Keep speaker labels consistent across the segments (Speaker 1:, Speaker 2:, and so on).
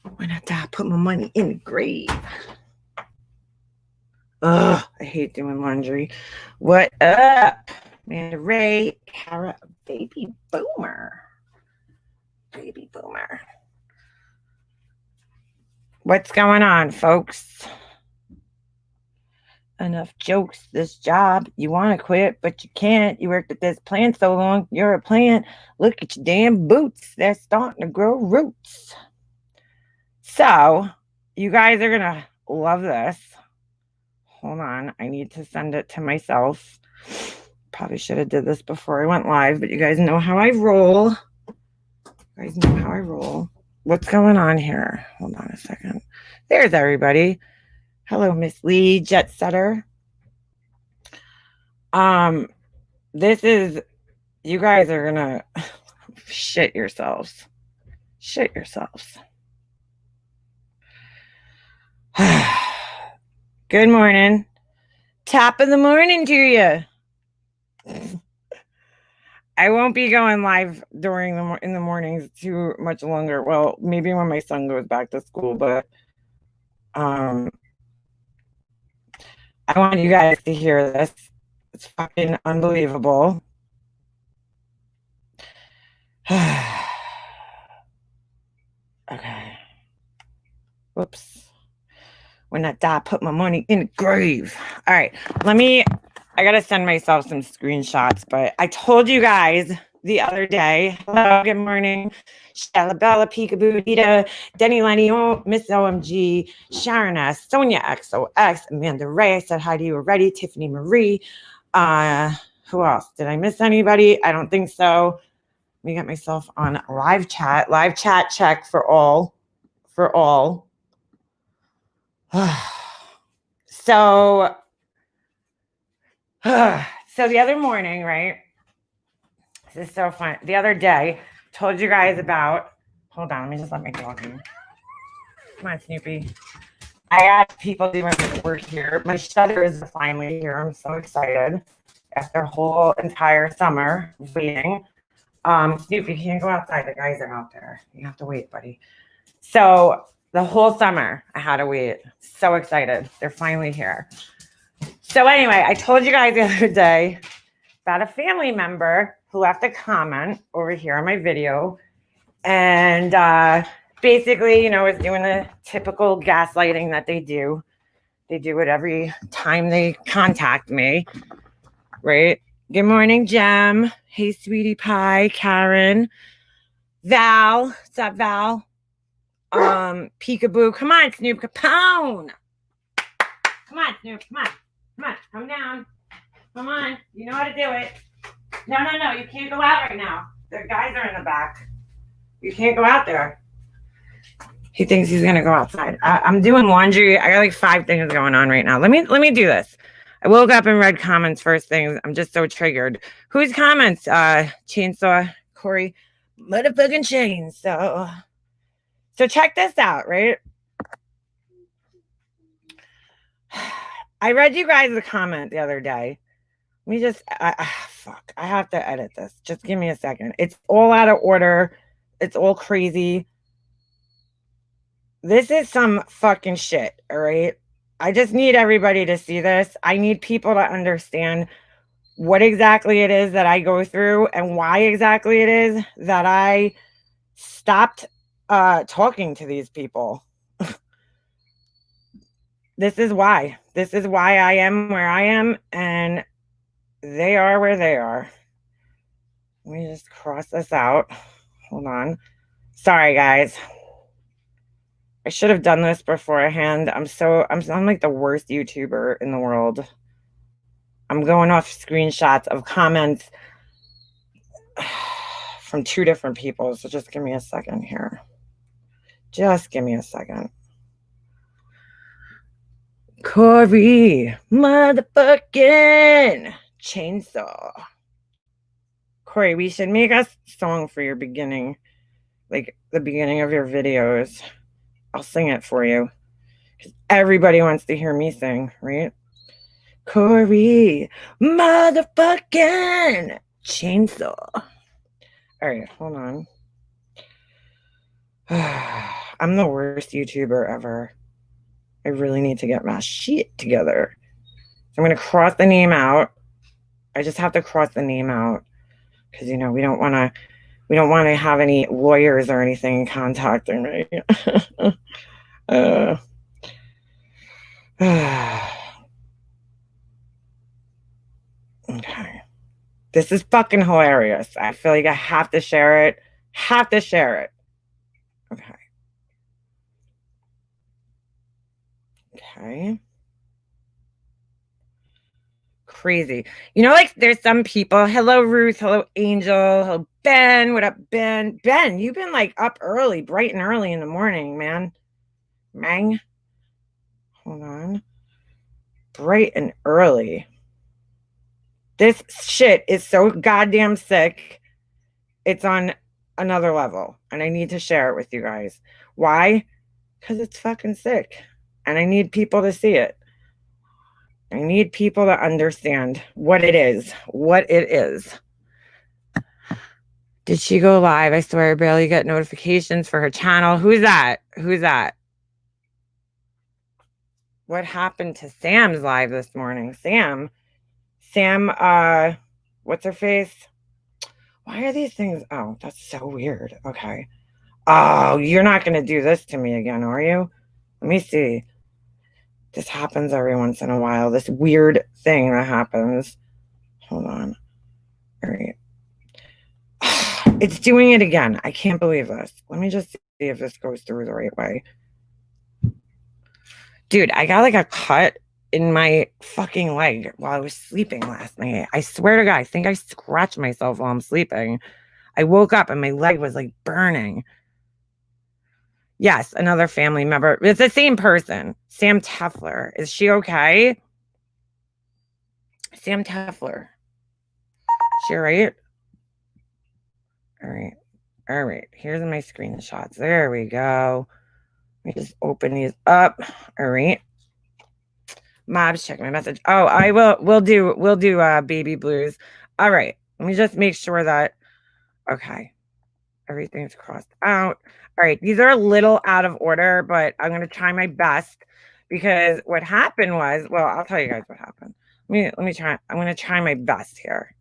Speaker 1: When I die, put my money in the grave. Ugh, I hate doing laundry. What up? Amanda Ray, Kara, baby boomer. Baby boomer. What's going on, folks? Enough jokes. This job, you want to quit, but you can't. You worked at this plant so long, you're a plant. Look at your damn boots. They're starting to grow roots. So, you guys are going to love this. Hold on. I need to send it to myself. Probably should have did this before I went live, but you guys know how I roll. What's going on here? Hold on a second. There's everybody. Hello, Miss Lee, Jet Setter. This is, you guys are gonna shit yourselves. Shit yourselves. Good morning. Top of the morning to you. I won't be going live in the mornings too much longer. Well, maybe when my son goes back to school, but I want you guys to hear this. It's fucking unbelievable. Okay. Whoops. When I die, put my money in the grave. All right. I got to send myself some screenshots, but I told you guys the other day. Hello, good morning. Shalabella, Peekaboo, Dita, Denny Lenny, Miss OMG, Sharon S, Sonia XOX, Amanda Ray. I said hi to you already. Tiffany Marie. Who else? Did I miss anybody? I don't think so. Let me get myself on live chat. Live chat check for all. So the other morning, right? This is so fun. The other day, told you guys about. Hold on, let me just let my dog in. Come on, Snoopy. I had people doing work here. My shutter is finally here. I'm so excited. After a whole entire summer waiting. Snoopy, you can't go outside. The guys are out there. You have to wait, buddy. So the whole summer, I had to wait. So excited. They're finally here. So anyway, I told you guys the other day about a family member who left a comment over here on my video. And basically, was doing the typical gaslighting that they do. They do it every time they contact me, right? Good morning, Jem. Hey, sweetie pie, Karen. Val. What's up, Val? Peekaboo. Come on, Snoop Capone. Come on, Snoop. Come on. Come down. Come on. You know how to do it. No. You can't go out right now. The guys are in the back. You can't go out there. He thinks he's gonna go outside. I'm doing laundry. I got like 5 things going on right now. Let me do this. I woke up and read comments first things. I'm just so triggered. Whose comments? Chainsaw, Corey, motherfucking chainsaw. So check this out, right? I read you guys a comment the other day. Let me just, fuck, I have to edit this. Just give me a second. It's all out of order. It's all crazy. This is some fucking shit, all right? I just need everybody to see this. I need people to understand what exactly it is that I go through and why exactly it is that I stopped talking to these people. This is why. This is why I am where I am, and they are where they are. Let me just cross this out. Hold on. Sorry, guys. I should have done this beforehand. I'm like the worst YouTuber in the world. I'm going off screenshots of comments from 2 different people. So just give me a second here. Just give me a second. Corey, motherfucking chainsaw. Corey, we should make a song for your beginning, like the beginning of your videos. I'll sing it for you. Because everybody wants to hear me sing, right? Corey, motherfucking chainsaw. All right, hold on. I'm the worst YouTuber ever. I really need to get my shit together. So I'm going to cross the name out. I just have to cross the name out because, you know, we don't want to have any lawyers or anything contacting me. Okay. This is fucking hilarious. I feel like I have to share it. Have to share it. Okay. Okay. Crazy. You know, like there's some people. Hello, Ruth. Hello, Angel. Hello, Ben. What up, Ben? Ben, you've been like up early, bright and early in the morning, man. Mang. Hold on. Bright and early. This shit is so goddamn sick. It's on another level. And I need to share it with you guys. Why? Because it's fucking sick. And I need people to see it. I need people to understand what it is. What it is. Did she go live? I swear I barely get notifications for her channel. Who's that? Who's that? What happened to Sam's live this morning? Sam, what's her face? Why are these things? Oh, that's so weird. Okay. Oh, you're not going to do this to me again, are you? Let me see. This happens every once in a while. This weird thing that happens. Hold on. All right. It's doing it again. I can't believe this. Let me just see if this goes through the right way. Dude, I got like a cut in my fucking leg while I was sleeping last night. I swear to God, I think I scratched myself while I'm sleeping. I woke up and my leg was like burning. Yes, another family member. It's the same person. Sam Teffler. Is she okay? Sam Teffler. She all right? All right. All right. Here's my screenshots. There we go. Let me just open these up. All right. Mobs, check my message. Oh, I will. We'll do baby blues. All right. Let me just make sure that. Okay. Everything's crossed out. All right. These are a little out of order, but I'm going to try my best because what happened was, well, I'll tell you guys what happened. Let me try. I'm going to try my best here.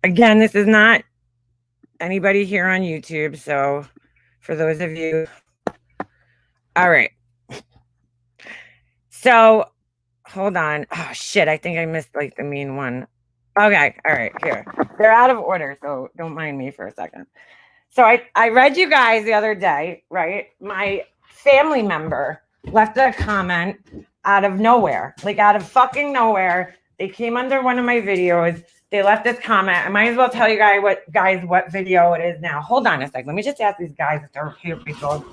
Speaker 1: Again, this is not anybody here on YouTube. So for those of you. All right. So hold on. Oh, shit. I think I missed like the main one. Okay. All right. Here. They're out of order. So don't mind me for a second. So I read you guys the other day, right? My family member left a comment out of nowhere, like out of fucking nowhere. They came under one of my videos. They left this comment. I might as well tell you guys what video it is now. Hold on a sec. Let me just ask these guys if they're okay with people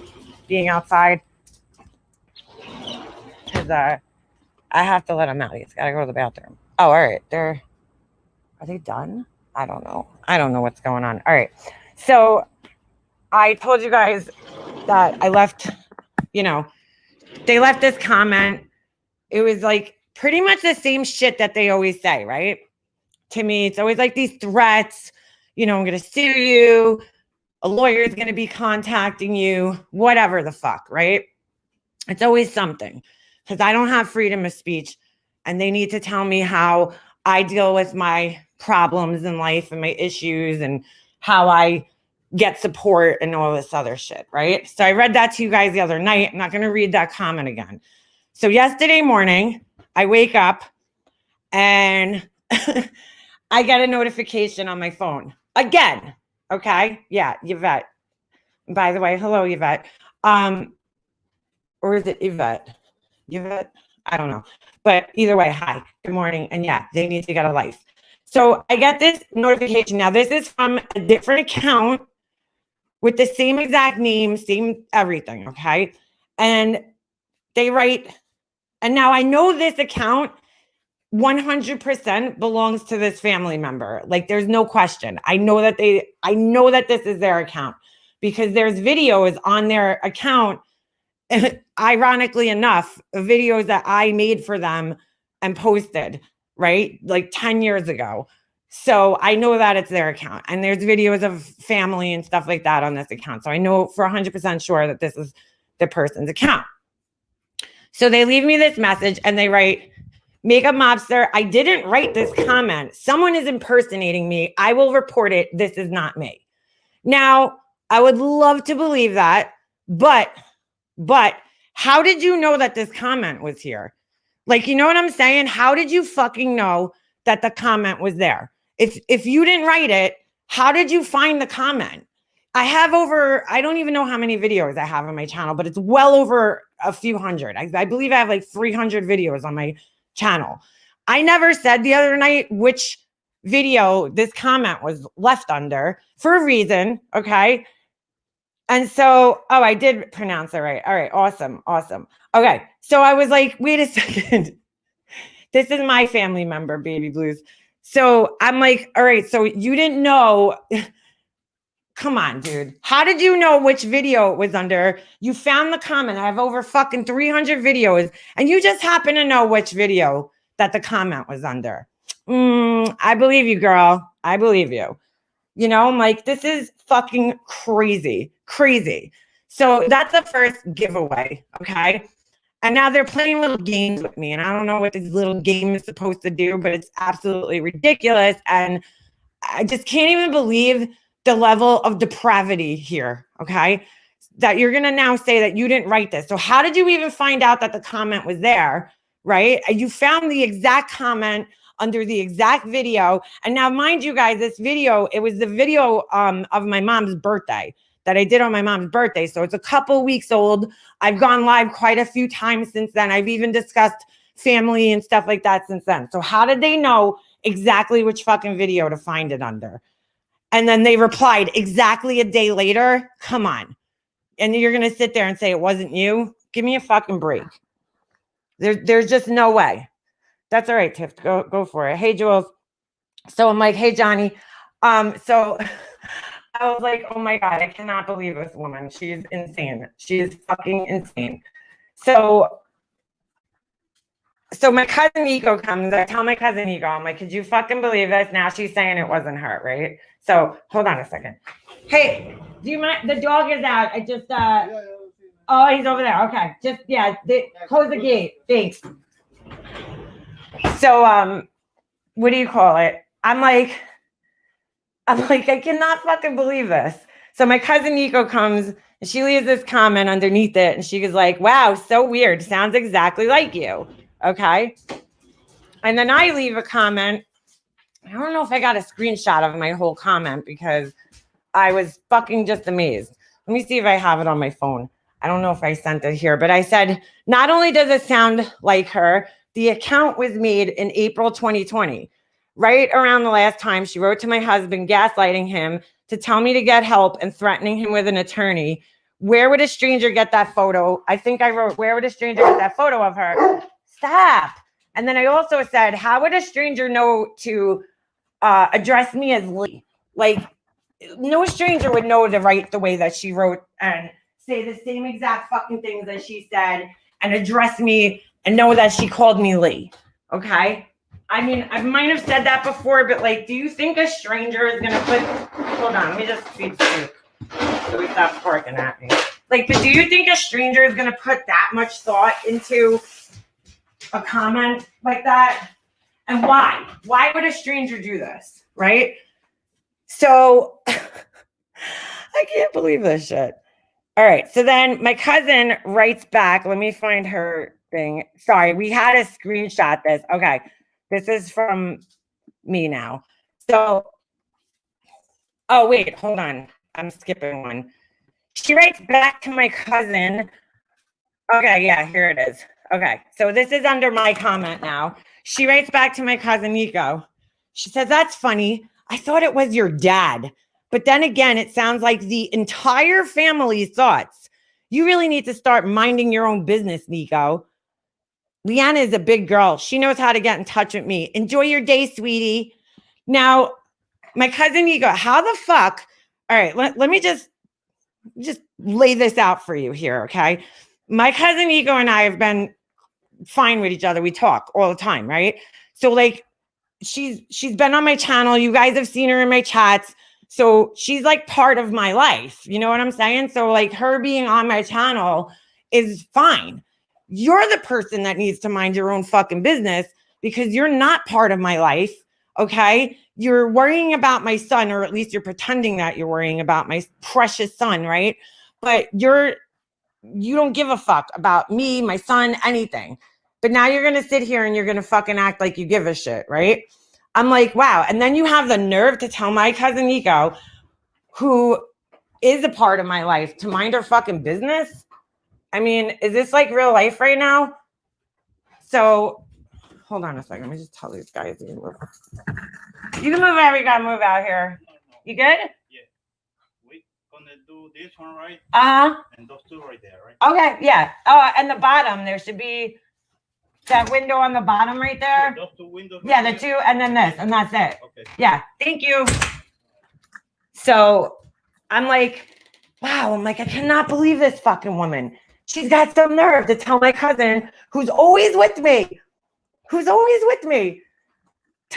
Speaker 1: being outside. Because I have to let them out. He's got to go to the bathroom. Oh, all right. Are they done? I don't know. I don't know what's going on. All right. So I told you guys that I left, they left this comment. It was like pretty much the same shit that they always say, right? To me, it's always like these threats, I'm going to sue you. A lawyer is going to be contacting you, whatever the fuck, right? It's always something because I don't have freedom of speech and they need to tell me how I deal with my problems in life and my issues and how I get support and all this other shit, right? So I read that to you guys the other night. I'm not going to read that comment again. So yesterday morning, I wake up and I get a notification on my phone again. Okay. Yeah. Yvette. By the way, hello, Yvette. Or is it Yvette? Yvette? I don't know. But either way, hi, good morning. And yeah, they need to get a life. So I get this notification. Now, this is from a different account with the same exact name, same everything. Okay. And they write, and now I know this account 100% belongs to this family member. Like there's no question. I know that this is their account because there's videos on their account. Ironically enough, videos that I made for them and posted, right? Like 10 years ago. So I know that it's their account, and there's videos of family and stuff like that on this account. So I know for 100% sure that this is the person's account. So they leave me this message and they write, "Makeup mobster, I didn't write this comment. Someone is impersonating me. I will report it. This is not me." Now, I would love to believe that, but how did you know that this comment was here? Like, you know what I'm saying? How did you fucking know that the comment was there? If you didn't write it, how did you find the comment? I have over, I don't even know how many videos I have on my channel, but it's well over a few hundred. I believe I have like 300 videos on my channel. I never said the other night which video this comment was left under for a reason, okay? And so, oh, I did pronounce it right. All right, awesome. Okay, so I was like, wait a second. This is my family member, Baby Blues. So I'm like, all right, so you didn't know. Come on, dude. How did you know which video it was under? You found the comment. I have over fucking 300 videos, and you just happen to know which video that the comment was under. I believe you, girl. I believe you. You know, I'm like, this is fucking crazy. So that's the first giveaway, okay? And now they're playing little games with me, and I don't know what this little game is supposed to do, but it's absolutely ridiculous. And I just can't even believe the level of depravity here, okay? That you're going to now say that you didn't write this. So how did you even find out that the comment was there, right? You found the exact comment under the exact video. And now, mind you guys, this video, it was the video of my mom's birthday that I did on my mom's birthday. So it's a couple weeks old. I've gone live quite a few times since then. I've even discussed family and stuff like that since then. So how did they know exactly which fucking video to find it under? And then they replied exactly a day later. Come on. And you're going to sit there and say it wasn't you? Give me a fucking break. There's just no way. That's all right, Tiff. Go for it. Hey, Jules. So I'm like, hey, Johnny. So I was like, oh my God, I cannot believe this woman. She's insane. She is fucking insane. So my cousin Nico comes. I tell my cousin Nico, I'm like, could you fucking believe this? Now she's saying it wasn't her, right? So hold on a second. Hey, do you mind? The dog is out. I just oh, he's over there. Okay. Just close the gate. Thanks. So what do you call it? I'm like, I cannot fucking believe this. So my cousin Nico comes and she leaves this comment underneath it. And she was like, wow, so weird. Sounds exactly like you. Okay. And then I leave a comment. I don't know if I got a screenshot of my whole comment because I was fucking just amazed. Let me see if I have it on my phone. I don't know if I sent it here, but I said, not only does it sound like her, the account was made in April 2020. Right around the last time she wrote to my husband, gaslighting him to tell me to get help and threatening him with an attorney. Where would a stranger get that photo? I think I wrote, where would a stranger get that photo of her? Stop. And then I also said, how would a stranger know to address me as Lee? Like, no stranger would know to write the way that she wrote and say the same exact fucking things that she said and address me and know that she called me Lee. Okay? I mean, I might have said that before, but like, do you think a stranger is going to put, hold on, let me just feed Snoop so he stops barking at me. Like, but do you think a stranger is going to put that much thought into a comment like that? And why? Why would a stranger do this? Right? So I can't believe this shit. All right. So then my cousin writes back. Let me find her thing. Sorry, we had to screenshot this. Okay. This is from me now. So, oh, wait, hold on. I'm skipping one. She writes back to my cousin. Okay, yeah, here it is. Okay, so this is under my comment now. She writes back to my cousin Nico. She says, that's funny. I thought it was your dad. But then again, it sounds like the entire family's thoughts. You really need to start minding your own business, Nico. Leanna is a big girl. She knows how to get in touch with me. Enjoy your day, sweetie. Now, my cousin Nico, how the fuck? All right, let me just lay this out for you here, okay? My cousin Nico and I have been fine with each other. We talk all the time, right? So, like, she's been on my channel. You guys have seen her in my chats. So she's like part of my life. You know what I'm saying? So like her being on my channel is fine. You're the person that needs to mind your own fucking business because you're not part of my life. Okay. You're worrying about my son, or at least you're pretending that you're worrying about my precious son, right? But you don't give a fuck about me, my son, anything. But now you're going to sit here and you're going to fucking act like you give a shit, right? I'm like, wow. And then you have the nerve to tell my cousin Nico, who is a part of my life, to mind her fucking business. I mean, is this like real life right now? So hold on a second. Let me just tell these guys. You can move wherever you got to move out here. You good?
Speaker 2: Yeah. We're going to do this one, right? And those two right there, right?
Speaker 1: Okay, yeah. Oh, and the bottom, there should be that window on the bottom right there.
Speaker 2: Those two windows.
Speaker 1: Yeah, the two, and then this, and that's it.
Speaker 2: Okay.
Speaker 1: Yeah, thank you. So I'm like, wow, I'm like, I cannot believe this fucking woman. She's got some nerve to tell my cousin, who's always with me, to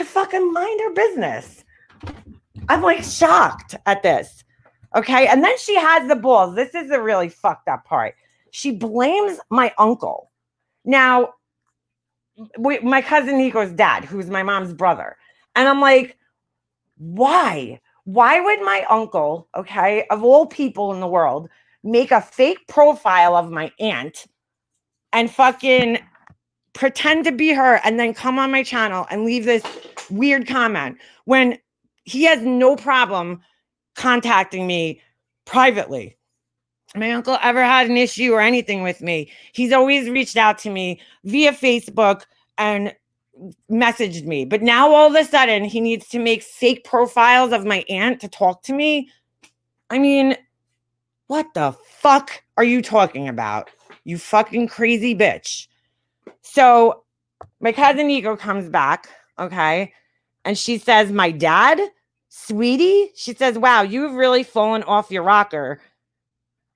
Speaker 1: fucking mind her business. I'm like shocked at this. Okay. And then she has the balls. This is the really fucked up part. She blames my uncle. Now, my cousin Nico's dad, who's my mom's brother. And I'm like, why? Why would my uncle, okay, of all people in the world, make a fake profile of my aunt and fucking pretend to be her and then come on my channel and leave this weird comment when he has no problem contacting me privately? My uncle ever had an issue or anything with me, he's always reached out to me via Facebook and messaged me. But now all of a sudden he needs to make fake profiles of my aunt to talk to me. I mean, what the fuck are you talking about? You fucking crazy bitch. So my cousin Nico comes back, okay? And she says, my dad, sweetie, she says, wow, you've really fallen off your rocker.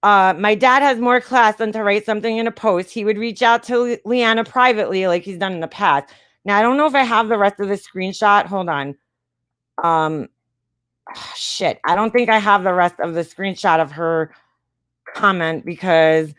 Speaker 1: My dad has more class than to write something in a post. He would reach out to Leanna privately like he's done in the past. Now, I don't know if I have the rest of the screenshot. Hold on. Shit. I don't think I have the rest of the screenshot of her comment because,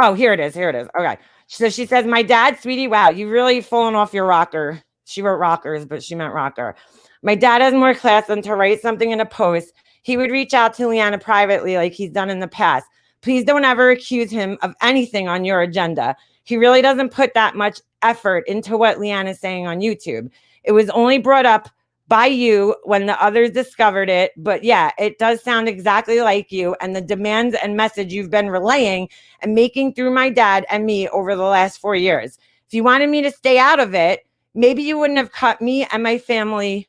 Speaker 1: oh, here it is. Okay. So she says, my dad, sweetie, wow, you've really fallen off your rocker. She wrote rockers, but she meant rocker. My dad has more class than to write something in a post. He would reach out to Leanna privately like he's done in the past. Please don't ever accuse him of anything on your agenda. He really doesn't put that much effort into what Leanna's saying on YouTube. It was only brought up by you when the others discovered it. But yeah, it does sound exactly like you and the demands and message you've been relaying and making through my dad and me over the last 4 years. If you wanted me to stay out of it, maybe you wouldn't have cut off me and my family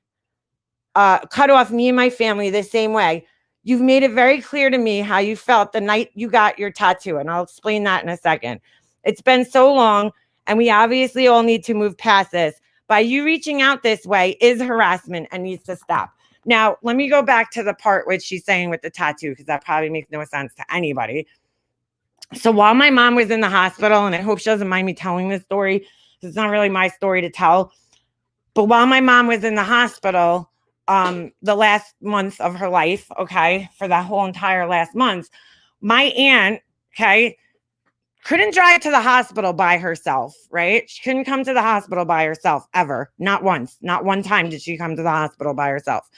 Speaker 1: the same way. You've made it very clear to me how you felt the night you got your tattoo, and I'll explain that in a second. It's been so long, and we obviously all need to move past this. By you reaching out this way is harassment and needs to stop. Now, let me go back to the part which she's saying with the tattoo, because that probably makes no sense to anybody. So while my mom was in the hospital, and I hope she doesn't mind me telling this story, because it's not really my story to tell, but while my mom was in the hospital, the last month of her life, okay, for that whole entire last month, my aunt, okay, couldn't drive to the hospital by herself, right? She couldn't come to the hospital by herself ever. Not once. Not one time did she come to the hospital by herself.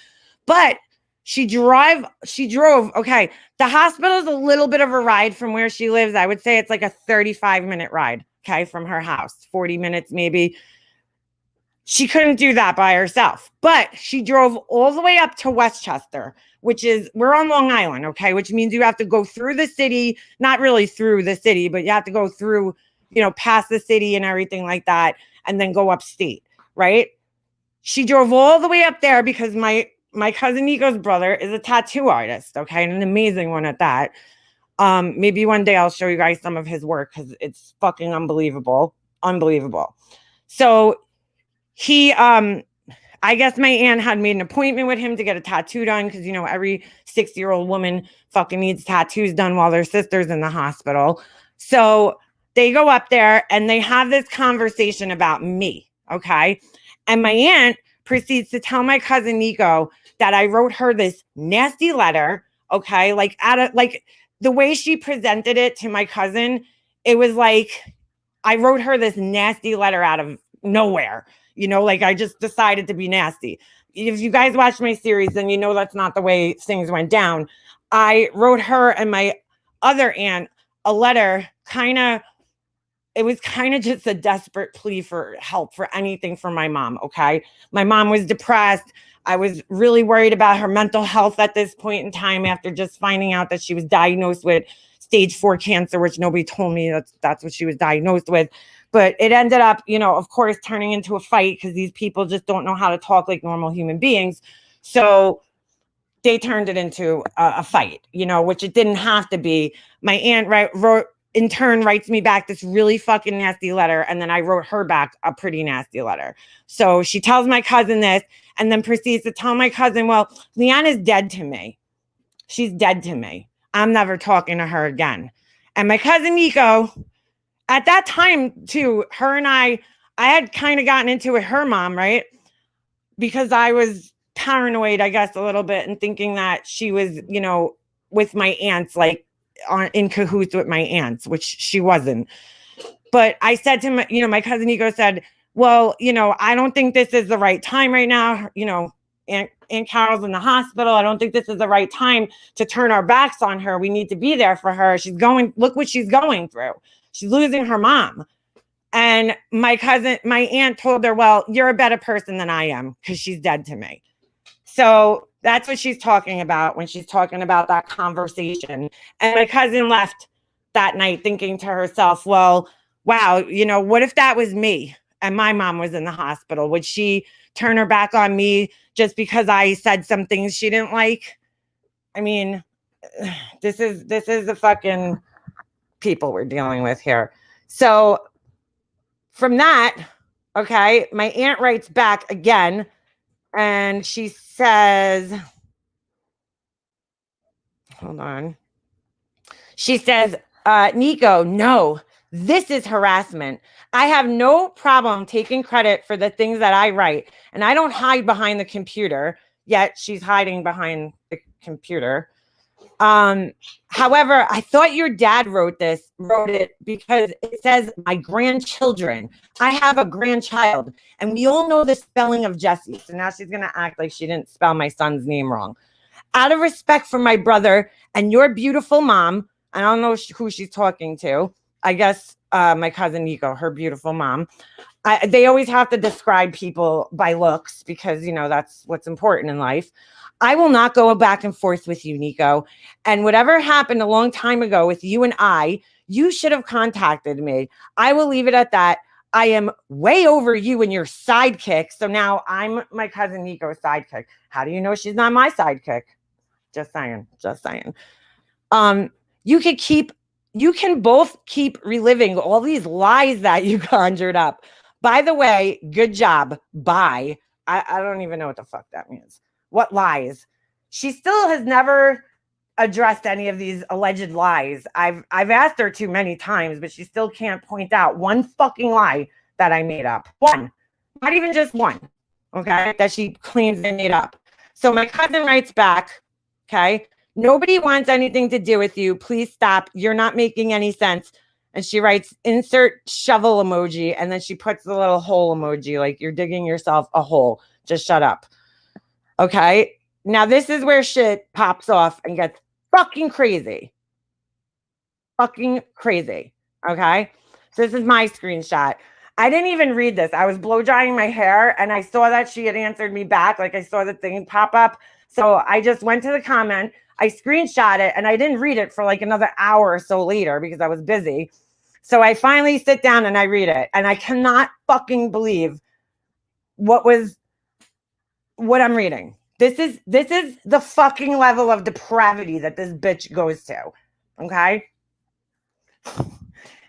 Speaker 1: But she drove, okay, the hospital is a little bit of a ride from where she lives. I would say it's like a 35-minute ride, okay, from her house, 40 minutes maybe. She couldn't do that by herself, but she drove all the way up to Westchester, which is, we're on Long Island, okay, which means you have to go through the city, not really through the city, but you have to go through, past the city and everything like that, and then go upstate, right? She drove all the way up there because my cousin Nico's brother is a tattoo artist, okay, and an amazing one at that. Maybe one day I'll show you guys some of his work because it's fucking unbelievable. So he, I guess my aunt had made an appointment with him to get a tattoo done because, every 60-year-old woman fucking needs tattoos done while their sister's in the hospital. So they go up there and they have this conversation about me, okay? And my aunt proceeds to tell my cousin Nico that I wrote her this nasty letter. Okay. Like the way she presented it to my cousin, it was like I wrote her this nasty letter out of nowhere. Like I just decided to be nasty. If you guys watch my series, then that's not the way things went down. I wrote her and my other aunt a letter, it was kind of just a desperate plea for help for anything for my mom. Okay. My mom was depressed. I was really worried about her mental health at this point in time after just finding out that she was diagnosed with stage 4 cancer, which nobody told me that's what she was diagnosed with. But it ended up, of course, turning into a fight because these people just don't know how to talk like normal human beings. So they turned it into a fight, which it didn't have to be. My aunt in turn writes me back this really fucking nasty letter. And then I wrote her back a pretty nasty letter. So she tells my cousin this and then proceeds to tell my cousin, well, Leanne is dead to me. She's dead to me. I'm never talking to her again. And my cousin Nico, at that time too, her and I had kind of gotten into it with her mom, right? Because I was paranoid, I guess, a little bit and thinking that she was, with my aunts, like in cahoots with my aunts, which she wasn't. But I said to my cousin Nico said, well, I don't think this is the right time right now. Aunt Carol's in the hospital. I don't think this is the right time to turn our backs on her. We need to be there for her. Look what she's going through. She's losing her mom. And my aunt told her, well, you're a better person than I am because she's dead to me. So that's what she's talking about when she's talking about that conversation. And my cousin left that night thinking to herself, well, wow, what if that was me and my mom was in the hospital? Would she turn her back on me just because I said some things she didn't like? I mean, this is the fucking people we're dealing with here. So from that, okay, my aunt writes back again and she says, hold on. She says, Nico, no, this is harassment. I have no problem taking credit for the things that I write, and I don't hide behind the computer, yet she's hiding behind the computer. However, I thought your dad wrote it because it says my grandchildren. I have a grandchild, and we all know the spelling of Jesse. So now she's going to act like she didn't spell my son's name wrong. Out of respect for my brother and your beautiful mom, I don't know who she's talking to. I guess my cousin Nico, her beautiful mom. They always have to describe people by looks because, that's what's important in life. I will not go back and forth with you, Nico. And whatever happened a long time ago with you and you should have contacted me. I will leave it at that. I am way over you and your sidekick. So now I'm my cousin Nico's sidekick. How do you know she's not my sidekick? Just saying. You can both keep reliving all these lies that you conjured up. By the way, good job. Bye. I don't even know what the fuck that means. What lies? She still has never addressed any of these alleged lies. I've asked her too many times, but she still can't point out one fucking lie that I made up. One. Not even just one. Okay? That she claims I made up. So my cousin writes back, okay? Nobody wants anything to do with you. Please stop. You're not making any sense. And she writes, insert shovel emoji. And then she puts the little hole emoji, like you're digging yourself a hole. Just shut up. Okay. Now this is where shit pops off and gets fucking crazy. Fucking crazy. Okay. So this is my screenshot. I didn't even read this. I was blow drying my hair and I saw that she had answered me back. Like I saw the thing pop up. So I just went to the comment. I screenshot it and I didn't read it for like another hour or so later because I was busy. So I finally sit down and I read it and I cannot fucking believe what I'm reading. This is the fucking level of depravity that this bitch goes to. Okay.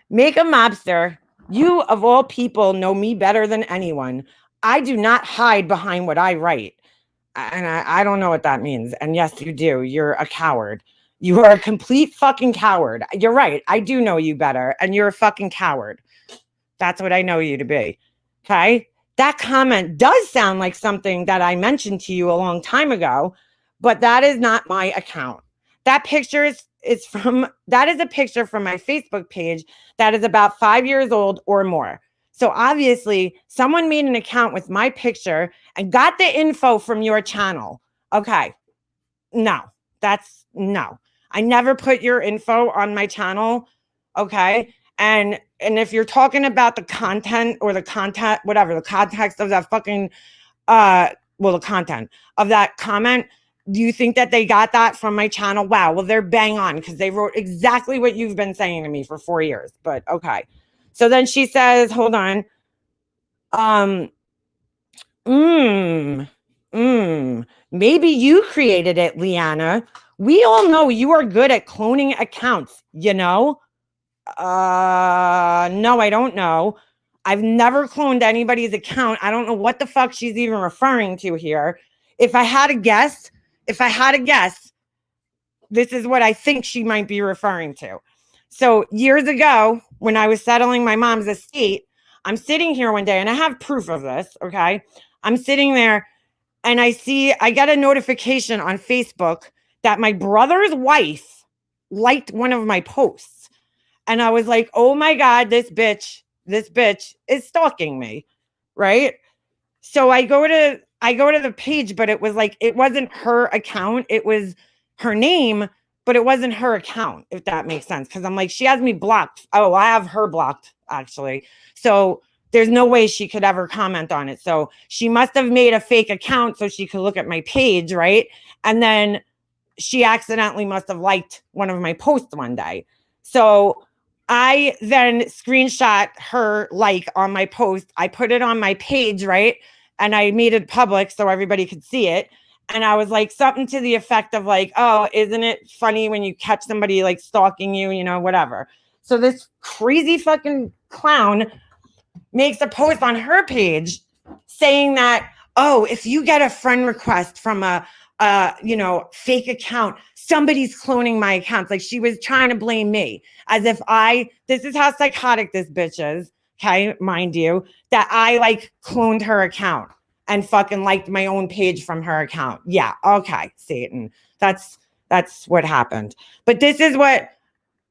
Speaker 1: Make a mobster. You of all people know me better than anyone. I do not hide behind what I write. And I don't know what that means. And yes, you do. You're a coward. You are a complete fucking coward. You're right. I do know you better. And you're a fucking coward. That's what I know you to be. Okay? that comment does sound like something that I mentioned to you a long time ago, but that is not my account. That picture is that is a picture from my Facebook page that is about 5 years old or more. So obviously someone made an account with my picture and got the info from your channel. Okay. No, no. I never put your info on my channel. Okay. And if you're talking about the content or the content, whatever, the context of that fucking the content of that comment, do you think that they got that from my channel? Wow. Well, they're bang on because they wrote exactly what you've been saying to me for 4 years. But okay. So then she says, hold on. Maybe you created it, Leanna. We all know you are good at cloning accounts, you know? No, I don't know. I've never cloned anybody's account. I don't know what the fuck she's even referring to here. If I had to guess, this is what I think she might be referring to. So years ago, when I was settling my mom's estate, I'm sitting here one day and I have proof of this, okay? I'm sitting there and I get a notification on Facebook that my brother's wife liked one of my posts. And I was like, oh my God, this bitch is stalking me, right? So I go to the page, but it was like, it wasn't her account. It was her name, but it wasn't her account, if that makes sense. Cause I'm like, she has me blocked. Oh, I have her blocked actually. So there's no way she could ever comment on it. So she must have made a fake account so she could look at my page, right? And then she accidentally must have liked one of my posts one day. So I then screenshot her like on my post. I put it on my page, right? And I made it public so everybody could see it. And I was like, something to the effect of like, oh, isn't it funny when you catch somebody like stalking you, you know, whatever. So this crazy fucking clown makes a post on her page saying that, oh, if you get a friend request from a fake account, somebody's cloning my accounts. Like she was trying to blame me as if this is how psychotic this bitch is. Okay. Mind you, that I like cloned her account and fucking liked my own page from her account. Yeah. Okay. Satan. That's what happened. But this is what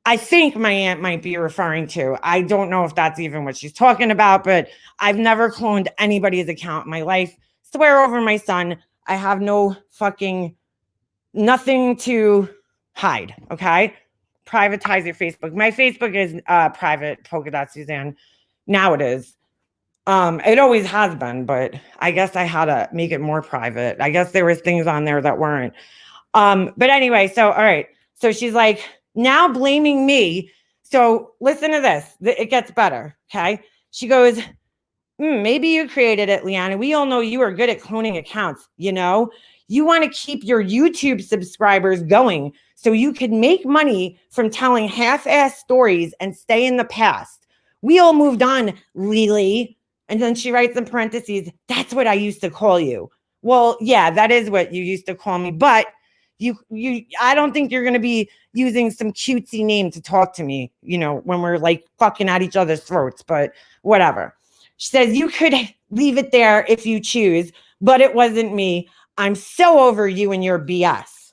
Speaker 1: I think my aunt might be referring to. I don't know if that's even what she's talking about, but I've never cloned anybody's account in my life. Swear over my son. I have nothing to hide. Okay. Privatize your Facebook. My Facebook is private, polka dot Suzanne. Now it is. It always has been, but I guess I had to make it more private. I guess there was things on there that weren't. But anyway, so all right. So she's like, now blaming me. So listen to this. It gets better. Okay. She goes, maybe you created it, Leanna. We all know you are good at cloning accounts. You know, you want to keep your YouTube subscribers going so you can make money from telling half-ass stories and stay in the past. We all moved on, Lily. And then she writes in parentheses, that's what I used to call you. Well, yeah, that is what you used to call me. But I don't think you're going to be using some cutesy name to talk to me, you know, when we're like fucking at each other's throats, but whatever. She says, you could leave it there if you choose, but it wasn't me. I'm so over you and your BS.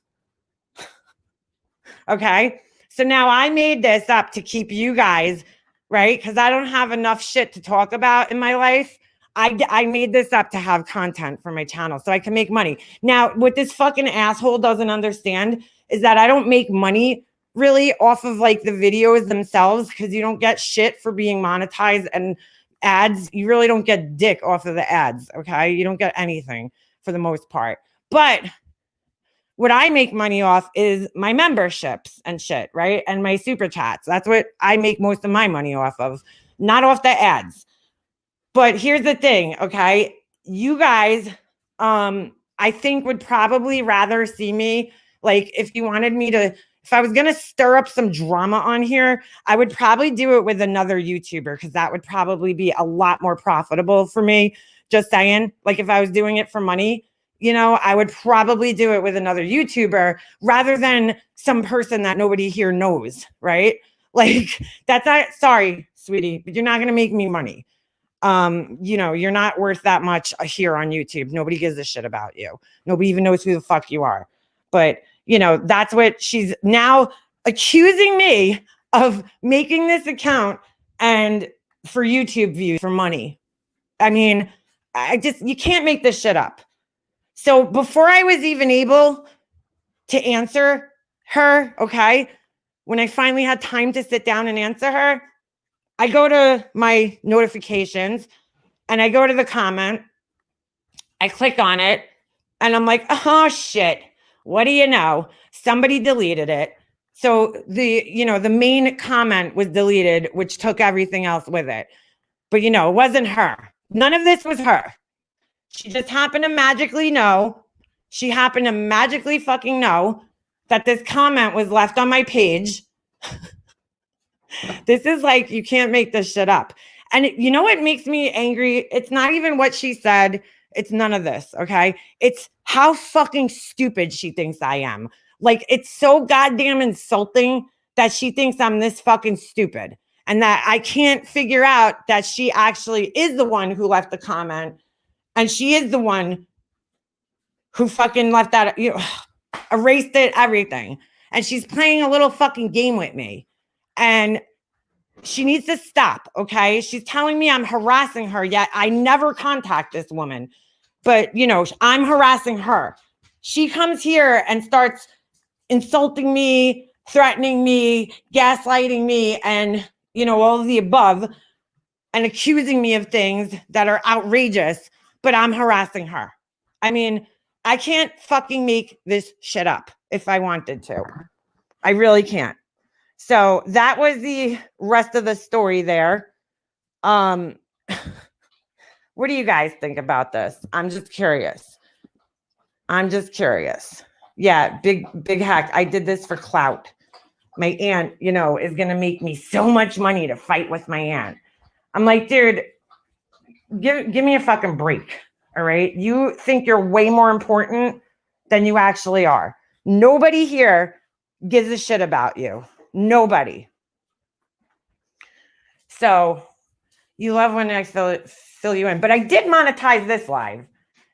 Speaker 1: Okay. So now I made this up to keep you guys, right? Because I don't have enough shit to talk about in my life. I made this up to have content for my channel so I can make money. Now, what this fucking asshole doesn't understand is that I don't make money really off of like the videos themselves because you don't get shit for being monetized and ads. You really don't get dick off of the ads, okay? You don't get anything for the most part. But what I make money off is my memberships and shit, right? And my super chats. That's what I make most of my money off of, not off the ads. But here's the thing, okay? You guys, I think would probably rather see me, like if you wanted me to, if I was going to stir up some drama on here, I would probably do it with another YouTuber because that would probably be a lot more profitable for me. Just saying, like if I was doing it for money, you know, I would probably do it with another YouTuber rather than some person that nobody here knows, right? Like that's not, sorry, sweetie, but you're not going to make me money. You know, you're not worth that much here on YouTube. Nobody gives a shit about you. Nobody even knows who the fuck you are. But, you know, that's what she's now accusing me of making this account and for YouTube views for money. I mean, you can't make this shit up. So before I was even able to answer her, okay, when I finally had time to sit down and answer her, I go to my notifications and I go to the comment. I click on it and I'm like, oh shit, what do you know? Somebody deleted it. So the main comment was deleted, which took everything else with it. But it wasn't her. None of this was her. She just happened to magically know. She happened to magically fucking know that this comment was left on my page. This is like, you can't make this shit up. And you know what makes me angry? It's not even what she said. It's none of this, okay? It's how fucking stupid she thinks I am. Like, it's so goddamn insulting that she thinks I'm this fucking stupid. And that I can't figure out that she actually is the one who left the comment. And she is the one who fucking left that, erased it, everything. And she's playing a little fucking game with me. And she needs to stop, okay? She's telling me I'm harassing her, yet I never contact this woman. But, I'm harassing her. She comes here and starts insulting me, threatening me, gaslighting me, and, all of the above, and accusing me of things that are outrageous, but I'm harassing her. I mean, I can't fucking make this shit up if I wanted to. I really can't. So that was the rest of the story there. What do you guys think about this? I'm just curious. Yeah, big hack. I did this for clout. My aunt, is going to make me so much money to fight with my aunt. I'm like, dude, give me a fucking break. All right. You think you're way more important than you actually are. Nobody here gives a shit about you. Nobody. So you love when I fill you in. But I did monetize this live.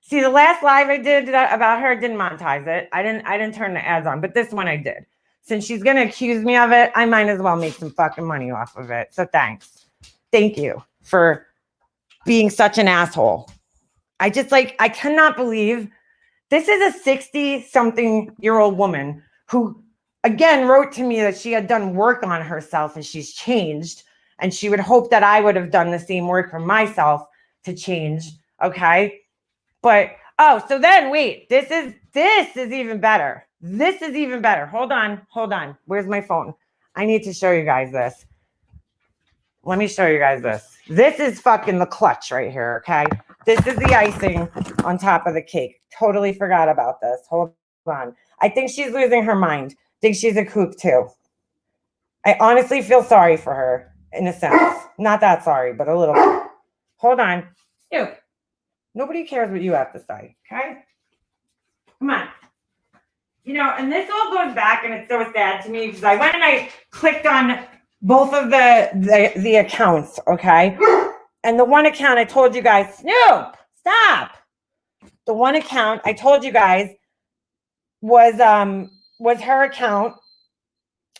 Speaker 1: See, the last live I did about her, didn't monetize it. I didn't turn the ads on, but this one I did. Since she's going to accuse me of it, I might as well make some fucking money off of it. So thanks. Thank you for being such an asshole. I cannot believe this is a 60-something-year-old woman who, again, wrote to me that she had done work on herself and she's changed. And she would hope that I would have done the same work for myself to change. Okay. But, so then wait, this is even better. This is even better. Hold on. Where's my phone? I need to show you guys this. Let me show you guys this. This is fucking the clutch right here, okay? This is the icing on top of the cake. Totally forgot about this. Hold on. I think she's losing her mind. Think she's a kook too. I honestly feel sorry for her, in a sense. Not that sorry, but a little bit. Hold on. Snoop. Nobody cares what you have to say, okay? Come on. And this all goes back, and it's so sad to me because I went and I clicked on both of the accounts, okay? And the one account I told you guys, Snoop, stop. The one account I told you guys was her account.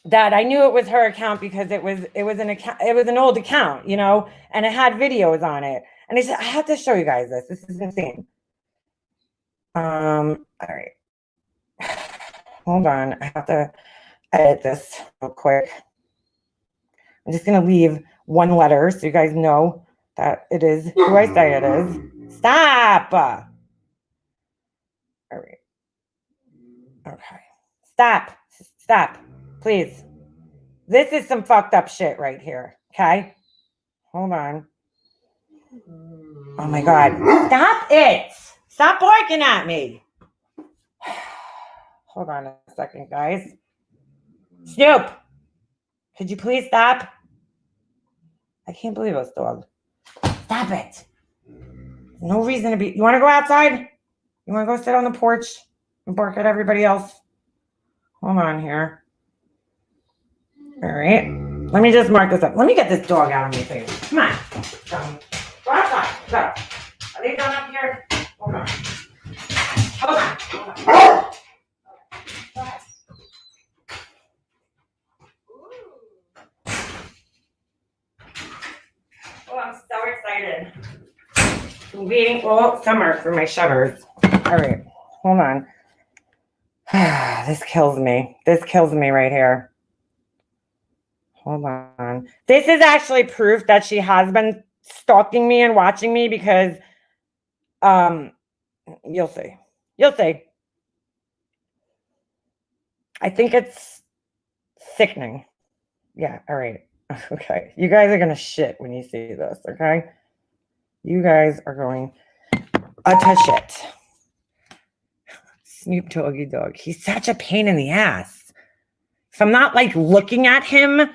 Speaker 1: That I knew it was her account because it was an account, it was an old account, and it had videos on it. And I said, I have to show you guys this. This is insane. All right. Hold on. I have to edit this real quick. I'm just going to leave one letter so you guys know that it is who I say it is. Stop. All right. Okay. Stop. Please. This is some fucked up shit right here. Okay. Hold on. Oh my God. Stop it. Stop barking at me. Hold on a second, guys. Snoop. Could you please stop? I can't believe this dog. Stop it. No reason to be. You want to go outside? You want to go sit on the porch and bark at everybody else? Hold on here. All right. Let me just mark this up. Let me get this dog out of my face. Come on. Go outside. Go. Are they done up here? Hold on. Hold on. Hold on. Go ahead. Oh, I'm so excited. I'm waiting all summer for my shutters. All right. Hold on. This kills me. This kills me right here. Hold on. This is actually proof that she has been stalking me and watching me because you'll see. You'll see. I think it's sickening. Yeah, all right. Okay. You guys are gonna shit when you see this, okay? You guys are going to shit. Snoop Doggy Dog. He's such a pain in the ass. If I'm not like looking at him,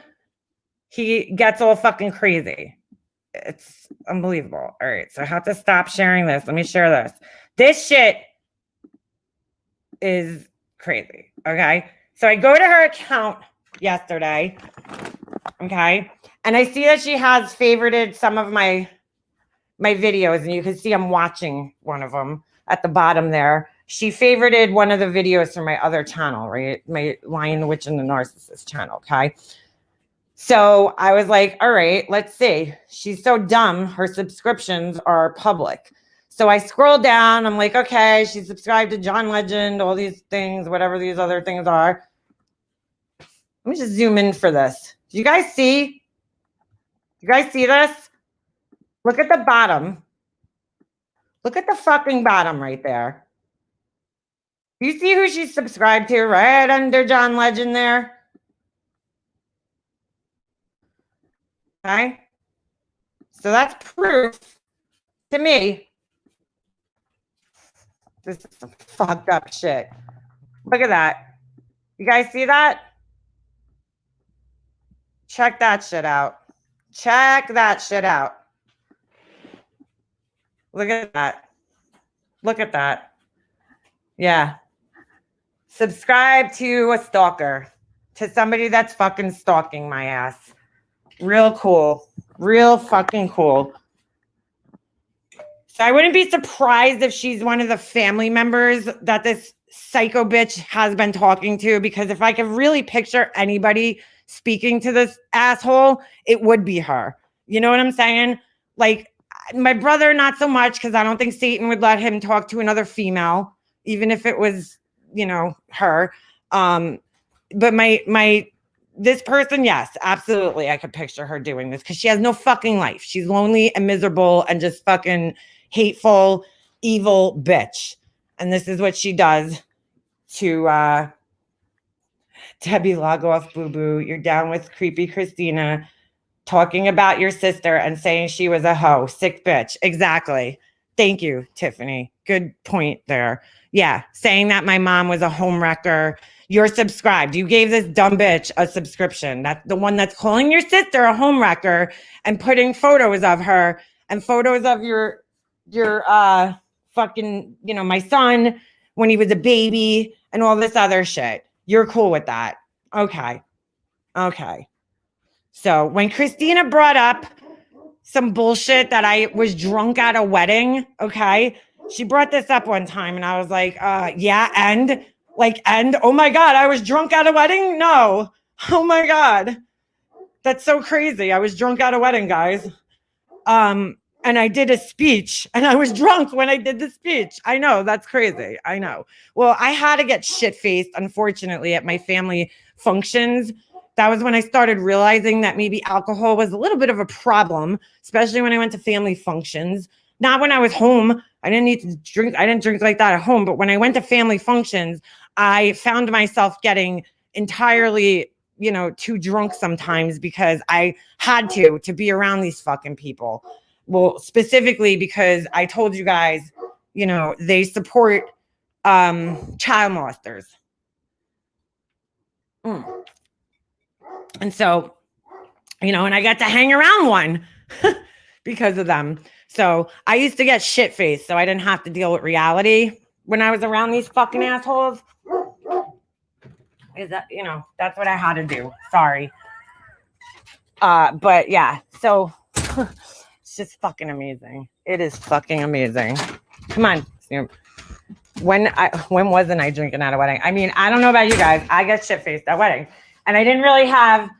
Speaker 1: he gets all fucking crazy. It's unbelievable. All right, so I have to stop sharing this. Let me share this. This shit is crazy. Okay, so I go to her account yesterday. Okay, and I see that she has favorited some of my videos, and you can see I'm watching one of them at the bottom there. She favorited one of the videos from my other channel, right? My Lion, the Witch, and the Narcissist channel. Okay. So I was like, all right, let's see. She's so dumb. Her subscriptions are public. So I scroll down. I'm like, okay, she's subscribed to John Legend, all these things, whatever these other things are. Let me just zoom in for this. Do you guys see? You guys see this? Look at the bottom. Look at the fucking bottom right there. You see who she's subscribed to right under John Legend there? Okay. So that's proof to me. This is some fucked up shit. Look at that. You guys see that? Check that shit out. Check that shit out. Look at that. Look at that. Yeah. Subscribe to a stalker. To somebody that's fucking stalking my ass. Real cool. Real fucking cool. So I wouldn't be surprised if she's one of the family members that this psycho bitch has been talking to, because if I could really picture anybody speaking to this asshole, it would be her. You know what I'm saying? Like, my brother, not so much, because I don't think Satan would let him talk to another female, even if it was, you know, her. But this person, yes, absolutely. I could picture her doing this because she has no fucking life. She's lonely and miserable and just fucking hateful, evil bitch. And this is what she does to Debbie Logoff Boo Boo. You're down with creepy Christina talking about your sister and saying she was a hoe. Sick bitch. Exactly. Thank you, Tiffany. Good point there. Yeah, saying that my mom was a home wrecker. You're subscribed. You gave this dumb bitch a subscription. That's the one that's calling your sister a home wrecker and putting photos of her and photos of your fucking, you know, my son when he was a baby and all this other shit. You're cool with that. Okay. Okay. So when Christina brought up some bullshit that I was drunk at a wedding, okay, she brought this up one time and I was like, yeah, and oh my God, I was drunk at a wedding? No. Oh my God. That's so crazy. I was drunk at a wedding, guys. And I did a speech and I was drunk when I did the speech. I know, that's crazy. I know. Well, I had to get shit-faced, unfortunately, at my family functions. That was when I started realizing that maybe alcohol was a little bit of a problem, especially when I went to family functions. Not when I was home. I didn't need to drink. I didn't drink like that at home. But when I went to family functions, I found myself getting entirely, you know, too drunk sometimes because I had to be around these fucking people. Well, specifically because I told you guys, you know, they support child molesters. And so, you know, and I got to hang around one because of them. So I used to get shit-faced so I didn't have to deal with reality when I was around these fucking assholes. Is that, you know, that's what I had to do. Sorry. But yeah, so It's just fucking amazing. It is fucking amazing. Come on, Snoop. When wasn't I drinking at a wedding? I mean, I don't know about you guys. I get shit-faced at weddings. And I didn't really have,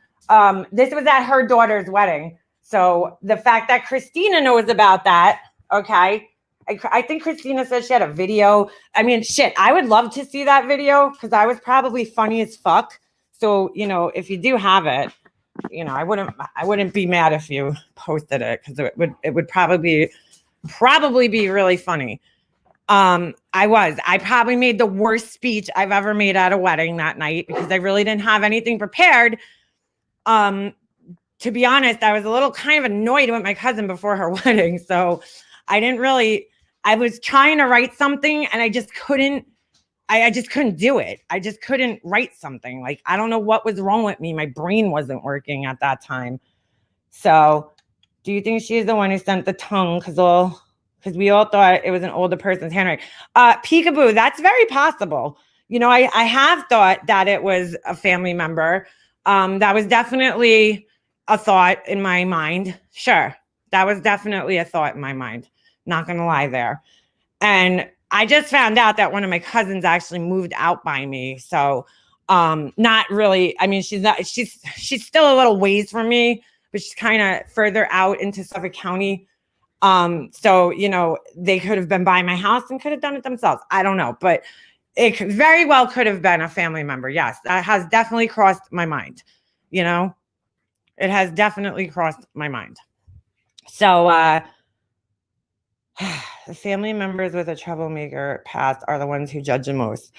Speaker 1: this was at her daughter's wedding. So the fact that Christina knows about that, okay. I think Christina said she had a video. I mean, shit, I would love to see that video because I was probably funny as fuck. So, you know, if you do have it, you know, I wouldn't be mad if you posted it because it would probably be really funny. I probably made the worst speech I've ever made at a wedding that night because I really didn't have anything prepared. To be honest, I was a little kind of annoyed with my cousin before her wedding. So I was trying to write something and I just couldn't do it. I just couldn't write something. Like, I don't know what was wrong with me. My brain wasn't working at that time. So do you think she's the one who sent the tongue? Because we all thought it was an older person's handwriting. Peekaboo, that's very possible. You know, I have thought that it was a family member. That was definitely a thought in my mind. Sure. That was definitely a thought in my mind. Not going to lie there. And I just found out that one of my cousins actually moved out by me. So not really. I mean, she's still a little ways from me, but she's kind of further out into Suffolk County. So, you know, they could have been by my house and could have done it themselves. I don't know, but it very well could have been a family member. Yes, that has definitely crossed my mind. You know, it has definitely crossed my mind. So, the family members with a troublemaker past are the ones who judge the most.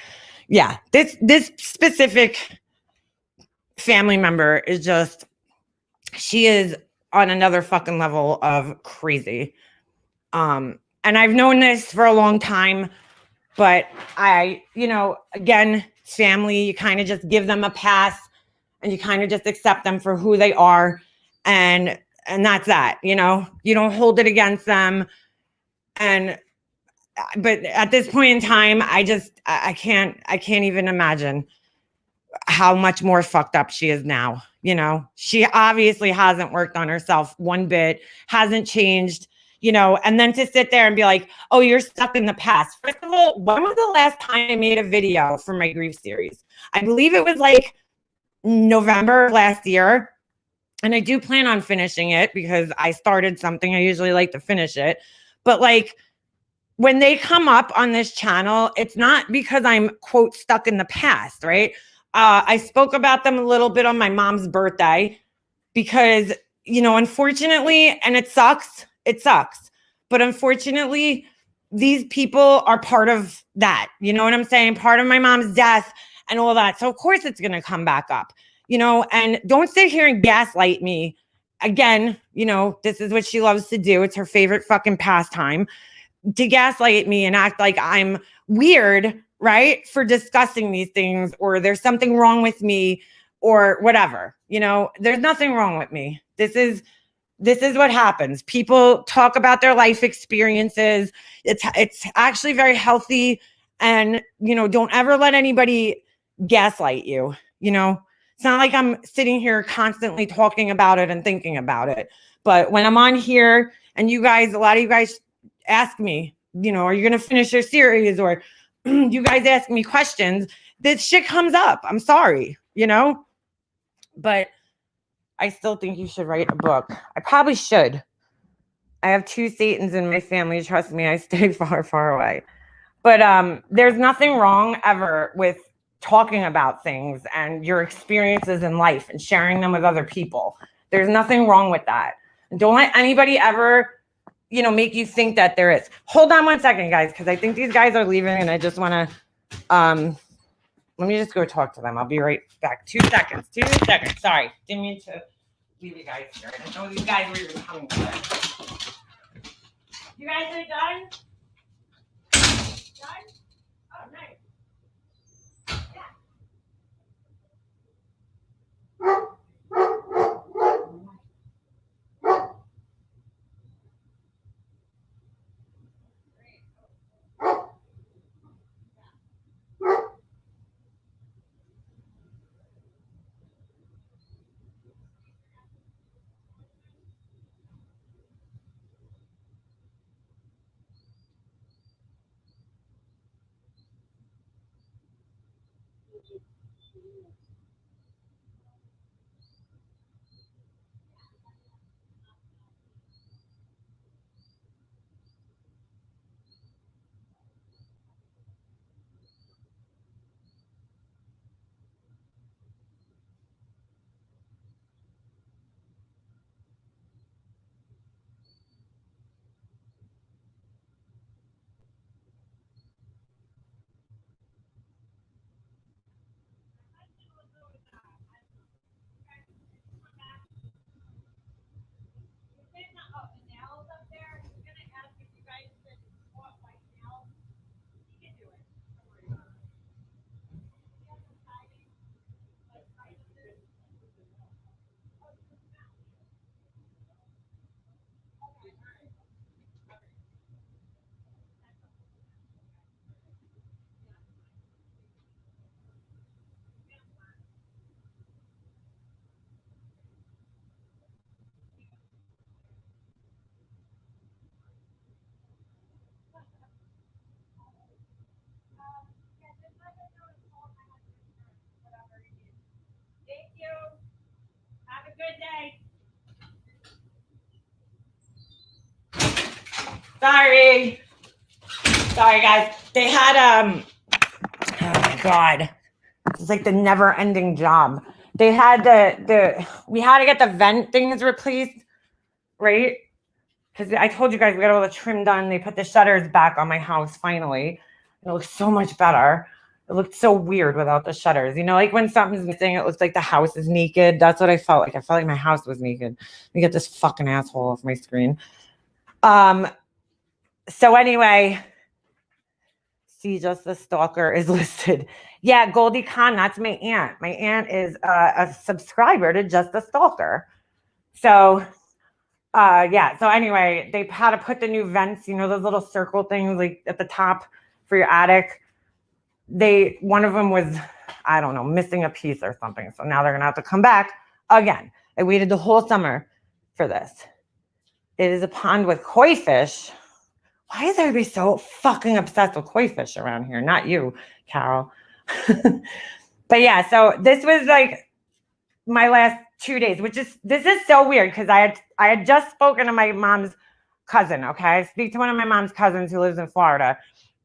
Speaker 1: Yeah, this specific family member is just, she is on another fucking level of crazy. And I've known this for a long time, but you know, again, family, you kind of just give them a pass and you kind of just accept them for who they are. And that's that, you know, you don't hold it against them. But at this point in time, I can't even imagine how much more fucked up she is now. You know, she obviously hasn't worked on herself one bit, hasn't changed, you know, and then to sit there and be like, oh, you're stuck in the past. First of all, when was the last time I made a video for my grief series? I believe it was like November last year. And I do plan on finishing it because I started something. I usually like to finish it. But like, when they come up on this channel, it's not because I'm, quote, stuck in the past, right? I spoke about them a little bit on my mom's birthday because, you know, unfortunately, and it sucks, but unfortunately, these people are part of that. You know what I'm saying? Part of my mom's death and all that. So of course it's going to come back up, you know, and don't sit here and gaslight me. Again, you know, this is what she loves to do. It's her favorite fucking pastime, to gaslight me and act like I'm weird, right? For discussing these things, or there's something wrong with me or whatever. You know, there's nothing wrong with me. This is what happens. People talk about their life experiences. It's actually very healthy. And, you know, don't ever let anybody gaslight you. You know, it's not like I'm sitting here constantly talking about it and thinking about it. But when I'm on here and a lot of you guys ask me, you know, are you going to finish your series? Or you guys ask me questions, this shit comes up. I'm sorry, you know, but I still think you should write a book. I probably should. I have 2 Satans in my family. Trust me, I stay far, far away. But there's nothing wrong ever with talking about things and your experiences in life and sharing them with other people. There's nothing wrong with that. And don't let anybody ever, you know, make you think that there is. Hold on one second, guys, because I think these guys are leaving and I just want to, let me just go talk to them. I'll be right back. 2 seconds. Sorry. Didn't mean to leave you guys here. I didn't know these guys were even coming today. You guys are done? Done? Oh, nice. Thank you. Have a good day. Sorry guys. They had oh my God. It's like the never ending job. They had we had to get the vent things replaced, right? Because I told you guys we got all the trim done. They put the shutters back on my house finally. And it looks so much better. It looked so weird without the shutters. You know, like when something's missing, it looks like the house is naked. That's what I felt like. I felt like my house was naked. Let me get this fucking asshole off my screen. So anyway, see, just the stalker is listed. Yeah, Goldie Khan, that's my aunt. My aunt is a subscriber to Just the Stalker. So yeah, so anyway, they had to put the new vents, you know, those little circle things like at the top for your attic. One of them was, I don't know, missing a piece or something. So now they're gonna have to come back again. I waited the whole summer for this. It is a pond with koi fish. Why is everybody so fucking obsessed with koi fish around here? Not you, Carol. But yeah, so this was like my last 2 days, this is so weird because I had just spoken to my mom's cousin. Okay, I speak to one of my mom's cousins who lives in Florida.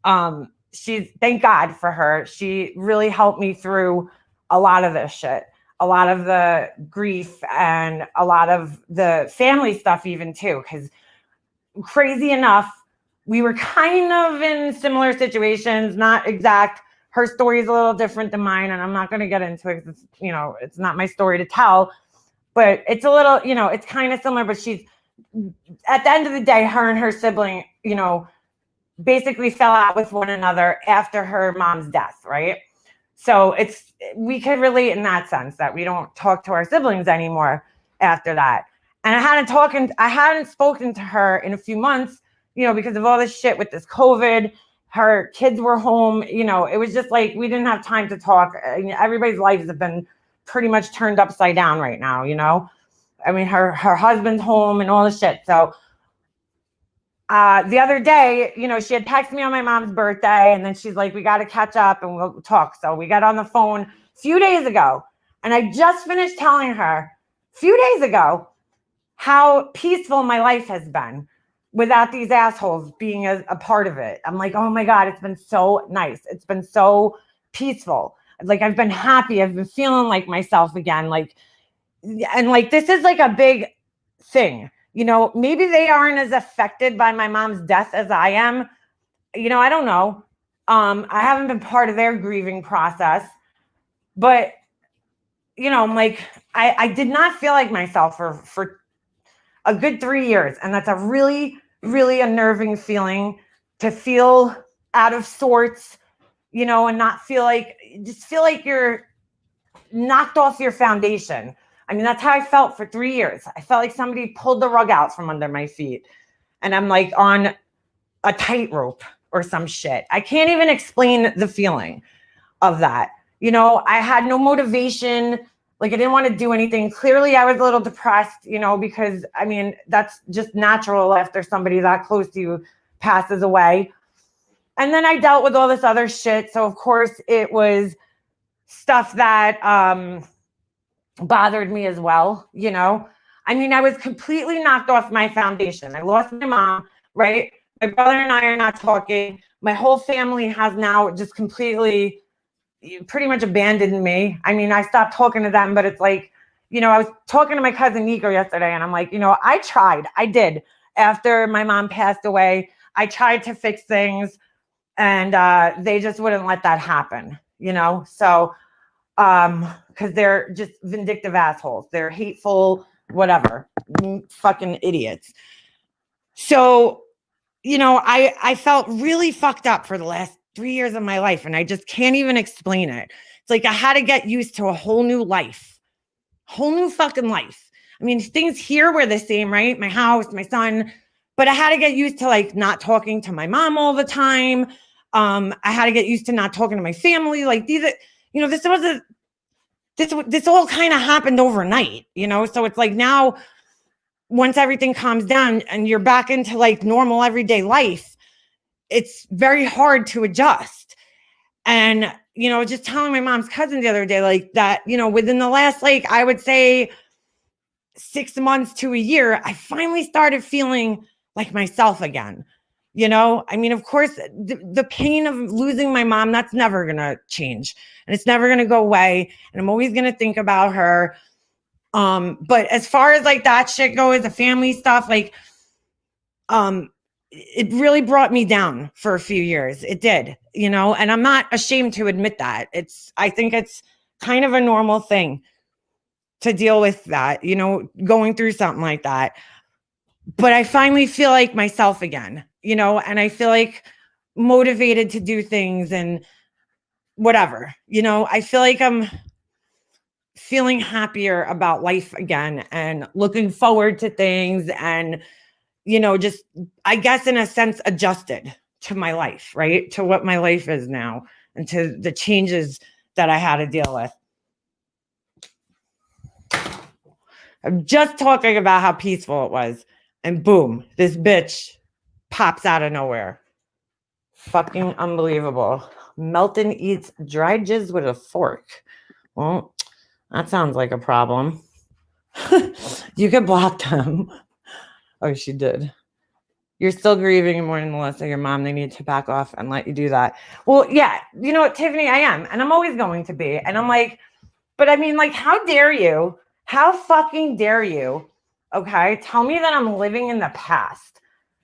Speaker 1: Thank God for her. She really helped me through a lot of this shit, a lot of the grief and a lot of the family stuff even too. Because crazy enough, we were kind of in similar situations, not exact. Her story is a little different than mine, and I'm not going to get into it because it's not my story to tell. But it's a little, it's kind of similar. But she's, at the end of the day, her and her sibling, basically fell out with one another after her mom's death, right? So we could relate in that sense that we don't talk to our siblings anymore after that. And I hadn't spoken to her in a few months, because of all this shit with this COVID. Her kids were home, it was just like we didn't have time to talk. I mean, everybody's lives have been pretty much turned upside down right now, I mean, her husband's home and all this shit. So the other day, she had texted me on my mom's birthday, and then she's like, we got to catch up and we'll talk. So we got on the phone a few days ago, and I just finished telling her a few days ago how peaceful my life has been without these assholes being a part of it. I'm like, oh my God, it's been so nice. It's been so peaceful. Like, I've been happy. I've been feeling like myself again. This is like a big thing. Maybe they aren't as affected by my mom's death as I am. I don't know. I haven't been part of their grieving process, but I'm like, I did not feel like myself for a good 3 years. And that's a really, really unnerving feeling, to feel out of sorts, and not feel like you're knocked off your foundation. I mean, that's how I felt for 3 years. I felt like somebody pulled the rug out from under my feet, and I'm like on a tightrope or some shit. I can't even explain the feeling of that. I had no motivation. Like, I didn't want to do anything. Clearly, I was a little depressed, because, I mean, that's just natural after somebody that close to you passes away. And then I dealt with all this other shit. So, of course, it was stuff that bothered me as well, you know. I mean, I was completely knocked off my foundation. I lost my mom, right? My brother and I are not talking. My whole family has now just completely pretty much abandoned me. I mean, I stopped talking to them, but it's like, you know, I was talking to my cousin Nico yesterday, and I'm like, you know, I did. After my mom passed away, I tried to fix things, and they just wouldn't let that happen, you know? So, because they're just vindictive assholes. They're hateful, whatever, fucking idiots. So, you know, I felt really fucked up for the last 3 years of my life, and I just can't even explain it. It's like I had to get used to a whole new life, whole new fucking life. I mean, things here were the same, right? My house, my son, but I had to get used to like not talking to my mom all the time. I had to get used to not talking to my family. Like these, you know, this all kind of happened overnight, you know? So it's like now, once everything calms down and you're back into like normal everyday life, it's very hard to adjust. And, you know, just telling my mom's cousin the other day, like that, you know, within the last, like, I would say 6 months to a year, I finally started feeling like myself again. You know, I mean, of course, the pain of losing my mom, that's never going to change, and it's never going to go away. And I'm always going to think about her. But as far as like that shit goes, the family stuff, like, it really brought me down for a few years. It did, you know, and I'm not ashamed to admit that. I think it's kind of a normal thing to deal with that, you know, going through something like that. But I finally feel like myself again, you know, and I feel like motivated to do things and whatever, you know, I feel like I'm feeling happier about life again and looking forward to things and, you know, just, I guess in a sense, adjusted to my life, right? To what my life is now and to the changes that I had to deal with. I'm just talking about how peaceful it was. And boom, this bitch pops out of nowhere. Fucking unbelievable. Melton eats dried jizz with a fork. Well, that sounds like a problem. You could block them. Oh, she did. You're still grieving and mourning the loss of your mom. They need to back off and let you do that. Well, yeah, you know what, Tiffany, I am. And I'm always going to be. And I'm like, but I mean, like, how dare you? How fucking dare you? Okay, tell me that I'm living in the past.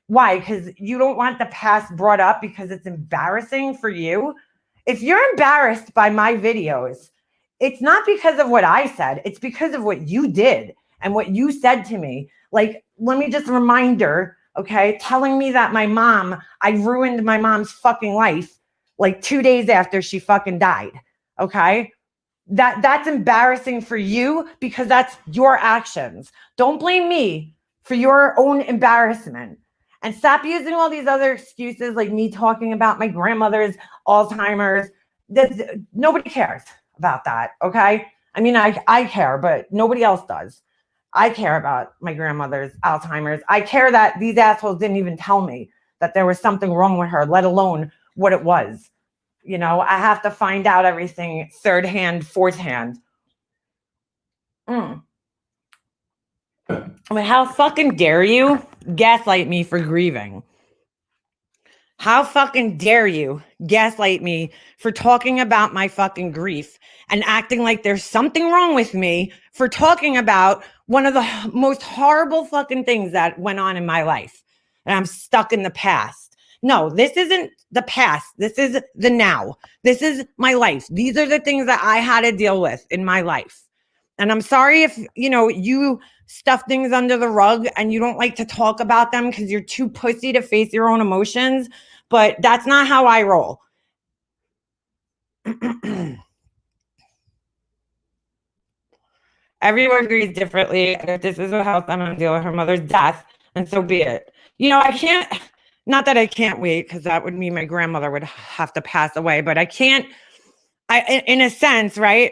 Speaker 1: Why? Because you don't want the past brought up because it's embarrassing for you? If you're embarrassed by my videos, it's not because of what I said. It's because of what you did and what you said to me. Like, let me just reminder, okay, telling me that I ruined my mom's fucking life like 2 days after she fucking died. Okay. That's embarrassing for you because that's your actions. Don't blame me for your own embarrassment. And stop using all these other excuses like me talking about my grandmother's Alzheimer's. Nobody cares about that, okay? I mean, I care, but nobody else does. I care about my grandmother's Alzheimer's. I care that these assholes didn't even tell me that there was something wrong with her, let alone what it was. You know, I have to find out everything third hand, fourth hand. I mean, how fucking dare you gaslight me for grieving? How fucking dare you gaslight me for talking about my fucking grief and acting like there's something wrong with me for talking about one of the most horrible fucking things that went on in my life. And I'm stuck in the past. No, this isn't the past. This is the now. This is my life. These are the things that I had to deal with in my life. And I'm sorry if, you know, you stuff things under the rug and you don't like to talk about them because you're too pussy to face your own emotions, but that's not how I roll. Everyone agrees differently. If this is what helps them to deal with her mother's death, and so be it. You know, I can't, not that I can't wait, because that would mean my grandmother would have to pass away, but I can't, in a sense, right?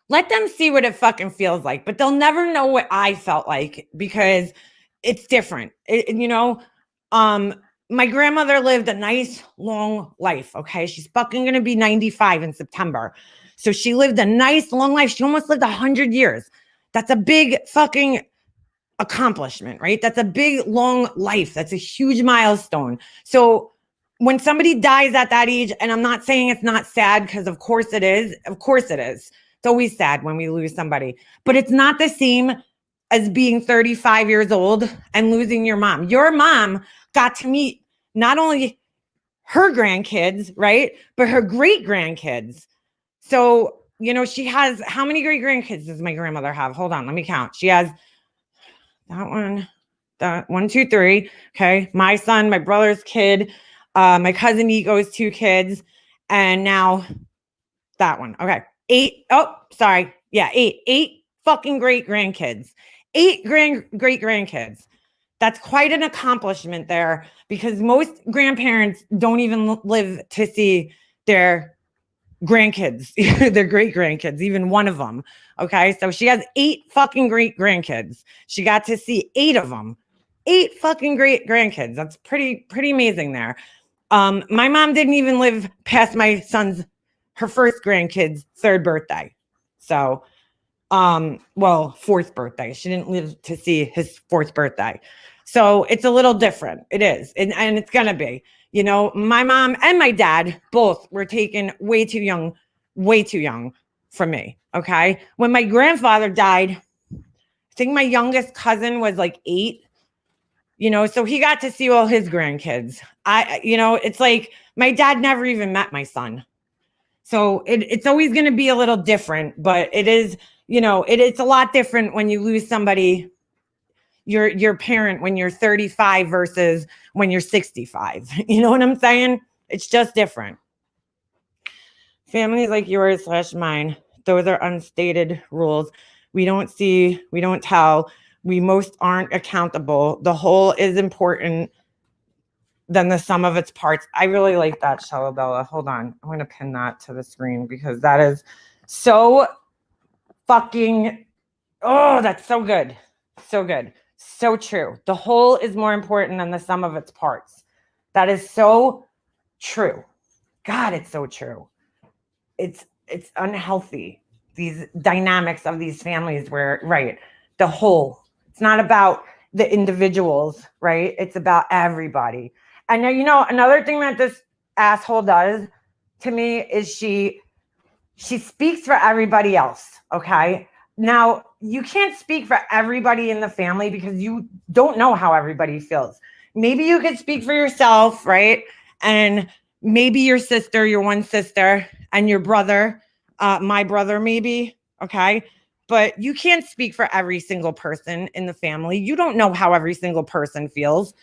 Speaker 1: Let them see what it fucking feels like, but they'll never know what I felt like because it's different. You know, my grandmother lived a nice long life. Okay. She's fucking going to be 95 in September. So she lived a nice long life. She almost lived 100 years. That's a big fucking accomplishment, right? That's a big long life. That's a huge milestone. So when somebody dies at that age, and I'm not saying it's not sad, because of course it is. Of course it is. It's always sad when we lose somebody, but it's not the same as being 35 years old and losing your mom. Your mom got to meet not only her grandkids, right, but her great grandkids. So, you know, she has, how many great grandkids does my grandmother have? Hold on, let me count. She has that 1, 2, 3. Okay. My son, my brother's kid, my cousin Nico's 2 kids, and now that one. Okay. 8. Oh, sorry. Yeah, 8. 8 fucking great grandkids. 8 great grandkids. That's quite an accomplishment there, because most grandparents don't even live to see their grandkids, their great grandkids, even one of them. Okay. So she has 8 fucking great grandkids. She got to see 8 of them. 8 fucking great grandkids. That's pretty amazing there. My mom didn't even live past her first grandkid's 3rd birthday. So, well, 4th birthday. She didn't live to see his 4th birthday. So it's a little different. It is. And it's going to be, you know, my mom and my dad both were taken way too young from me. Okay. When my grandfather died, I think my youngest cousin was like 8, you know, so he got to see all his grandkids. You know, it's like my dad never even met my son. So it's always going to be a little different, but it is, you know, it's a lot different when you lose somebody, your parent, when you're 35 versus when you're 65. You know what I'm saying? It's just different. Families like yours / mine, those are unstated rules. We don't see, we don't tell. We most aren't accountable. The whole is important than the sum of its parts. I really like that, Shalabella. Hold on. I'm going to pin that to the screen, because that is so fucking, oh, that's so good. So good. So true. The whole is more important than the sum of its parts. That is so true. God, it's so true. It's unhealthy. These dynamics of these families where, right, the whole, it's not about the individuals, right? It's about everybody. And now, you know, another thing that this asshole does to me is she speaks for everybody else. Okay. Now, you can't speak for everybody in the family because you don't know how everybody feels. Maybe you could speak for yourself, right? And maybe your sister, your one sister, and your brother, my brother, maybe. Okay. But you can't speak for every single person in the family. You don't know how every single person feels,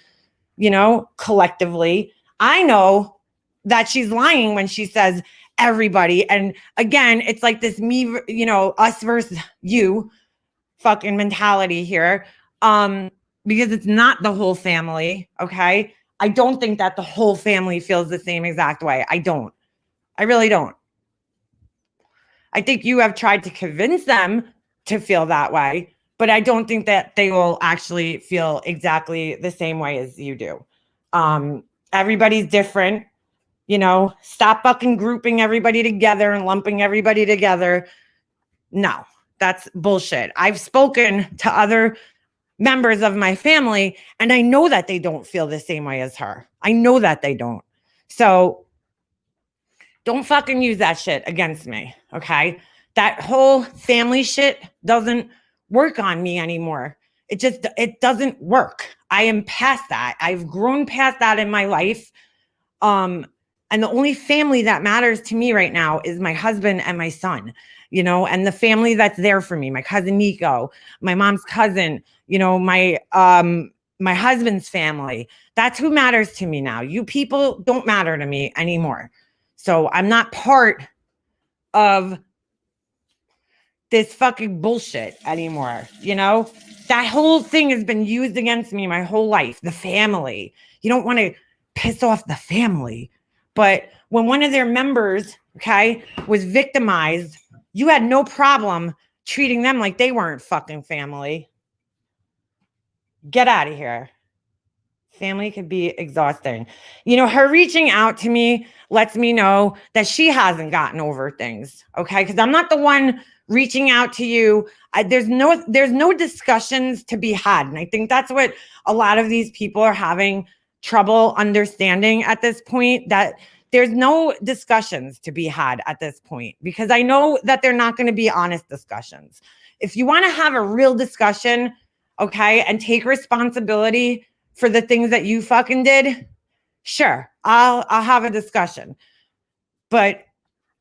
Speaker 1: you know, collectively. I know that she's lying when she says everybody. And again, it's like this me, you know, us versus you fucking mentality here. Because it's not the whole family. Okay. I don't think that the whole family feels the same exact way. I don't. I really don't. I think you have tried to convince them to feel that way, but I don't think that they will actually feel exactly the same way as you do. Everybody's different, you know, stop fucking grouping everybody together and lumping everybody together. No, that's bullshit. I've spoken to other members of my family, and I know that they don't feel the same way as her. I know that they don't. So don't fucking use that shit against me, okay? That whole family shit doesn't work on me anymore. It doesn't work. I am past that. I've grown past that in my life. And the only family that matters to me right now is my husband and my son, you know, and the family that's there for me, my cousin Nico, my mom's cousin, you know, my husband's family. That's who matters to me now. You people don't matter to me anymore. So I'm not part of this fucking bullshit anymore. You know, that whole thing has been used against me my whole life. The family. You don't want to piss off the family. But when one of their members, okay, was victimized, you had no problem treating them like they weren't fucking family. Get out of here. Family could be exhausting. You know, her reaching out to me lets me know that she hasn't gotten over things. Okay. Because I'm not the one reaching out to you. There's no discussions to be had. And I think that's what a lot of these people are having trouble understanding at this point, that there's no discussions to be had at this point, because I know that they're not going to be honest discussions. If you want to have a real discussion, okay, and take responsibility for the things that you fucking did, sure, I'll have a discussion. But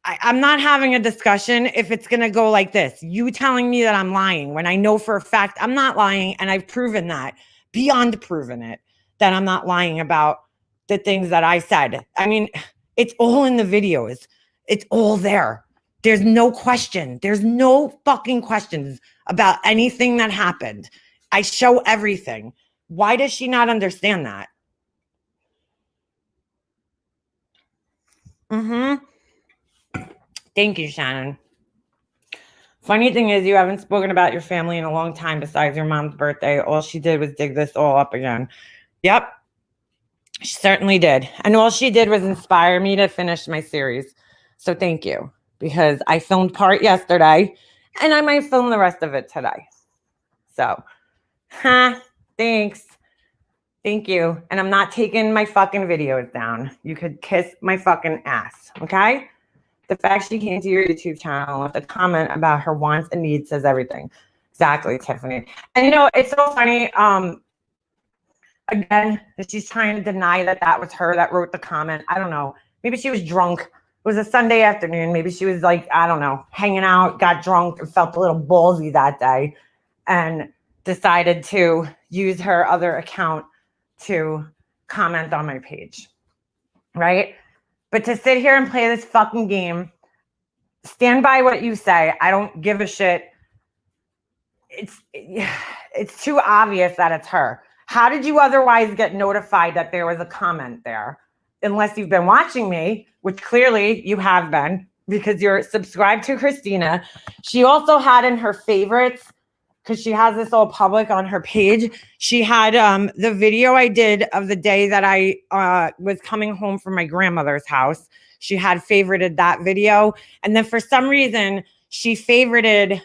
Speaker 1: I'm not having a discussion if it's going to go like this. You telling me that I'm lying when I know for a fact I'm not lying, and I've proven that, beyond proving it, that I'm not lying about the things that I said. I mean, it's all in the videos. It's all there. There's no question. There's no fucking questions about anything that happened. I show everything. Why does she not understand that? Thank you, Shannon. Funny thing is, you haven't spoken about your family in a long time besides your mom's birthday. All she did was dig this all up again. Yep, she certainly did. And all she did was inspire me to finish my series. So thank you, because I filmed part yesterday and I might film the rest of it today. So, thanks. Thank you. And I'm not taking my fucking videos down. You could kiss my fucking ass, okay? The fact she came to your YouTube channel with a comment about her wants and needs says everything. Exactly, Tiffany. And you know, it's so funny. Again, that she's trying to deny that that was her that wrote the comment. I don't know. Maybe she was drunk. It was a Sunday afternoon. Maybe she was like, I don't know, hanging out, got drunk, and felt a little ballsy that day, and decided to use her other account to comment on my page, right? But to sit here and play this fucking game, stand by what you say. I don't give a shit. It's too obvious that it's her. How did you otherwise get notified that there was a comment there? Unless you've been watching me, which clearly you have been, because you're subscribed to Christina. She also had in her favorites, because she has this all public on her page, she had the video I did of the day that I was coming home from my grandmother's house. She had favorited that video. And then for some reason, she favorited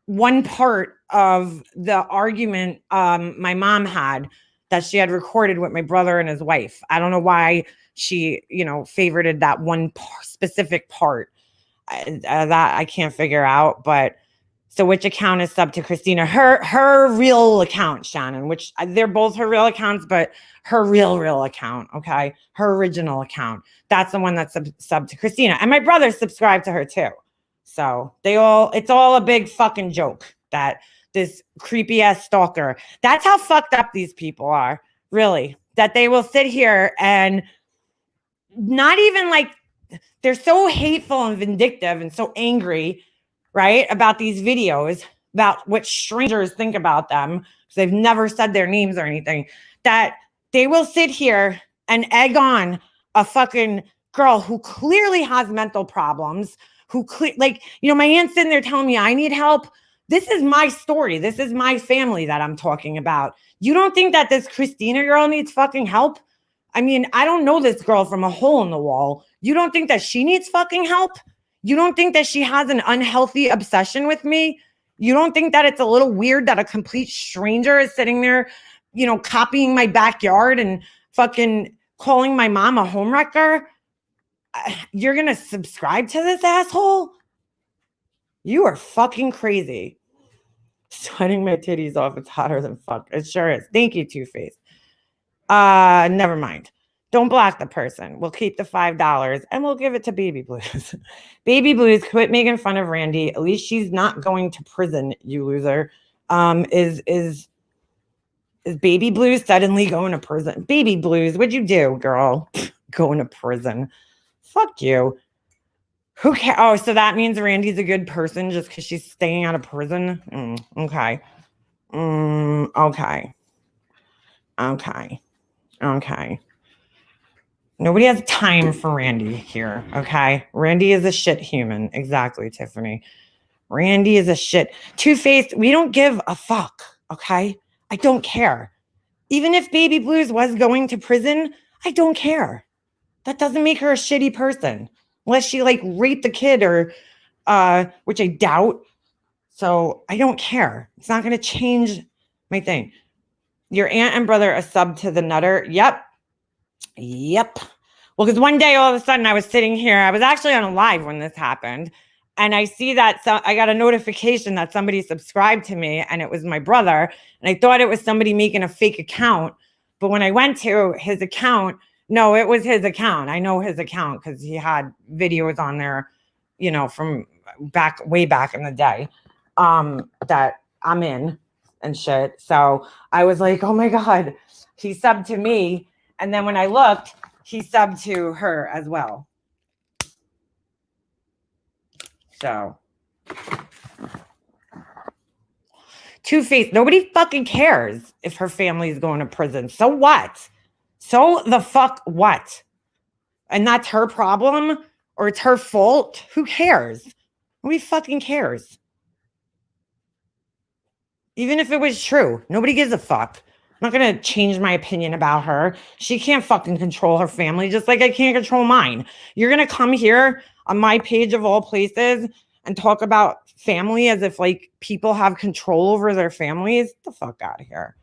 Speaker 1: one part of the argument my mom had that she had recorded with my brother and his wife. I don't know why she, favorited that one specific part. That I can't figure out, but... So which account is sub to Christina? Her real account, Shannon, which they're both her real accounts, but her real account, okay? Her original account. That's the one that's sub to Christina. And my brother subscribed to her too. So it's all a big fucking joke that this creepy ass stalker, that's how fucked up these people are, really. That they will sit here and not even like, they're so hateful and vindictive and so angry, right, about these videos, about what strangers think about them, because they've never said their names or anything, that they will sit here and egg on a fucking girl who clearly has mental problems, my aunt's sitting there telling me I need help. This is my story. This is my family that I'm talking about. You don't think that this Christina girl needs fucking help? I mean, I don't know this girl from a hole in the wall. You don't think that she needs fucking help? You don't think that she has an unhealthy obsession with me? You don't think that it's a little weird that a complete stranger is sitting there, copying my backyard and fucking calling my mom a homewrecker? You're going to subscribe to this asshole? You are fucking crazy. Sweating my titties off. It's hotter than fuck. It sure is. Thank you, Two-Face. Never mind. Don't block the person. We'll keep the $5 and we'll give it to Baby Blues. Baby Blues, quit making fun of Randy. At least she's not going to prison, you loser. Is Baby Blues suddenly going to prison? Baby Blues, what'd you do, girl? Going to prison. Fuck you. Who cares? Oh, so that means Randy's a good person just because she's staying out of prison? Okay. Okay. Nobody has time for Randy here, okay? Randy is a shit human. Exactly, Tiffany. Randy is a shit. Two-Faced, we don't give a fuck, okay? I don't care. Even if Baby Blues was going to prison, I don't care. That doesn't make her a shitty person. Unless she like raped the kid or which I doubt. So I don't care. It's not going to change my thing. Your aunt and brother a sub to the Nutter. Yep. Well, because one day all of a sudden I was sitting here. I was actually on a live when this happened. And I see that I got a notification that somebody subscribed to me and it was my brother. And I thought it was somebody making a fake account. But when I went to his account, no, it was his account. I know his account because he had videos on there, from way back in the day that I'm in and shit. So I was like, oh my God, he subbed to me. And then when I looked, he subbed to her as well. So Two-Face, nobody fucking cares if her family's going to prison. So what? So the fuck what? And that's her problem or it's her fault? Who cares? Nobody fucking cares. Even if it was true, nobody gives a fuck. I'm not going to change my opinion about her. She can't fucking control her family just like I can't control mine. You're going to come here on my page of all places and talk about family as if like people have control over their families. Get the fuck out of here.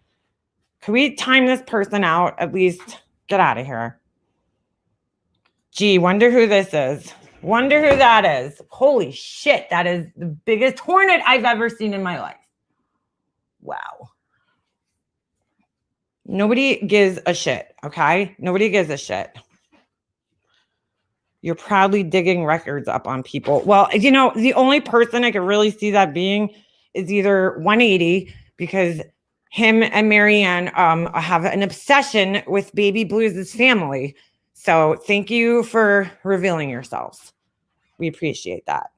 Speaker 1: Can we time this person out? At least get out of here. Gee, wonder who this is. Wonder who that is. Holy shit, that is the biggest hornet I've ever seen in my life. Wow. Nobody gives a shit, okay? Nobody gives a shit. You're proudly digging records up on people. Well, the only person I could really see that being is either 180 because him and Marianne have an obsession with Baby Blues' family. So thank you for revealing yourselves. We appreciate that.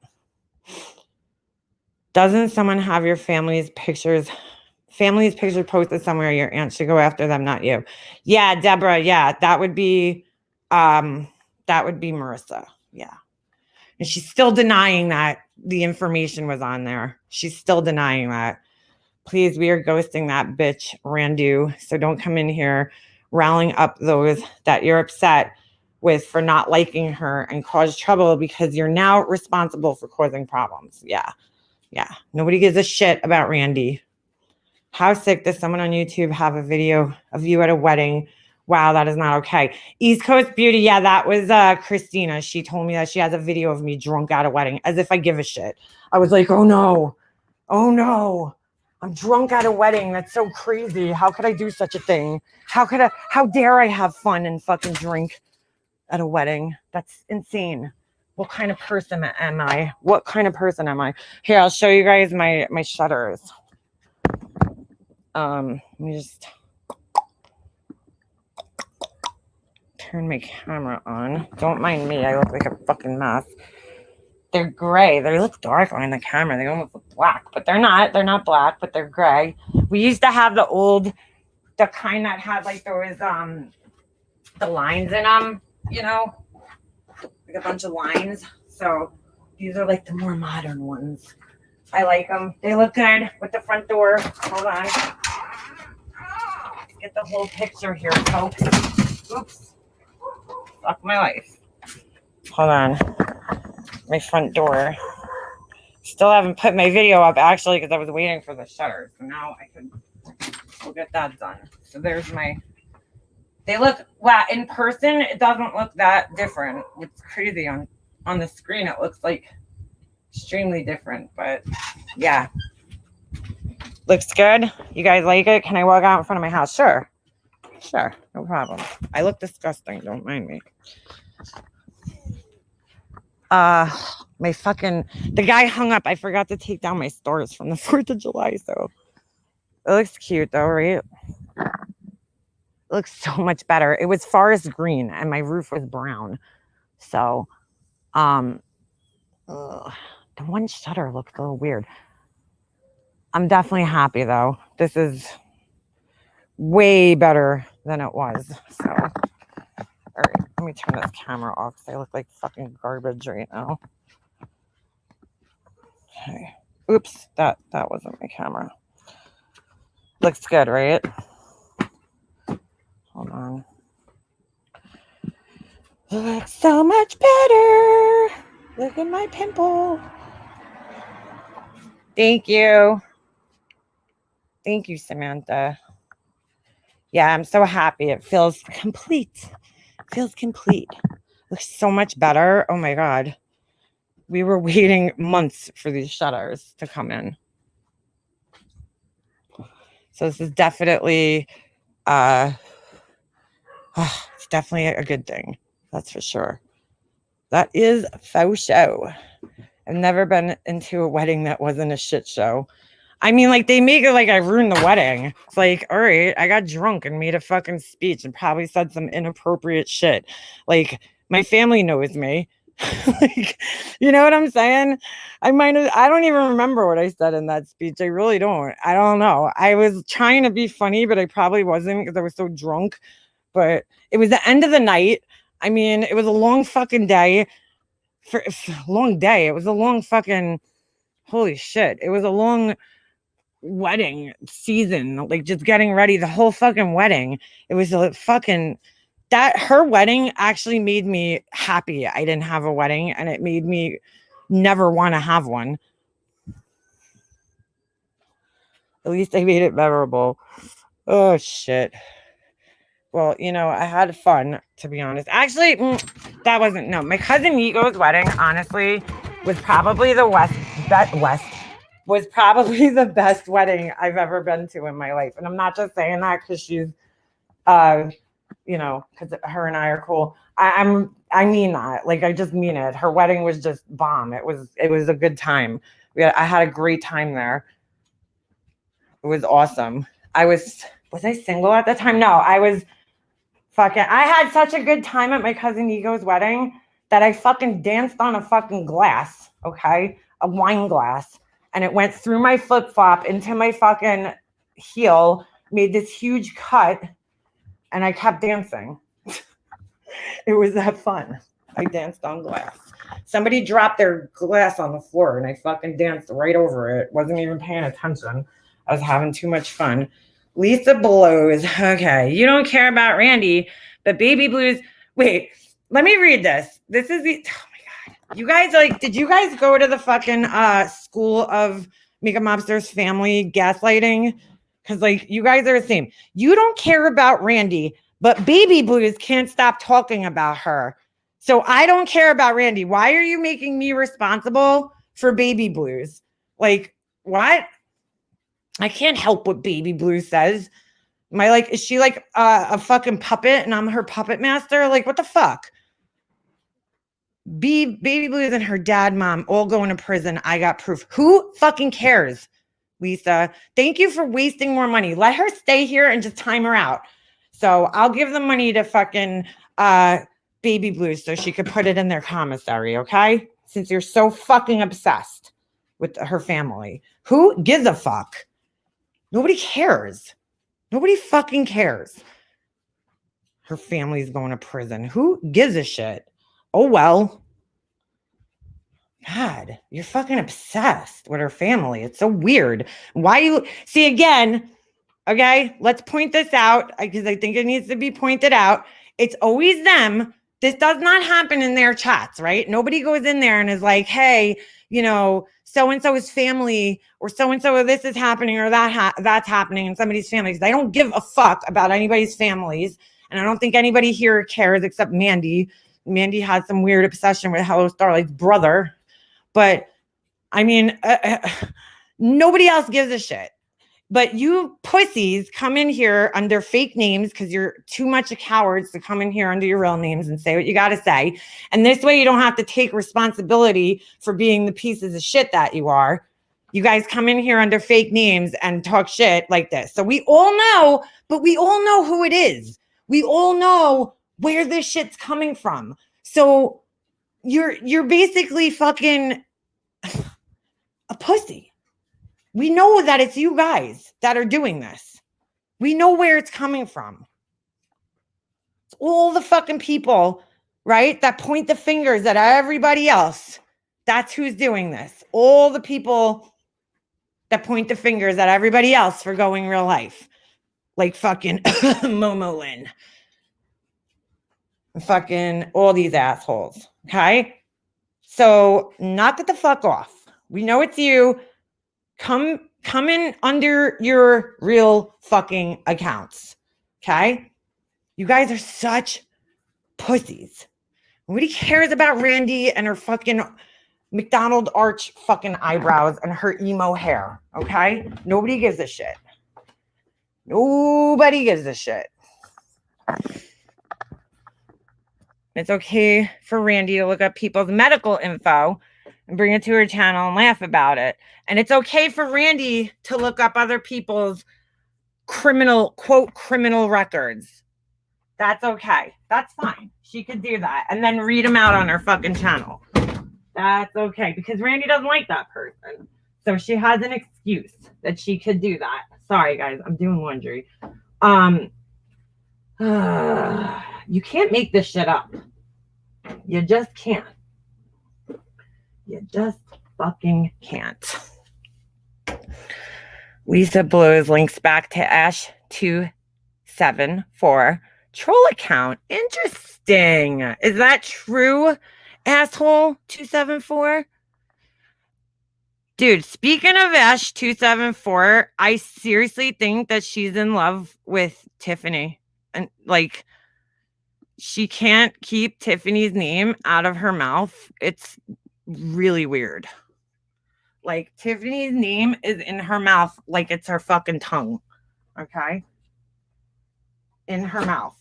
Speaker 1: Doesn't someone have your family's pictures posted somewhere? Your aunt should go after them, not you. Yeah, Deborah. Yeah, that would be Marissa. Yeah. And she's still denying that the information was on there. She's still denying that. Please, we are ghosting that bitch, Randu. So don't come in here rallying up those that you're upset with for not liking her and cause trouble because you're now responsible for causing problems. Yeah. Nobody gives a shit about Randy. How sick does someone on YouTube have a video of you at a wedding? Wow, that is not okay. East Coast Beauty. Yeah, that was Christina. She told me that she has a video of me drunk at a wedding, as if I give a shit. I was like, oh no. I'm drunk at a wedding. That's so crazy. How could I do such a thing? How dare I have fun and fucking drink at a wedding? That's insane. What kind of person am I? Here, I'll show you guys my shutters. Let me just turn my camera on. Don't mind me. I look like a fucking mess. They're gray. They look dark on the camera. They almost look black, but they're not. They're not black, but they're gray. We used to have the kind that had like those the lines in them, like a bunch of lines. So these are like the more modern ones. I like them. They look good with the front door. Hold on. Get the whole picture here, folks. Oops. Fuck my life. Hold on. My front door. Still haven't put my video up actually because I was waiting for the shutter. So now we'll get that done. So there's they look, in person, it doesn't look that different. It's crazy on the screen. It looks like extremely different, but yeah. Looks good. You guys like it? Can I walk out in front of my house? Sure. No problem. I look disgusting. Don't mind me. The guy hung up. I forgot to take down my stars from the 4th of July. So it looks cute though, right? It looks so much better. It was forest green and my roof was brown. So, the one shutter looks a little weird. I'm definitely happy though. This is way better than it was. So, all right, let me turn this camera off because I look like fucking garbage right now. Okay. Oops, that wasn't my camera. Looks good, right? Look so much better. Look at my pimple. Thank you. Thank you, Samantha. Yeah, I'm so happy. It feels complete. Feels complete. Looks so much better. Oh my God. We were waiting months for these shutters to come in. So this is definitely it's definitely a good thing. That's for sure. That is faux show. I've never been into a wedding that wasn't a shit show. I mean, like, they make it like I ruined the wedding. It's like, all right, I got drunk and made a fucking speech and probably said some inappropriate shit. Like, my family knows me. Like, you know what I'm saying? I don't even remember what I said in that speech. I really don't. I don't know. I was trying to be funny, but I probably wasn't because I was so drunk. But it was the end of the night. I mean, it was a long fucking day. Long day. It was a long fucking, holy shit. It was a long wedding season, like just getting ready, the whole fucking wedding. It was a fucking, that her wedding actually made me happy I didn't have a wedding, and it made me never want to have one. At least I made it memorable. Oh shit. Well, you know, I had fun, to be honest. Actually, that wasn't, no, my cousin Nico's wedding, honestly, was probably was probably the best wedding I've ever been to in my life. And I'm not just saying that because she's, you know, because her and I are cool. I mean that. Like, I just mean it. Her wedding was just bomb. It was a good time. I had a great time there. It was awesome. Was I single at the time? No, I was fucking, I had such a good time at my cousin Ego's wedding that I fucking danced on a fucking glass, okay? A wine glass. And it went through my flip-flop into my fucking heel, made this huge cut, and I kept dancing. It was that fun. I danced on glass. Somebody dropped their glass on the floor, and I fucking danced right over it. Wasn't even paying attention. I was having too much fun. Lisa blows. Okay. You don't care about Randy, but baby blues. Wait, let me read this. This is the, oh my God. You guys, like, did you guys go to the fucking school of Makeup Mobster's family gaslighting? Because, like, you guys are the same. You don't care about Randy, but baby blues can't stop talking about her. So I don't care about Randy. Why are you making me responsible for baby blues? Like, what? I can't help what baby blue says. Is she like a fucking puppet and I'm her puppet master? Like, what the fuck? Baby Blues and her dad, mom, all going to prison. I got proof. Who fucking cares, Lisa? Thank you for wasting more money. Let her stay here and just time her out. So I'll give the money to fucking Baby Blues so she could put it in their commissary, okay? Since you're so fucking obsessed with her family. Who gives a fuck? Nobody cares. Nobody fucking cares. Her family's going to prison. Who gives a shit? Oh, well. God, you're fucking obsessed with her family. It's so weird. Why you see again? Okay, let's point this out because I think it needs to be pointed out. It's always them. This does not happen in their chats, right? Nobody goes in there and is like, hey, you know, so-and-so's family or so-and-so, this is happening or that's happening in somebody's family. Because I don't give a fuck about anybody's families. And I don't think anybody here cares except Mandy. Mandy has some weird obsession with Hello Starlight's brother. But I mean, nobody else gives a shit. But you pussies come in here under fake names because you're too much a cowards to come in here under your real names and say what you got to say. And this way you don't have to take responsibility for being the pieces of shit that you are. You guys come in here under fake names and talk shit like this. So we all know, but we all know who it is. We all know where this shit's coming from. So you're basically fucking a pussy. We know that it's you guys that are doing this. We know where it's coming from. It's all the fucking people, right, that point the fingers at everybody else. That's who's doing this. All the people that point the fingers at everybody else for going real life. Like fucking Momo Lynn. fucking all these assholes. Okay. So knock it the fuck off. We know it's you. Come in under your real fucking accounts. Okay. You guys are such pussies. Nobody cares about Randy and her fucking McDonald arch fucking eyebrows and her emo hair. Okay. Nobody gives a shit. Nobody gives a shit. It's okay for Randy to look up people's medical info and bring it to her channel and laugh about it. And it's okay for Randy to look up other people's criminal records. That's okay. That's fine. She could do that and then read them out on her fucking channel. That's okay because Randy doesn't like that person. So she has an excuse that she could do that. Sorry, guys. I'm doing laundry. You can't make this shit up. You just can't. You just fucking can't. Lisa blows links back to Ash274 troll account. Interesting. Is that true, asshole 274? Dude, speaking of Ash274, I seriously think that she's in love with Tiffany. And like, she can't keep Tiffany's name out of her mouth. It's really weird. Like, Tiffany's name is in her mouth like it's her fucking tongue. Okay? In her mouth.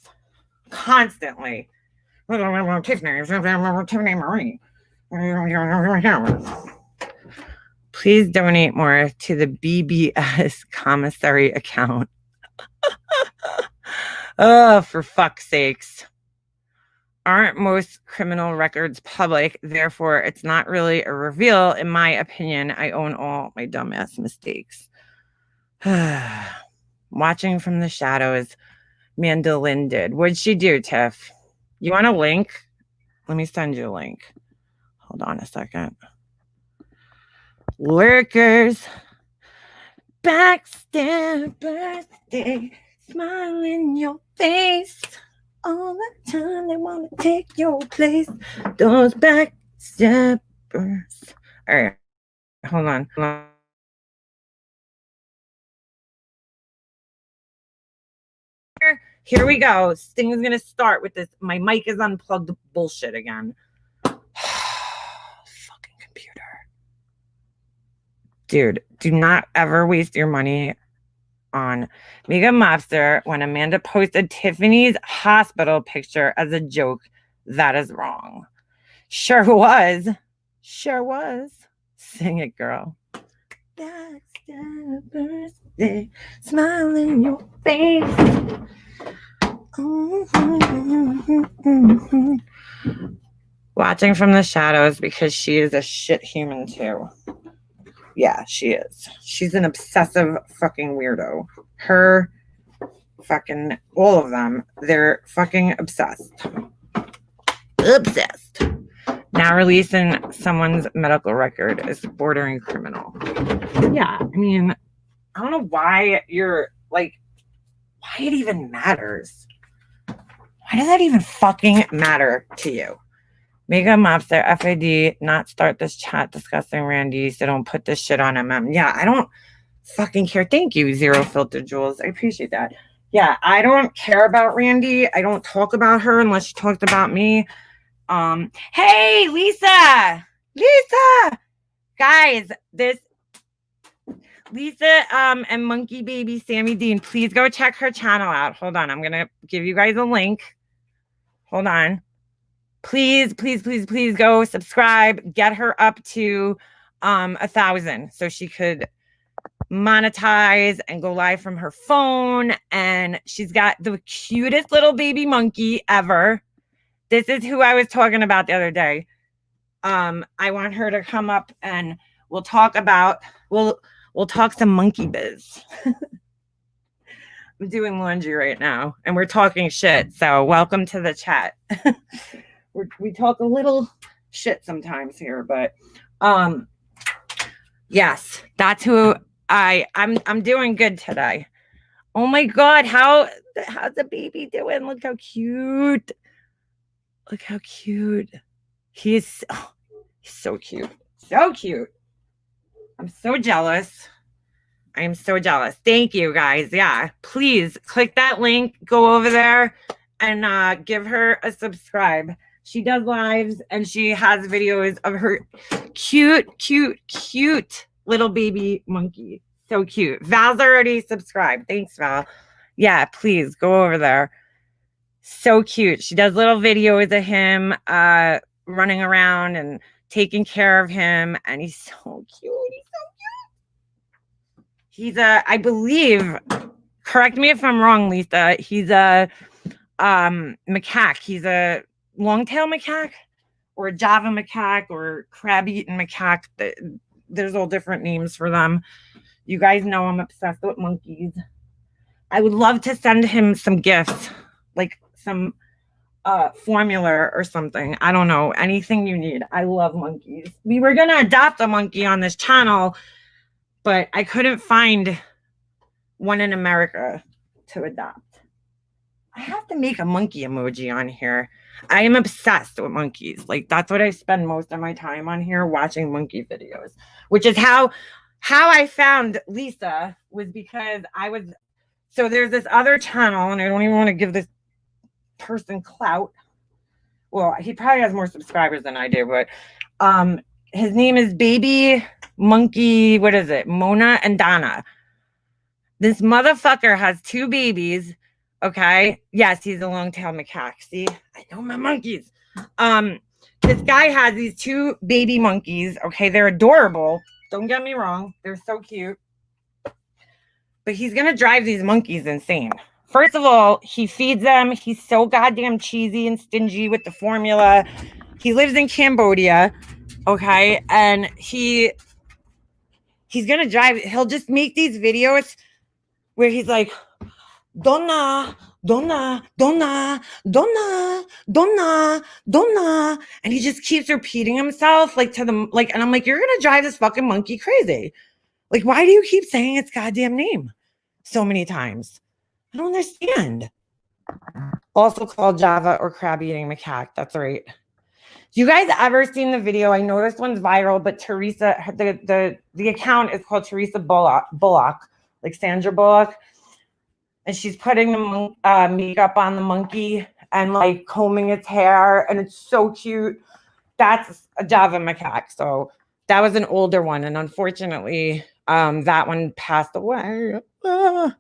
Speaker 1: Constantly. Tiffany Marie. Please donate more to the BBS commissary account. Oh, for fuck's sakes. Aren't most criminal records public? Therefore, it's not really a reveal. In my opinion, I own all my dumbass mistakes. Watching from the shadows, Mandolin did. What'd she do, Tiff? You want a link? Let me send you a link. Hold on a second. Lurkers. Backstab birthday. Smile in your face. All the time they want to take your place. Those backstabbers. All right. Hold on. Here we go. This thing is going to start with this. My mic is unplugged bullshit again. Fucking computer. Dude, do not ever waste your money on Mega Mobster when Amanda posted Tiffany's hospital picture as a joke. That is wrong. Sure was. Sure was. Sing it, girl. Birthday, smile in your face. Watching from the shadows because she is a shit human too. Yeah, she is. She's an obsessive fucking weirdo. Her, fucking, all of them, they're fucking obsessed. Obsessed. Now releasing someone's medical record is bordering criminal. Yeah, I mean, I don't know why you're, like, why it even matters. Why does that even fucking matter to you? Mega Mobster, FAD, not start this chat discussing Randy, so don't put this shit on MM. Yeah, I don't fucking care. Thank you, Zero Filter Jules. I appreciate that. Yeah, I don't care about Randy. I don't talk about her unless she talks about me. Hey, Lisa! Lisa! Guys, this Lisa and Monkey Baby Sammy Dean, please go check her channel out. Hold on, I'm going to give you guys a link. Hold on. Please go subscribe. Get her up to 1,000 so she could monetize and go live from her phone. And she's got the cutest little baby monkey ever. This is who I was talking about the other day. I want her to come up and we'll talk some monkey biz. I'm doing laundry right now and we're talking shit. So welcome to the chat. We talk a little shit sometimes here, but yes, that's who I'm doing good today. Oh my God, how's the baby doing? Look how cute. Look how cute. He's so cute. So cute. I'm so jealous. I am so jealous. Thank you, guys. Yeah, please click that link. Go over there and give her a subscribe. She does lives and she has videos of her cute little baby monkey. So cute. Val's already subscribed. Thanks, Val. Yeah, please go over there. So cute. She does little videos of him running around and taking care of him. And he's so cute. He's I believe, correct me if I'm wrong, Lisa. He's a macaque. He's a long-tail macaque or a Java macaque or crab-eating macaque. There's all different names for them. You guys know I'm obsessed with monkeys. I would love to send him some gifts, like some formula or something. I don't know. Anything you need. I love monkeys. We were going to adopt a monkey on this channel, but I couldn't find one in America to adopt. I have to make a monkey emoji on here. I am obsessed with monkeys. Like, that's what I spend most of my time on here, watching monkey videos, which is how I found Lisa, was because so there's this other channel, and I don't even want to give this person clout. Well, he probably has more subscribers than I do, but his name is Baby Monkey, what is it? Mona and Donna. This motherfucker has 2 babies. Okay. Yes, he's a long-tail macaque. See, I know my monkeys. This guy has these 2 baby monkeys. Okay, they're adorable. Don't get me wrong. They're so cute. But he's gonna drive these monkeys insane. First of all, he feeds them. He's so goddamn cheesy and stingy with the formula. He lives in Cambodia. Okay, and he's gonna drive. He'll just make these videos where he's like, Donna, Donna, Donna, Donna, Donna, Donna, and he just keeps repeating himself like to them, like, and I'm like, you're gonna drive this fucking monkey crazy. Like, why do you keep saying its goddamn name so many times? I don't understand. Also called Java or crab eating macaque. That's right. You guys ever seen the video? I know this one's viral, but Teresa, the account is called Teresa Bullock, like Sandra Bullock. And she's putting the makeup on the monkey and like combing its hair, and it's so cute. That's a Java macaque. So that was an older one, and unfortunately, that one passed away. But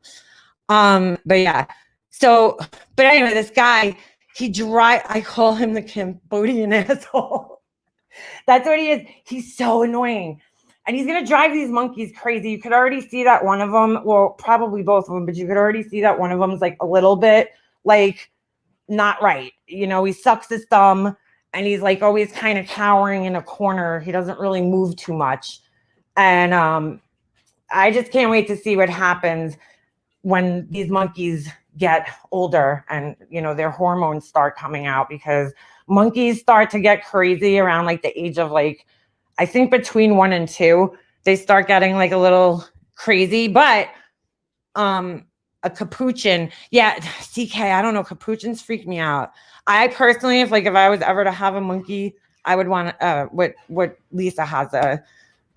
Speaker 1: yeah. So, but anyway, this guy, I call him the Cambodian asshole. That's what he is. He's so annoying. And he's going to drive these monkeys crazy. You could already see that one of them, well, probably both of them, but you could already see that one of them is like a little bit like not right. You know, he sucks his thumb and he's like always kind of cowering in a corner. He doesn't really move too much. And I just can't wait to see what happens when these monkeys get older and, you know, their hormones start coming out, because monkeys start to get crazy around like the age of like, I think between 1 and 2, they start getting like a little crazy. But a capuchin, yeah, CK, I don't know, capuchins freak me out. I personally, if I was ever to have a monkey, I would want what Lisa has, a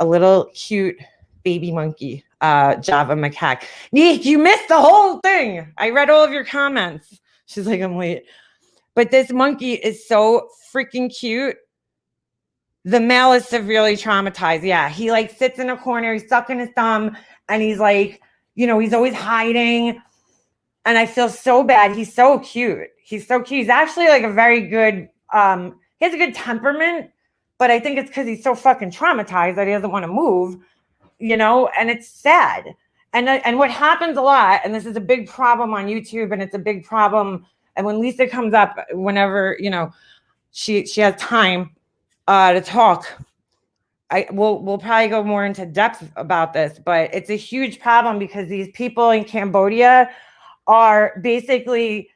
Speaker 1: little cute baby monkey, Java macaque. Nick, you missed the whole thing. I read all of your comments. She's like, I'm late. But this monkey is so freaking cute. The male is severely traumatized. Yeah, he like sits in a corner, he's sucking his thumb, and he's like, you know, he's always hiding. And I feel so bad. He's so cute. He's so cute. He's actually like a very good, he has a good temperament, but I think it's because he's so fucking traumatized that he doesn't want to move, you know, and it's sad. And what happens a lot, and this is a big problem on YouTube, and it's a big problem, and when Lisa comes up, whenever, you know, she has time to talk, we'll probably go more into depth about this, but it's a huge problem because these people in Cambodia are basically,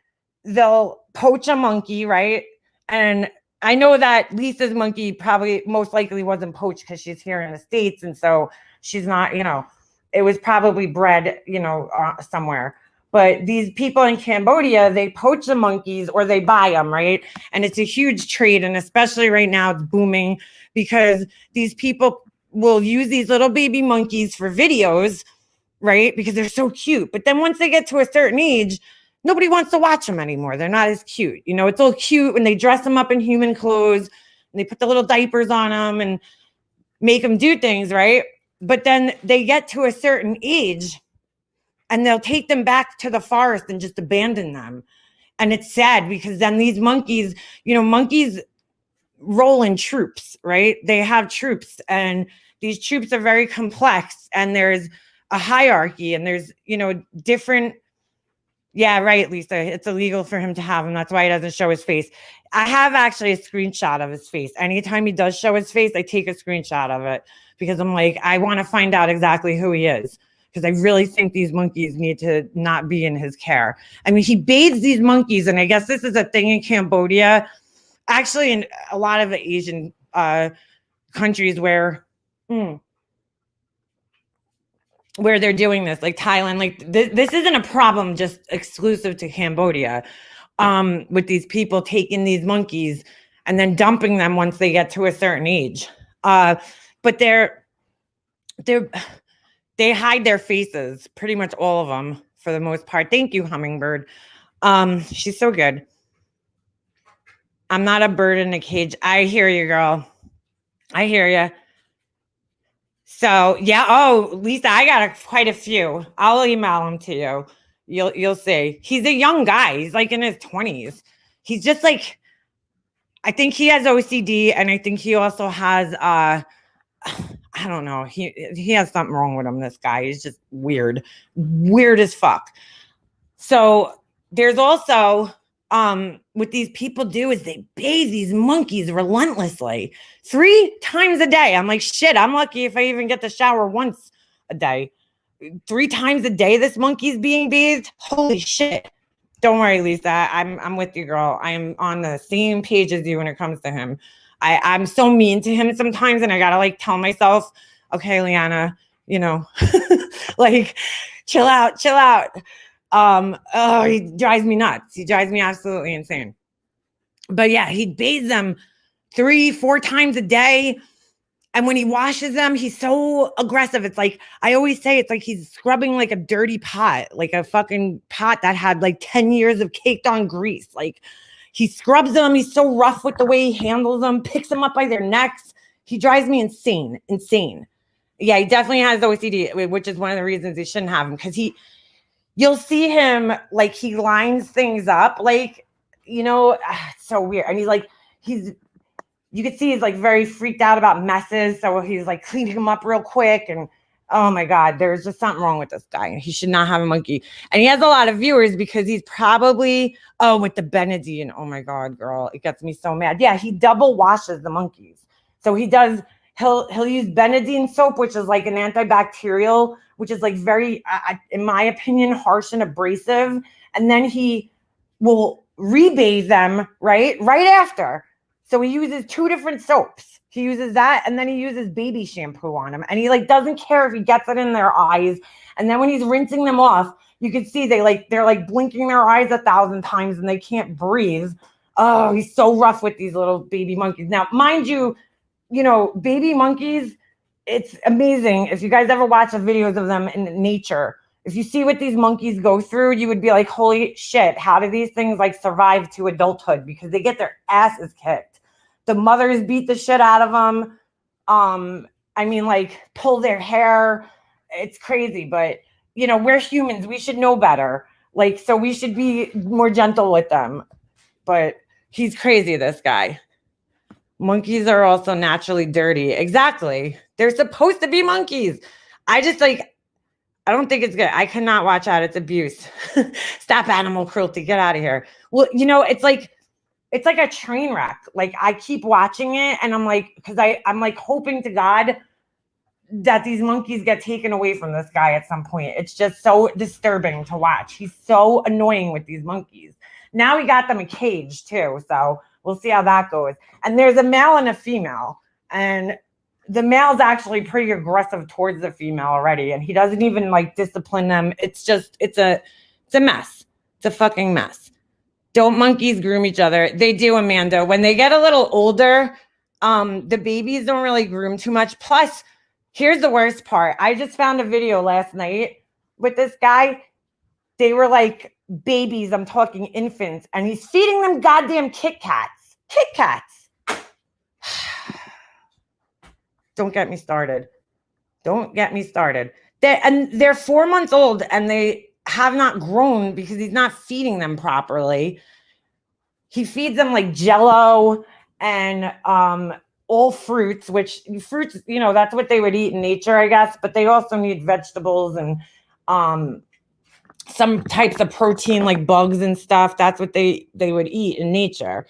Speaker 1: they'll poach a monkey, right? And I know that Lisa's monkey probably most likely wasn't poached because she's here in the States, and so she's not, you know, it was probably bred, you know, somewhere. But these people in Cambodia, they poach the monkeys or they buy them, right? And it's a huge trade. And especially right now, it's booming because these people will use these little baby monkeys for videos, right? Because they're so cute. But then once they get to a certain age, nobody wants to watch them anymore. They're not as cute. You know, it's all cute when they dress them up in human clothes and they put the little diapers on them and make them do things, right? But then they get to a certain age and they'll take them back to the forest and just abandon them. And it's sad because then these monkeys, you know, monkeys roll in troops, right? They have troops and these troops are very complex and there's a hierarchy and there's, you know, different. Yeah, right, Lisa. It's illegal for him to have him. That's why he doesn't show his face. I have actually a screenshot of his face. Anytime he does show his face, I take a screenshot of it because I'm like, I want to find out exactly who he is because I really think these monkeys need to not be in his care. I mean, he bathes these monkeys, and I guess this is a thing in Cambodia, actually in a lot of the Asian countries where they're doing this, like Thailand, like this isn't a problem just exclusive to Cambodia, with these people taking these monkeys and then dumping them once they get to a certain age. But they hide their faces, pretty much all of them for the most part. Thank you, Hummingbird. She's so good. I'm not a bird in a cage. I hear you, girl. I hear you. So yeah. Oh, Lisa, I got quite a few. I'll email them to you. You'll see. He's a young guy. He's like in his 20s. He's just like, I think he has OCD, and I think he also has I don't know. He has something wrong with him. This guy. He's just weird as fuck. So there's also what these people do is they bathe these monkeys relentlessly 3 times a day. I'm like, shit, I'm lucky if I even get to shower once a day. 3 times a day this monkey's being bathed. Holy shit. Don't worry, Lisa. I'm with you, girl. I am on the same page as you when it comes to him. I'm so mean to him sometimes, and I gotta like tell myself, okay, Liana, you know, like chill out. Oh, he drives me nuts. He drives me absolutely insane. But yeah, he bathes them 3-4 times a day. And when he washes them, he's so aggressive. It's like, I always say, it's like he's scrubbing like a dirty pot, like a fucking pot that had like 10 years of caked on grease. Like he scrubs them. He's so rough with the way he handles them, picks them up by their necks. He drives me insane. Yeah, he definitely has OCD, which is one of the reasons he shouldn't have him. Because you'll see him, like he lines things up, like, you know, it's so weird. And you can see he's like very freaked out about messes. So he's like cleaning them up real quick. And oh my God, there's just something wrong with this guy. He should not have a monkey. And he has a lot of viewers because he's probably, with the Benadine. Oh my God, girl, it gets me so mad. Yeah, he double washes the monkeys. So he'll use Benadine soap, which is like an antibacterial, which is like very, in my opinion, harsh and abrasive. And then he will rebathe them right after. So he uses 2 different soaps. He uses that, and then he uses baby shampoo on them. And he like doesn't care if he gets it in their eyes. And then when he's rinsing them off, you can see they're like blinking their eyes 1,000 times and they can't breathe. Oh, he's so rough with these little baby monkeys. Now, mind you, you know, baby monkeys, it's amazing. If you guys ever watch the videos of them in nature, if you see what these monkeys go through, you would be like, holy shit, how do these things like survive to adulthood? Because they get their asses kicked. The mothers beat the shit out of them. I mean, like pull their hair. It's crazy, but you know, we're humans. We should know better. Like, so we should be more gentle with them. But he's crazy, this guy. Monkeys are also naturally dirty. Exactly. They're supposed to be monkeys. I don't think it's good. I cannot watch that. It's abuse. Stop animal cruelty. Get out of here. Well, you know, it's like a train wreck. Like I keep watching it and I'm like, because I'm like hoping to God that these monkeys get taken away from this guy at some point. It's just so disturbing to watch. He's so annoying with these monkeys. Now he got them a cage too. So we'll see how that goes. And there's a male and a female. And the male's actually pretty aggressive towards the female already. And he doesn't even like discipline them. It's It's a mess. It's a fucking mess. Don't monkeys groom each other? They do, Amanda. When they get a little older, the babies don't really groom too much. Plus, here's the worst part. I just found a video last night with this guy. They were like babies. I'm talking infants. And he's feeding them goddamn Kit Kats. Kit Kats. Don't get me started. Don't get me started. They're 4 months old and they have not grown because he's not feeding them properly. He feeds them like Jello and all fruits, which fruits, you know, that's what they would eat in nature, I guess. But they also need vegetables and some types of protein like bugs and stuff. That's what they would eat in nature.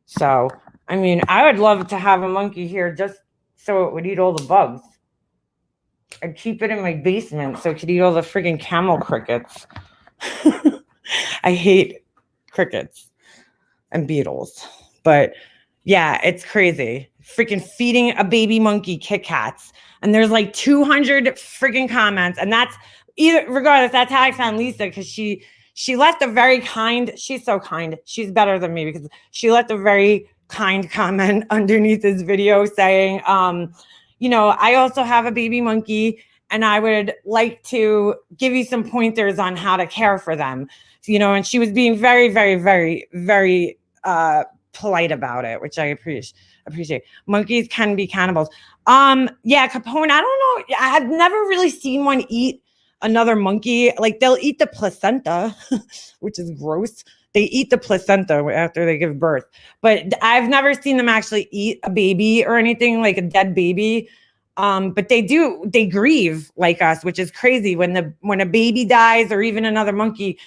Speaker 1: So, I mean, I would love to have a monkey here just so it would eat all the bugs. I'd keep it in my basement so it could eat all the friggin' camel crickets. I hate crickets and beetles. But yeah, it's crazy. Freaking feeding a baby monkey Kit Kats. And there's like 200 freaking comments. And that's either, regardless, that's how I found Lisa, because she left a very kind, she's so kind. She's better than me because she left a very kind comment underneath this video saying, you know, I also have a baby monkey and I would like to give you some pointers on how to care for them. You know, and she was being very, very, very, very polite about it, which I appreciate. Monkeys can be cannibals. Yeah, Capone, I don't know. I've never really seen one eat another monkey. Like they'll eat the placenta, which is gross. They eat the placenta after they give birth. But I've never seen them actually eat a baby or anything, like a dead baby. But they grieve like us, which is crazy when a baby dies or even another monkey.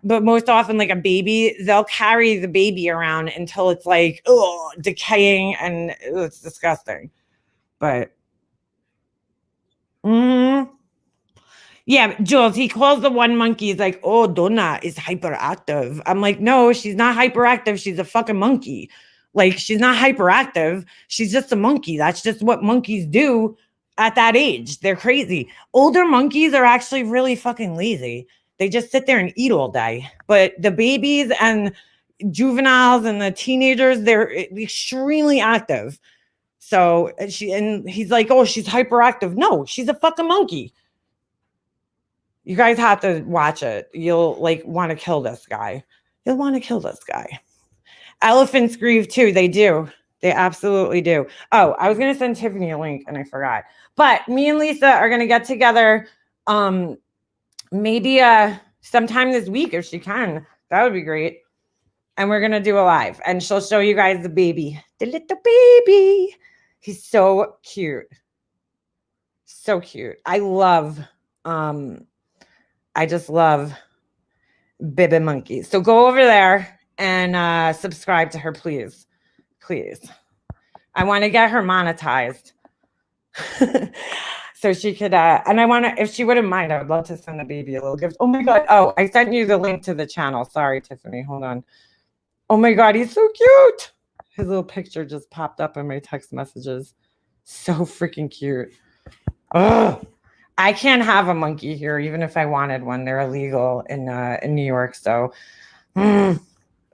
Speaker 1: But most often, like a baby, they'll carry the baby around until it's like, oh, decaying, and it's disgusting. But, yeah, Jules, he calls the one monkey, he's like, oh, Donna is hyperactive. I'm like, no, she's not hyperactive. She's a fucking monkey. Like, she's not hyperactive. She's just a monkey. That's just what monkeys do at that age. They're crazy. Older monkeys are actually really fucking lazy. They just sit there and eat all day. But the babies and juveniles and the teenagers, they're extremely active. So he's like, oh, she's hyperactive. No, she's a fucking monkey. You guys have to watch it. You'll like want to kill this guy. You'll want to kill this guy. Elephants grieve too. They do. They absolutely do. Oh, I was going to send Tiffany a link and I forgot. But me and Lisa are going to get together maybe sometime this week if she can. That would be great. And we're going to do a live. And she'll show you guys the baby. The little baby. He's so cute. So cute. I just love Bibba Monkey. So go over there and subscribe to her, please. Please. I want to get her monetized. So she could, and I want to, if she wouldn't mind, I would love to send the baby a little gift. Oh my God. Oh, I sent you the link to the channel. Sorry, Tiffany. Hold on. Oh my God. He's so cute. His little picture just popped up in my text messages. So freaking cute. Oh, I can't have a monkey here, even if I wanted one. They're illegal in New York. So I'll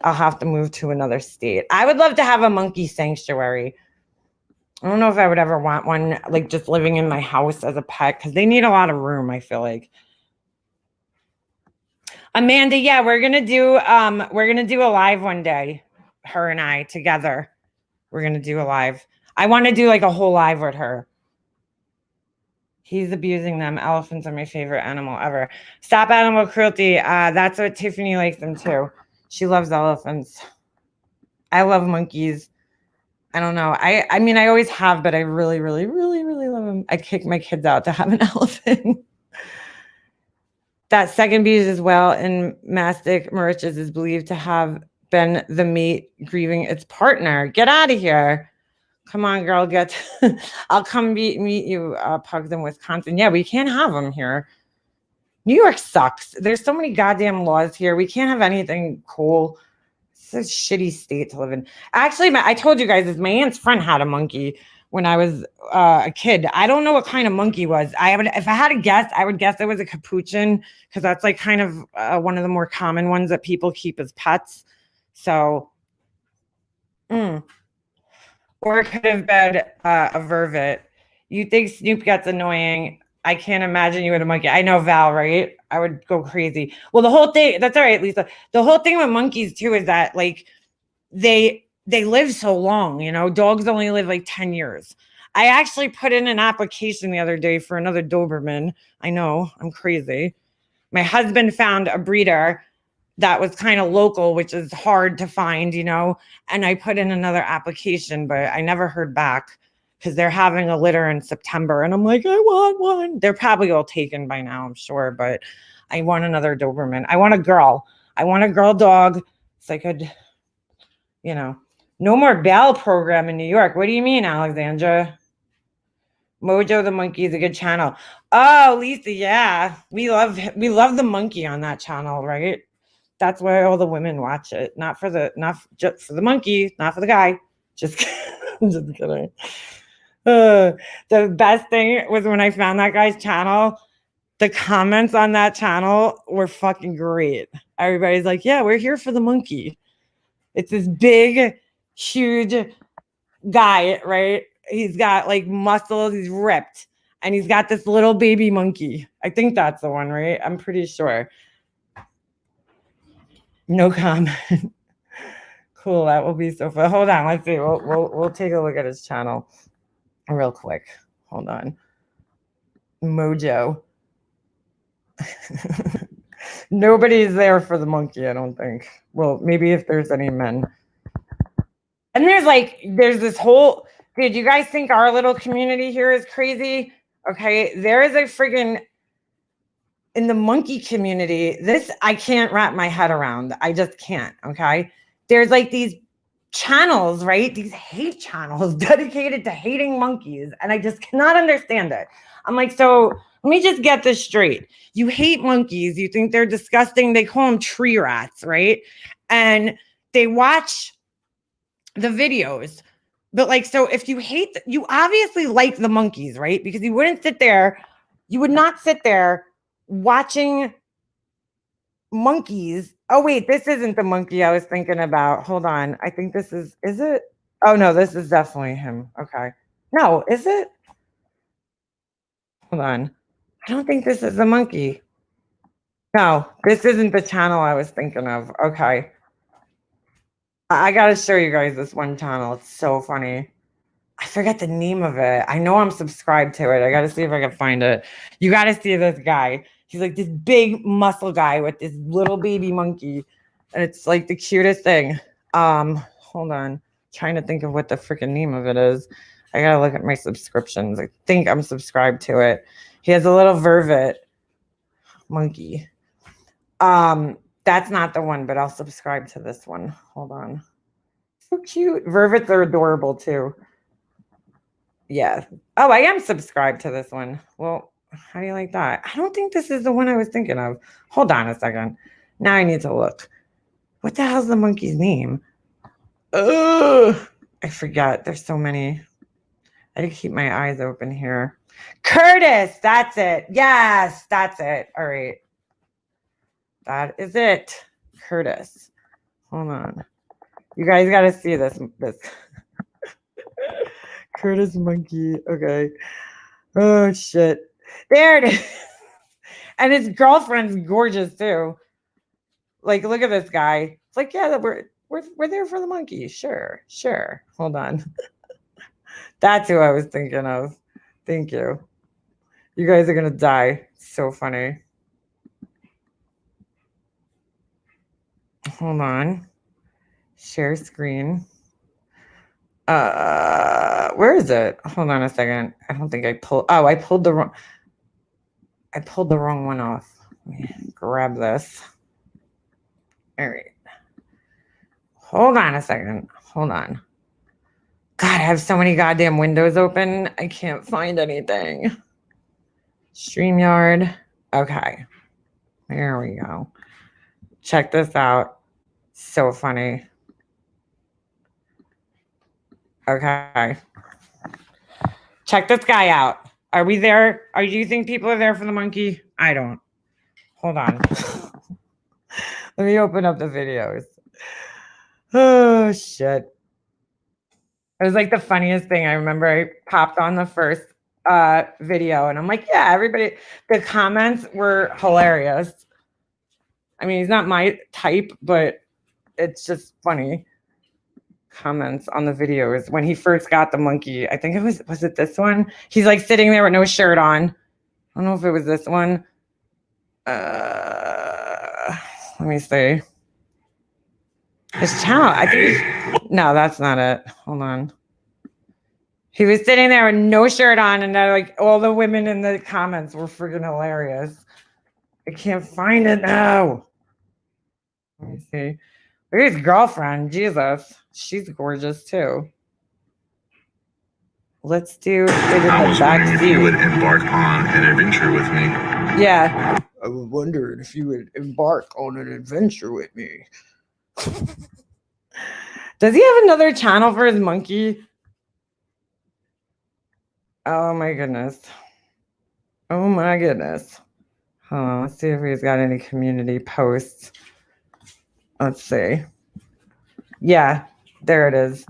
Speaker 1: have to move to another state. I would love to have a monkey sanctuary. I don't know if I would ever want one, like just living in my house as a pet, because they need a lot of room, I feel like. Amanda, yeah, we're gonna do a live one day, her and I together. We're gonna do a live. I want to do like a whole live with her. He's abusing them. Elephants are my favorite animal ever. Stop animal cruelty. That's what Tiffany likes them too. She loves elephants. I love monkeys. I don't know. I mean, I always have, but I really, really, really, really love them. I'd kick my kids out to have an elephant. That second beast as well in Mastic Mauritius is believed to have been the mate grieving its partner. Get out of here. Come on, girl. I'll come meet you, Pugs in Wisconsin. Yeah, we can't have them here. New York sucks. There's so many goddamn laws here. We can't have anything cool. It's a shitty state to live in. Actually, I told you guys this. My aunt's friend had a monkey when I was a kid. I don't know what kind of monkey it was. If I had to guess, I would guess it was a capuchin, because that's like kind of one of the more common ones that people keep as pets. So, or it could have been a vervet. You think Snoop gets annoying? I can't imagine you with a monkey. I know, Val, right? I would go crazy. Well, the whole thing, that's all right, Lisa. The whole thing with monkeys too is that like they live so long, you know. Dogs only live like 10 years. I actually put in an application the other day for another Doberman. I know, I'm crazy. My husband found a breeder that was kind of local, which is hard to find, you know. And I put in another application, but I never heard back because they're having a litter in September. And I'm like, I want one. They're probably all taken by now, I'm sure. But I want another Doberman. I want a girl. I want a girl dog so I could, you know. No more Bell program in New York. What do you mean, Alexandra? Mojo the Monkey is a good channel. Oh, Lisa, yeah. We love the monkey on that channel, right? That's why all the women watch it. Not just for the monkey, not for the guy. Just kidding. The best thing was when I found that guy's channel. The comments on that channel were fucking great. Everybody's like, yeah, we're here for the monkey. It's this big, huge guy, right? He's got like muscles, he's ripped, and he's got this little baby monkey. I think that's the one, right? I'm pretty sure. No comment. Cool, that will be so fun. Hold on, let's see. We'll take a look at his channel real quick. Hold on. Mojo. Nobody's there for the monkey, I don't think. Well, maybe if there's any men. And there's this whole, dude, you guys think our little community here is crazy? Okay, there is a friggin', in the monkey community, this I can't wrap my head around. I just can't, okay? There's like these channels, right? These hate channels dedicated to hating monkeys. And I just cannot understand it. I'm like, so let me just get this straight. You hate monkeys. You think they're disgusting. They call them tree rats, right? And they watch the videos. But like, so if you hate, you obviously like the monkeys, right? Because you would not sit there watching monkeys. Oh, wait, this isn't the monkey I was thinking about. Hold on. I think this is it? Oh, no, this is definitely him. Okay. No, is it? Hold on. I don't think this is the monkey. No, this isn't the channel I was thinking of. Okay. I got to show you guys this one channel. It's so funny. I forget the name of it. I know I'm subscribed to it. I got to see if I can find it. You got to see this guy. He's like this big muscle guy with this little baby monkey. And it's like the cutest thing. Hold on. Trying to think of what the freaking name of it is. I got to look at my subscriptions. I think I'm subscribed to it. He has a little vervet monkey. That's not the one, but I'll subscribe to this one. Hold on. So cute. Vervets are adorable too. Yeah. Oh, I am subscribed to this one. Well, how do you like that? I don't think this is the one I was thinking of. Hold on a second. Now I need to look. What the hell's the monkey's name? Ugh, I forgot. There's so many. I gotta keep my eyes open here. Curtis, that's it. Yes, that's it. All right. That is it. Curtis. Hold on. You guys gotta see this. Curtis monkey. Okay. Oh shit. There it is. And his girlfriend's gorgeous too. Like, look at this guy. It's like, yeah, we're there for the monkey. Sure. Hold on. That's who I was thinking of. Thank you. You guys are gonna die. So funny. Hold on. Share screen. Where is it? Hold on a second. I don't think I pulled. Oh, I pulled the wrong one off. Let me grab this. All right. Hold on a second. Hold on. God, I have so many goddamn windows open. I can't find anything. StreamYard. Okay. There we go. Check this out. So funny. Okay. Check this guy out. Are we there? Do you think people are there for the monkey? I don't. Hold on. Let me open up the videos. Oh, shit. It was like the funniest thing. I remember I popped on the first video and I'm like, yeah, everybody, the comments were hilarious. I mean, he's not my type, but it's just funny. Comments on the videos when he first got the monkey. I think it was it this one? He's like sitting there with no shirt on. I don't know if it was this one. Let me see. His channel. I think no, that's not it. Hold on. He was sitting there with no shirt on, and like all the women in the comments were freaking hilarious. I can't find it now. Let me see. Look at his girlfriend. Jesus. She's gorgeous too. Let's do it in the back seat.
Speaker 3: You would embark on an adventure with me.
Speaker 1: Yeah. I was wondering if you would embark on an adventure with me. Does he have another channel for his monkey? Oh my goodness. Oh my goodness. Hold on, let's see if he's got any community posts. Let's see. Yeah, there it is.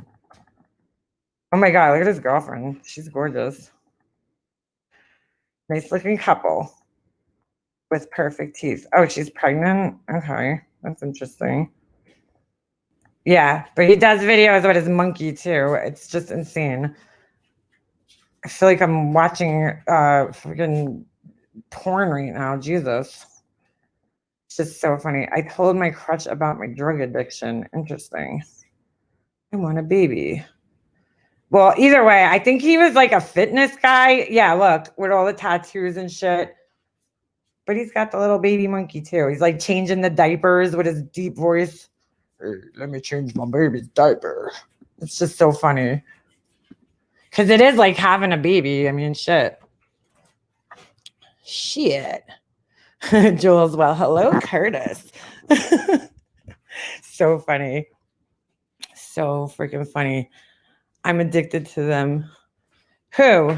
Speaker 1: Oh my God, look at his girlfriend. She's gorgeous. Nice looking couple with perfect teeth. Oh, she's pregnant? Okay, that's interesting. Yeah, but he does videos with his monkey too. It's just insane. I feel like I'm watching freaking porn right now. Jesus. It's just so funny. I told my crutch about my drug addiction. Interesting. I want a baby. Well, either way, I think he was like a fitness guy. Yeah, look, with all the tattoos and shit. But he's got the little baby monkey too. He's like changing the diapers with his deep voice. Hey, let me change my baby's diaper. It's just so funny. Because it is like having a baby. I mean, shit. Shit. Jules, well, hello, Curtis. So funny. So freaking funny. I'm addicted to them. Who?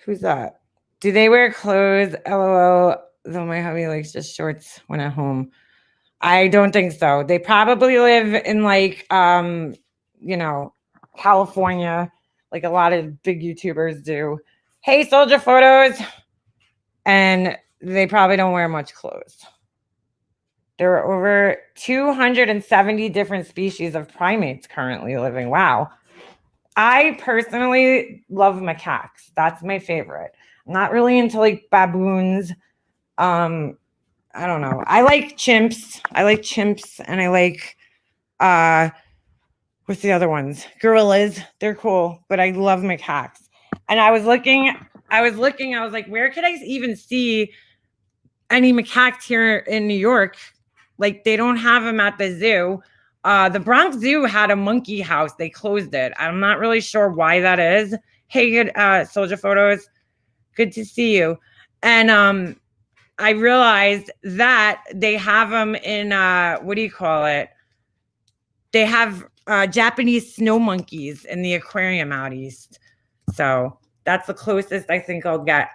Speaker 1: Who's that? Do they wear clothes? LOL. Though my hubby likes just shorts when at home. I don't think so. They probably live in like, you know, California, like a lot of big YouTubers do. Hey, soldier photos. And they probably don't wear much clothes. There are over 270 different species of primates currently living. Wow. I personally love macaques. That's my favorite. I'm not really into like baboons. I don't know. I like chimps. And I like what's the other ones? Gorillas. They're cool, but I love macaques. And I was looking, I was like, where could I even see any macaques here in New York? Like they don't have them at the zoo. The Bronx Zoo had a monkey house. They closed it. I'm not really sure why that is. Hey, good soldier photos. Good to see you. And I realized that they have them in what do you call it? They have Japanese snow monkeys in the aquarium out east. So that's the closest I think I'll get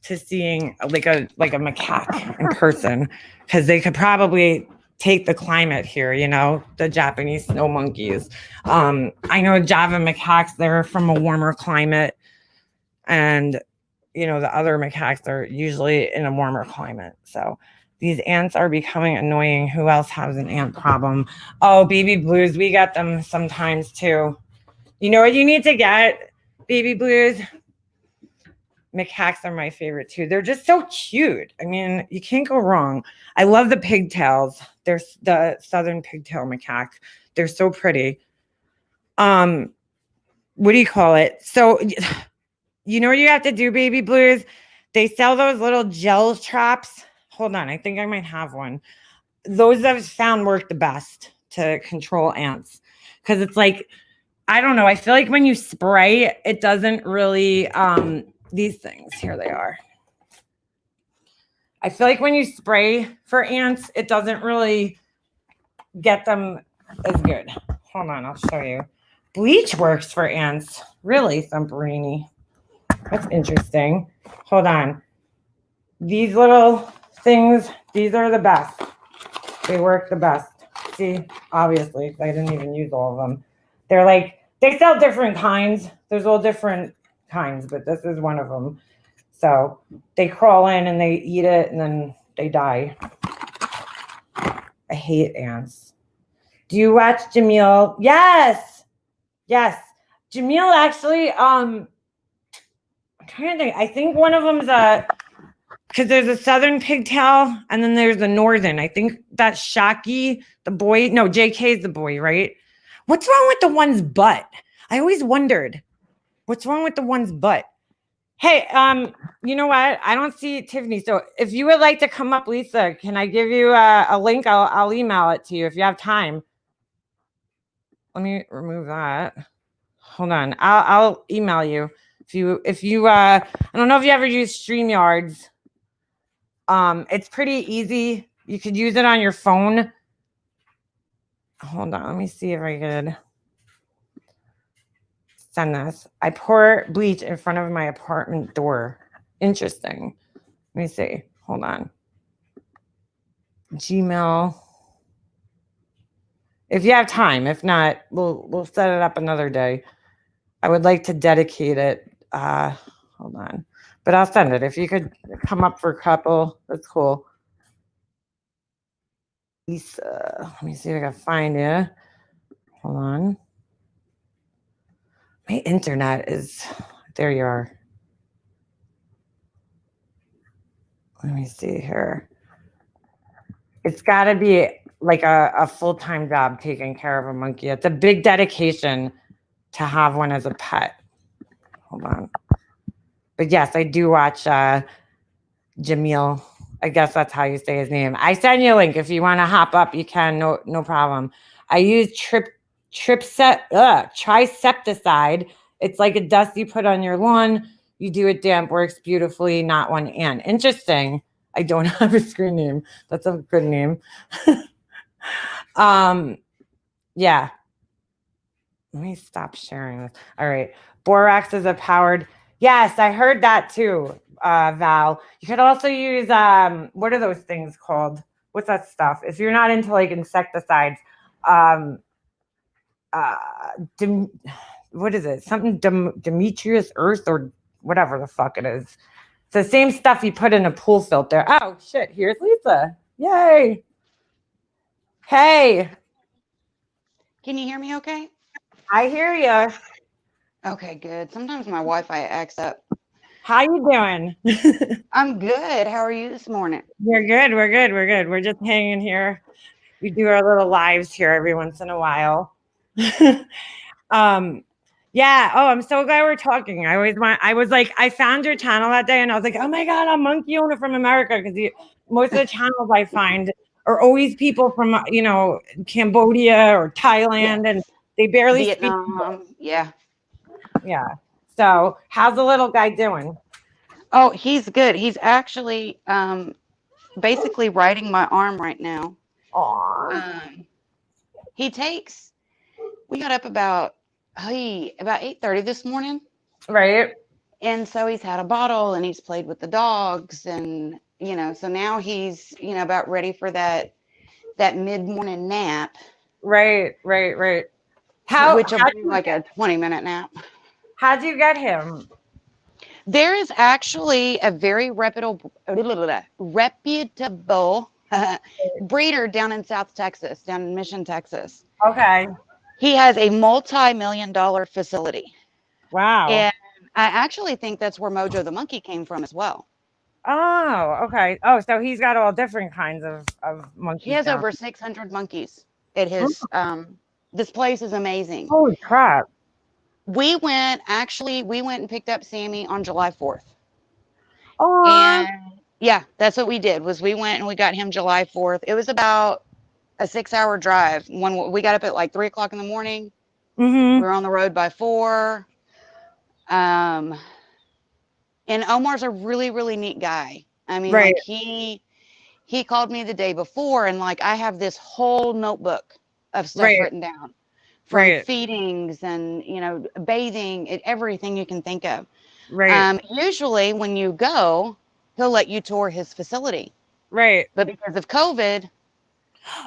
Speaker 1: to seeing like a macaque in person, because they could probably take the climate here, you know, the Japanese snow monkeys. I know Java macaques, they're from a warmer climate, and you know, the other macaques are usually in a warmer climate. So these ants are becoming annoying. Who else has an ant problem? Oh, baby blues, we get them sometimes too. You know what you need to get? Baby blues. Macaques are my favorite too. They're just so cute. I mean, you can't go wrong. I love the pigtails. They're the southern pigtail macaque. They're so pretty. What do you call it? So, you know what you have to do, baby blues? They sell those little gel traps. Hold on, I think I might have one. Those I've found work the best to control ants, because it's like, I don't know. I feel like when you spray, it doesn't really. These things, here they are. I feel like when you spray for ants, it doesn't really get them as good. Hold on, I'll show you. bleach works for ants. Really, Thumperini. That's interesting. Hold on. These little things, these are the best. They work the best. See, obviously, I didn't even use all of them. They're like, they sell different kinds. There's all different kinds, but this is one of them. So they crawl in and they eat it and then they die. I hate ants. Do you watch Jamil? Yes. Yes. Jamil actually, I'm trying to think. I think one of them's because there's a southern pigtail and then there's a northern. I think that's Shaki, the boy. No, JK's the boy, right? What's wrong with the one's butt? I always wondered. What's wrong with the one's butt? Hey, you know what? I don't see Tiffany. So if you would like to come up, Lisa, can I give you a link? I'll email it to you if you have time. Let me remove that. Hold on. I'll email you. If you I don't know if you ever use StreamYards. It's pretty easy. You could use it on your phone. Hold on, let me see if I could send this. I pour bleach in front of my apartment door. Interesting. Let me see. Hold on. Gmail. If you have time, if not, we'll set it up another day. I would like to dedicate it. Hold on. But I'll send it. If you could come up for a couple, that's cool. Lisa, let me see if I can find you. Hold on. My internet is, there you are. Let me see here. It's got to be like a full-time job taking care of a monkey. It's a big dedication to have one as a pet. Hold on. But yes, I do watch Jamil. I guess that's how you say his name. I send you a link. If you want to hop up, you can. No problem. I use Trisepticide. It's like a dust you put on your lawn. You do it damp, works beautifully, not one ant. Interesting. I don't have a screen name. That's a good name. Yeah. Let me stop sharing this. All right. Borax is a powered. Yes, I heard that too, Val. You could also use what are those things called? What's that stuff? If you're not into like insecticides, what is it? Something Demetrius Earth or whatever the fuck it is. It's the same stuff you put in a pool filter. Oh shit! Here's Lisa. Yay! Hey,
Speaker 4: Can you hear me okay?
Speaker 1: I hear you.
Speaker 4: Okay, good. Sometimes my Wi-Fi acts up.
Speaker 1: How you doing?
Speaker 4: I'm good. How are you this morning?
Speaker 1: We're good. We're good. We're good. We're just hanging here. We do our little lives here every once in a while. Yeah. Oh, I'm so glad we're talking. I was like, I found your channel that day and I was like, oh my God, a monkey owner from America. Because most of the channels I find are always people from, Cambodia or Thailand, and they barely
Speaker 4: Vietnam.
Speaker 1: speak.
Speaker 4: Yeah.
Speaker 1: Yeah. So how's the little guy doing?
Speaker 4: Oh, he's good. He's actually basically riding my arm right now.
Speaker 1: Aww.
Speaker 4: We got up about 8:30 this morning.
Speaker 1: Right.
Speaker 4: And so he's had a bottle and he's played with the dogs and so now he's about ready for that mid-morning nap.
Speaker 1: Right.
Speaker 4: Which will be like a 20-minute nap.
Speaker 1: How'd you get him?
Speaker 4: There is actually a very reputable breeder down in South Texas, down in Mission, Texas.
Speaker 1: Okay.
Speaker 4: He has a multi-million-dollar facility.
Speaker 1: Wow.
Speaker 4: And I actually think that's where Mojo the monkey came from as well.
Speaker 1: Oh, okay. Oh, so he's got all different kinds of monkeys.
Speaker 4: He has over 600 monkeys at his this place is amazing.
Speaker 1: Holy crap.
Speaker 4: We went and picked up Sammy on July 4th.
Speaker 1: Oh.
Speaker 4: And yeah, that's what we did. We went and we got him July 4th. It was about a 6-hour drive. When we got up at like 3 o'clock in the morning,
Speaker 1: Mm-hmm.
Speaker 4: we were on the road by 4. And Omar's a really, really neat guy. I mean,
Speaker 1: right.
Speaker 4: like he called me the day before and like I have this whole notebook of stuff written down. from
Speaker 1: Right.
Speaker 4: feedings and, bathing, everything you can think of.
Speaker 1: Right.
Speaker 4: Usually when you go, he'll let you tour his facility.
Speaker 1: Right.
Speaker 4: But because of COVID,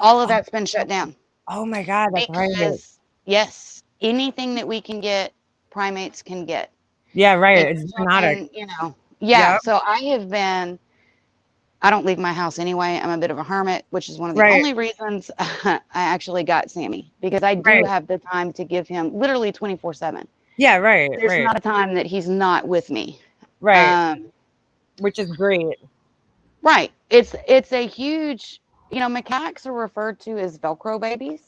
Speaker 4: all of that's been shut down.
Speaker 1: Oh my God, that's right.
Speaker 4: Because, yes, anything that we can get, primates can get.
Speaker 1: Yeah, right.
Speaker 4: And
Speaker 1: It's
Speaker 4: you're
Speaker 1: not a
Speaker 4: talking, yeah.
Speaker 1: Yep.
Speaker 4: So I don't leave my house anyway. I'm a bit of a hermit, which is one of the
Speaker 1: Right.
Speaker 4: only reasons I actually got Sammy, because I do
Speaker 1: Right.
Speaker 4: have the time to give him literally 24/7.
Speaker 1: Yeah, right.
Speaker 4: There's
Speaker 1: Right.
Speaker 4: not a time that he's not with me.
Speaker 1: Right. Which is great.
Speaker 4: Right. It's a huge, macaques are referred to as Velcro babies.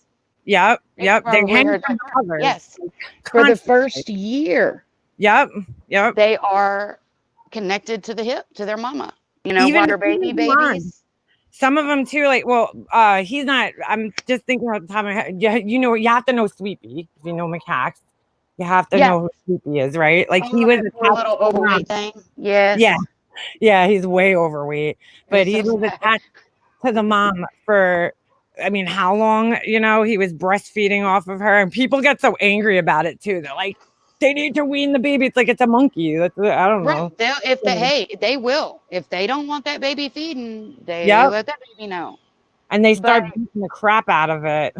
Speaker 1: Yep.
Speaker 4: You've
Speaker 1: Yep. They
Speaker 4: probably
Speaker 1: hang
Speaker 4: heard
Speaker 1: from
Speaker 4: that term.
Speaker 1: covers.
Speaker 4: Yes. For the
Speaker 1: Constantly.
Speaker 4: first year,
Speaker 1: Yep. Yep.
Speaker 4: they are connected to the hip, to their mama.
Speaker 1: Even
Speaker 4: While
Speaker 1: if
Speaker 4: they're baby
Speaker 1: he's blonde.
Speaker 4: babies.
Speaker 1: Some of them too, like, well, he's not. I'm just thinking off the top of my head. Yeah, you have to know Sweepy. If you know macaques, you have to
Speaker 4: Yeah.
Speaker 1: know who Sweepy is, right? Like he
Speaker 4: Oh,
Speaker 1: was
Speaker 4: that poor little overweight thing. Yes.
Speaker 1: Yeah, yeah, he's way overweight, but he
Speaker 4: It's so
Speaker 1: was
Speaker 4: sad.
Speaker 1: attached to the mom for. I mean, how long? He was breastfeeding off of her, and people get so angry about it too. They're like, they need to wean the baby. It's like it's a monkey. I don't know.
Speaker 4: Right. They will. If they don't want that baby feeding, they
Speaker 1: Yep.
Speaker 4: let that baby know.
Speaker 1: And they start
Speaker 4: But
Speaker 1: beating the crap out of it.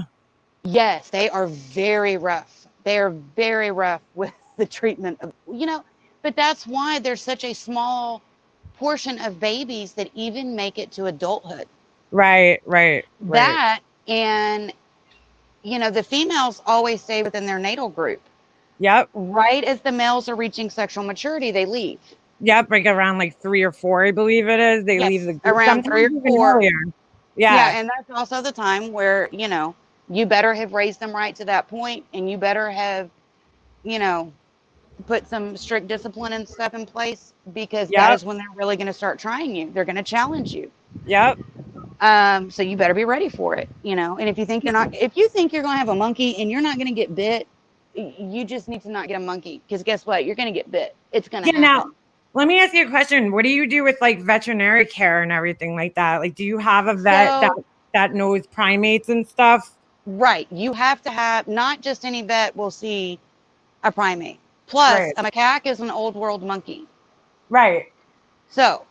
Speaker 4: yes, they are very rough. They are very rough with the treatment of, but that's why there's such a small portion of babies that even make it to adulthood.
Speaker 1: Right.
Speaker 4: That, and, the females always stay within their natal group.
Speaker 1: Yep.
Speaker 4: Right as the males are reaching sexual maturity, they leave.
Speaker 1: Yep, like around like 3 or 4, I believe it is. They leave the group.
Speaker 4: Around 3 or
Speaker 1: Sometimes even
Speaker 4: 4.
Speaker 1: earlier. Yeah.
Speaker 4: And that's also the time where, you better have raised them right to that point, and you better have, put some strict discipline and stuff in place, because that is when they're really going to start trying you. They're going to challenge you.
Speaker 1: Yep.
Speaker 4: So you better be ready for it, and if you think you're going to have a monkey and you're not going to get bit, you just need to not get a monkey, because guess what? You're going to get bit. It's going to happen.
Speaker 1: Now, let me ask you a question. What do you do with like veterinary care and everything like that? Like, do you have a vet that knows primates and stuff?
Speaker 4: Right. You have to have, not just any vet will see a primate. Plus, a macaque is an old world monkey. Right. So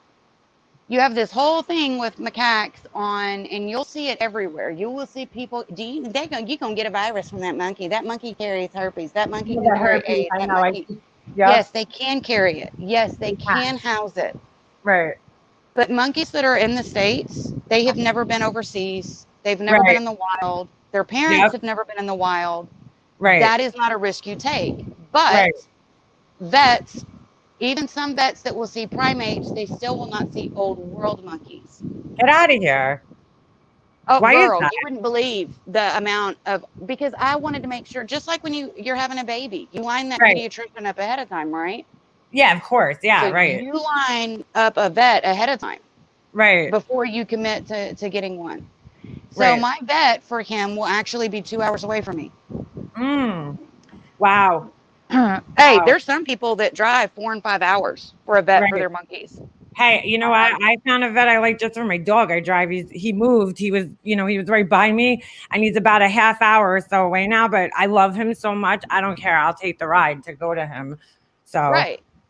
Speaker 4: you have this whole thing with macaques on, and you'll see it everywhere. You will see people, you're going to get a virus from that monkey. That monkey carries herpes. That monkey can carry AIDS.
Speaker 1: I
Speaker 4: that
Speaker 1: know.
Speaker 4: monkey. Yes, they can carry it. Yes, they can house it.
Speaker 1: Right.
Speaker 4: But monkeys that are in the States, they have never been overseas. They've never been in the wild. Their parents have never been in the wild.
Speaker 1: Right.
Speaker 4: That is not a risk you take. But vets, even some vets that will see primates, they still will not see old world monkeys.
Speaker 1: Get out of here.
Speaker 4: Oh,
Speaker 1: why
Speaker 4: girl,
Speaker 1: is that?
Speaker 4: you wouldn't believe the amount of, because I wanted to make sure, just like when you're having a baby, you line that pediatrician up ahead of time, right?
Speaker 1: Yeah, of course. Yeah,
Speaker 4: So
Speaker 1: right.
Speaker 4: you line up a vet ahead of time.
Speaker 1: Right.
Speaker 4: Before you commit to getting one. So my vet for him will actually be 2 hours away from me.
Speaker 1: Wow.
Speaker 4: Hey, there's some people that drive 4 and 5 hours for a vet for their monkeys.
Speaker 1: Hey, you know what? I found a vet I like just for my dog. I drive. He moved. He was right by me, and he's about a half hour or so away now. But I love him so much. I don't care. I'll take the ride to go to him. So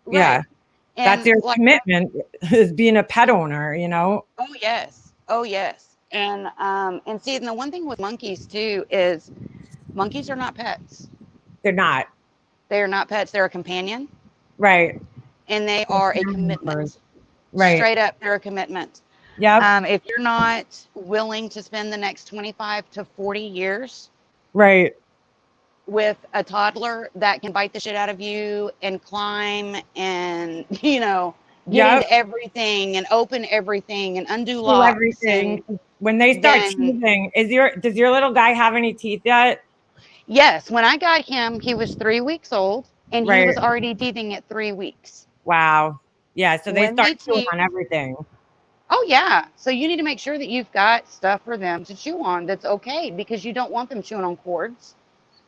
Speaker 1: yeah,
Speaker 4: And
Speaker 1: that's your commitment is being a pet owner.
Speaker 4: Oh yes. And see, and the one thing with monkeys too is monkeys are not pets.
Speaker 1: They're not.
Speaker 4: They are not pets. They're a companion.
Speaker 1: Right.
Speaker 4: And they are a commitment.
Speaker 1: Right.
Speaker 4: Straight up, they're a commitment.
Speaker 1: Yeah.
Speaker 4: If you're not willing to spend the next 25 to 40 years with a toddler that can bite the shit out of you and climb and, get into everything and open everything and undo locks.
Speaker 1: Everything. When they start teething, does your little guy have any teeth yet?
Speaker 4: Yes. When I got him, he was 3 weeks old and he was already teething at 3 weeks.
Speaker 1: Wow. Yeah. So they start chewing on everything.
Speaker 4: Oh yeah. So you need to make sure that you've got stuff for them to chew on that's okay, because you don't want them chewing on cords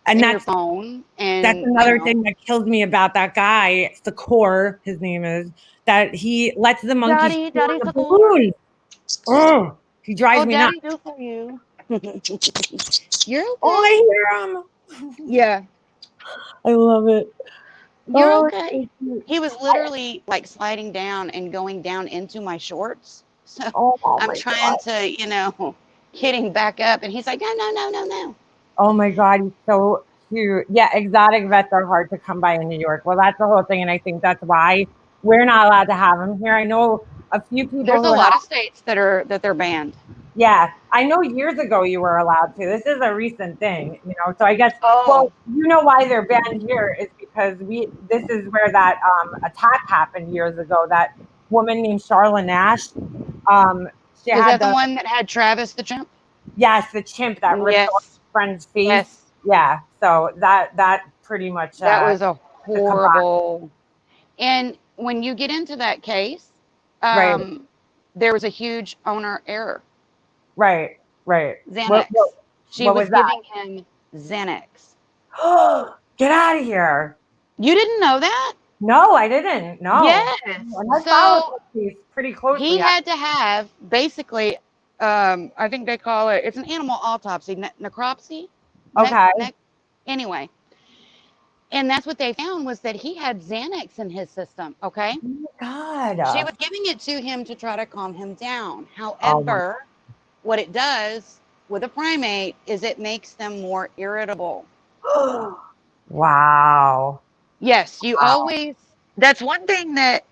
Speaker 4: and your phone. And
Speaker 1: that's another thing that kills me about that guy. It's the core, his name is, that he lets the monkey chew on the balloon. Oh, he drives me nuts.
Speaker 4: Daddy do for you. You're okay.
Speaker 1: Oh, I hear him.
Speaker 4: Yeah.
Speaker 1: I love it.
Speaker 4: You're
Speaker 1: Oh,
Speaker 4: okay. He was literally like sliding down and going down into my shorts. So
Speaker 1: oh
Speaker 4: I'm
Speaker 1: my
Speaker 4: trying
Speaker 1: God.
Speaker 4: to, get him back up. And he's like, no, no, no, no, no.
Speaker 1: Oh my God, he's so cute. Yeah, exotic vets are hard to come by in New York. Well, that's the whole thing, and I think that's why we're not allowed to have them here. I know a few people
Speaker 4: There's a
Speaker 1: who
Speaker 4: lot
Speaker 1: have.
Speaker 4: of states that they're banned.
Speaker 1: Yeah, I know years ago you were allowed to. This is a recent thing, So I guess,
Speaker 4: Oh,
Speaker 1: well, why they're banned here is because this is where that attack happened years ago. That woman named Charla Nash. She
Speaker 4: is
Speaker 1: had
Speaker 4: that the one that had Travis the chimp?
Speaker 1: yes, the chimp that ripped off
Speaker 4: Yes.
Speaker 1: his friend's face.
Speaker 4: Yes.
Speaker 1: Yeah, so that pretty much
Speaker 4: That was a
Speaker 1: the combined.
Speaker 4: horrible. And when you get into that case,
Speaker 1: Right,
Speaker 4: there was a huge owner error.
Speaker 1: right.
Speaker 4: Xanax. She
Speaker 1: What
Speaker 4: was
Speaker 1: was that?
Speaker 4: giving him Xanax.
Speaker 1: Get out of here.
Speaker 4: You didn't know that?
Speaker 1: No, I didn't. No.
Speaker 4: Yes.
Speaker 1: And I followed
Speaker 4: So
Speaker 1: this case pretty closely.
Speaker 4: he had to have basically, I think they call it's an animal autopsy, necropsy.
Speaker 1: Okay.
Speaker 4: Anyway, and that's what they found was that he had Xanax in his system. Okay.
Speaker 1: Oh my God.
Speaker 4: She was giving it to him to try to calm him down.
Speaker 1: Oh
Speaker 4: However, what it does with a primate is it makes them more irritable.
Speaker 1: Wow.
Speaker 4: Yes, you always, that's one thing that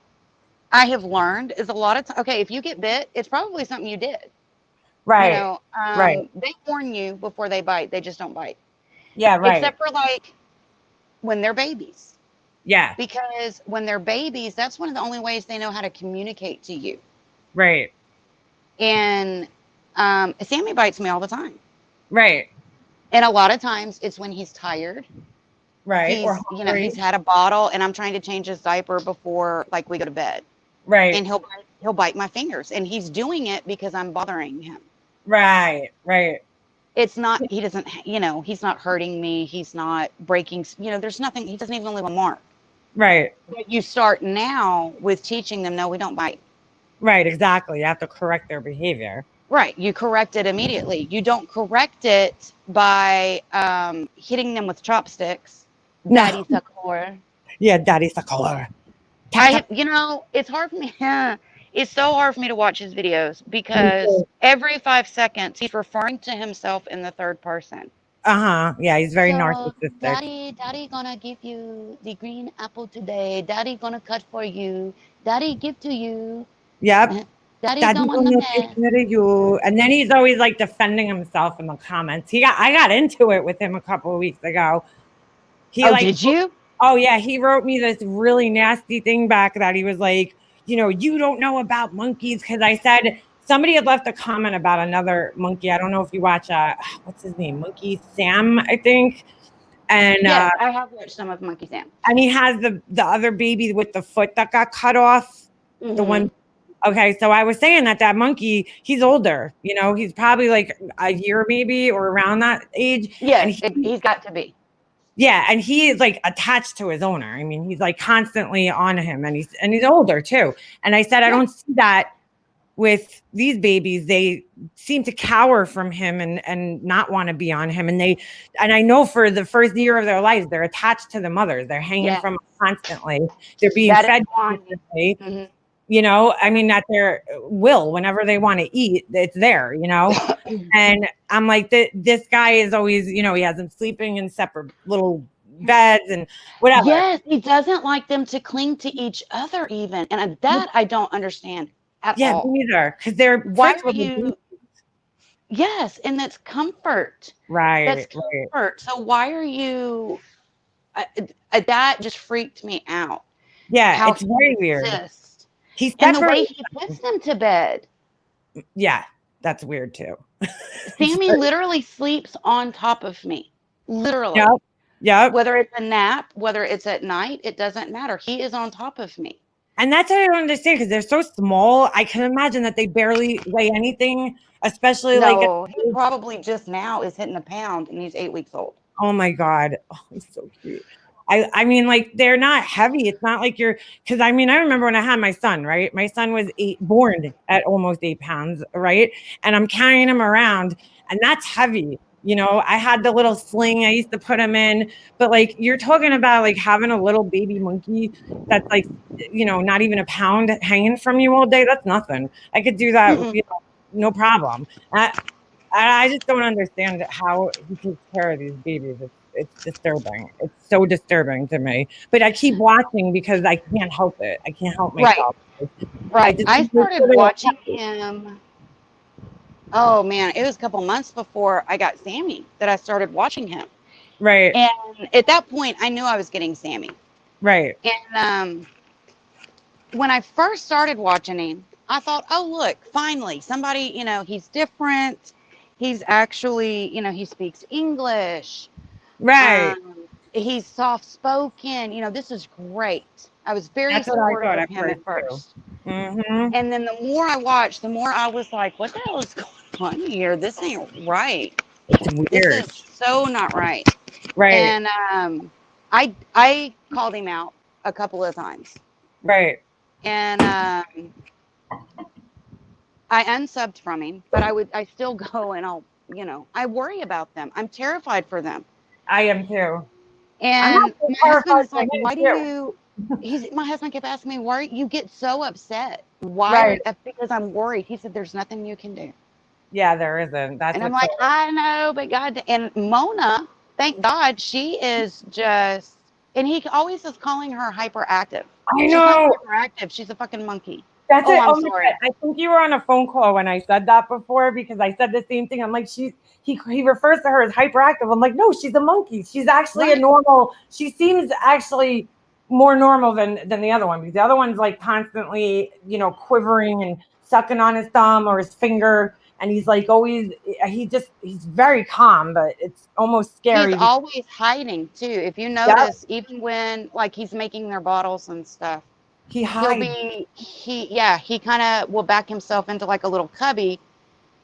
Speaker 4: I have learned is a lot of okay, if you get bit, it's probably something you did.
Speaker 1: Right. Right.
Speaker 4: They warn you before they bite. They just don't bite.
Speaker 1: Yeah, right.
Speaker 4: Except for like when they're babies.
Speaker 1: Yeah.
Speaker 4: Because when they're babies, that's one of the only ways they know how to communicate to you.
Speaker 1: Right.
Speaker 4: And Sammy bites me all the time.
Speaker 1: Right.
Speaker 4: And a lot of times it's when he's tired.
Speaker 1: Right.
Speaker 4: He's had a bottle and I'm trying to change his diaper before like we go to bed.
Speaker 1: Right.
Speaker 4: And he'll bite my fingers and he's doing it because I'm bothering him.
Speaker 1: Right.
Speaker 4: It's not, he doesn't, he's not hurting me. He's not breaking, there's nothing, he doesn't even leave a mark.
Speaker 1: Right.
Speaker 4: But you start now with teaching them, no, we don't bite.
Speaker 1: Right, exactly. You have to correct their behavior.
Speaker 4: Right. You correct it immediately. You don't correct it by hitting them with chopsticks.
Speaker 1: No.
Speaker 4: Daddy suckler.
Speaker 1: Yeah, daddy suckler.
Speaker 4: It's hard for me. It's so hard for me to watch his videos because every 5 seconds he's referring to himself in the third person.
Speaker 1: Yeah, he's very narcissistic.
Speaker 4: Daddy gonna give you the green apple today. Daddy gonna cut for you. Daddy give to you.
Speaker 1: Yep.
Speaker 4: Daddy don't want to
Speaker 1: take care of you. And then he's always like defending himself in the comments. I got into it with him a couple of weeks ago.
Speaker 4: Did you?
Speaker 1: Oh yeah, he wrote me this really nasty thing back that he was like, you don't know about monkeys, because I said somebody had left a comment about another monkey. I don't know if you watch what's his name? Monkey Sam, I think. And
Speaker 4: yes, I have watched some of Monkey Sam.
Speaker 1: And he has the other baby with the foot that got cut off. Mm-hmm. The one. Okay, so I was saying that monkey, he's older. He's probably like a year maybe or around that age.
Speaker 4: Yeah, he's got to be.
Speaker 1: Yeah, and he is like attached to his owner. I mean, he's like constantly on him, and he's older too. And I said, I don't see that with these babies. They seem to cower from him and not want to be on him. And I know for the first year of their lives, they're attached to the mothers. They're hanging from them constantly. They're being fed constantly. Mm-hmm. I mean, at their will, whenever they want to eat, it's there, and I'm like, this guy is always, he has them sleeping in separate little beds and whatever.
Speaker 4: Yes, he doesn't like them to cling to each other even. And that I don't understand at all.
Speaker 1: Yeah, me neither. Because they're,
Speaker 4: why are you, yes, and that's comfort.
Speaker 1: Right.
Speaker 4: That's comfort. Right. So why are you, that just freaked me out.
Speaker 1: Yeah, it's very weird.
Speaker 4: And the way he puts them to bed.
Speaker 1: Yeah, that's weird too.
Speaker 4: Sammy literally sleeps on top of me. Literally.
Speaker 1: Yep.
Speaker 4: Whether it's a nap, whether it's at night, it doesn't matter. He is on top of me.
Speaker 1: And that's what I don't understand, because they're so small. I can imagine that they barely weigh anything, especially
Speaker 4: he probably just now is hitting a pound and he's 8 weeks old.
Speaker 1: Oh my God. Oh, he's so cute. I mean, like, they're not heavy. It's not like because I mean, I remember when I had my son, right? My son was born at almost 8 pounds, right? And I'm carrying him around, and that's heavy. You know, I had the little sling I used to put them in, but like you're talking about like having a little baby monkey that's like, you know, not even a pound hanging from you all day. That's nothing. I could do that, you know, no problem. I just don't understand how he takes care of these babies. It's disturbing. It's so disturbing to me. But I keep watching because I can't help it. I can't help myself.
Speaker 4: Right. I started watching him. Oh man, it was a couple months before I got Sammy that I started watching him.
Speaker 1: Right.
Speaker 4: And at that point, I knew I was getting Sammy.
Speaker 1: Right.
Speaker 4: And when I first started watching him, I thought, oh look, finally somebody, you know, he's different. He's actually, you know, he speaks English.
Speaker 1: Right.
Speaker 4: He's soft spoken. You know, this is great. I was very supportive of him at first.
Speaker 1: Mm-hmm.
Speaker 4: And then the more I watched, the more I was like, what the hell is going on here? This ain't right.
Speaker 1: It's weird.
Speaker 4: This is so not right.
Speaker 1: Right.
Speaker 4: And I called him out a couple of times.
Speaker 1: Right.
Speaker 4: And I unsubbed from him, but I still go and I'll, you know, I worry about them. I'm terrified for them.
Speaker 1: I am too.
Speaker 4: And my husband is like, why do you, my husband kept asking me, why you get so upset? Why? Right. Because I'm worried. He said, there's nothing you can do.
Speaker 1: Yeah, there isn't. That's
Speaker 4: and I'm like, I know, but God, and Mona, thank God, she is just, and he always is calling her hyperactive.
Speaker 1: I know.
Speaker 4: She's not hyperactive. She's a fucking monkey.
Speaker 1: That's
Speaker 4: it.
Speaker 1: I'm sorry. I think you were on a phone call when I said that before because I said the same thing. I'm like, he refers to her as hyperactive. I'm like, no, she's a monkey. She's actually a normal. She seems actually more normal than the other one because the other one's like constantly, you know, quivering and sucking on his thumb or his finger. And he's like always, he's very calm, but it's almost scary.
Speaker 4: He's always hiding too. If you notice, even when like he's making their bottles and stuff,
Speaker 1: he hides.
Speaker 4: He kind of will back himself into like a little cubby.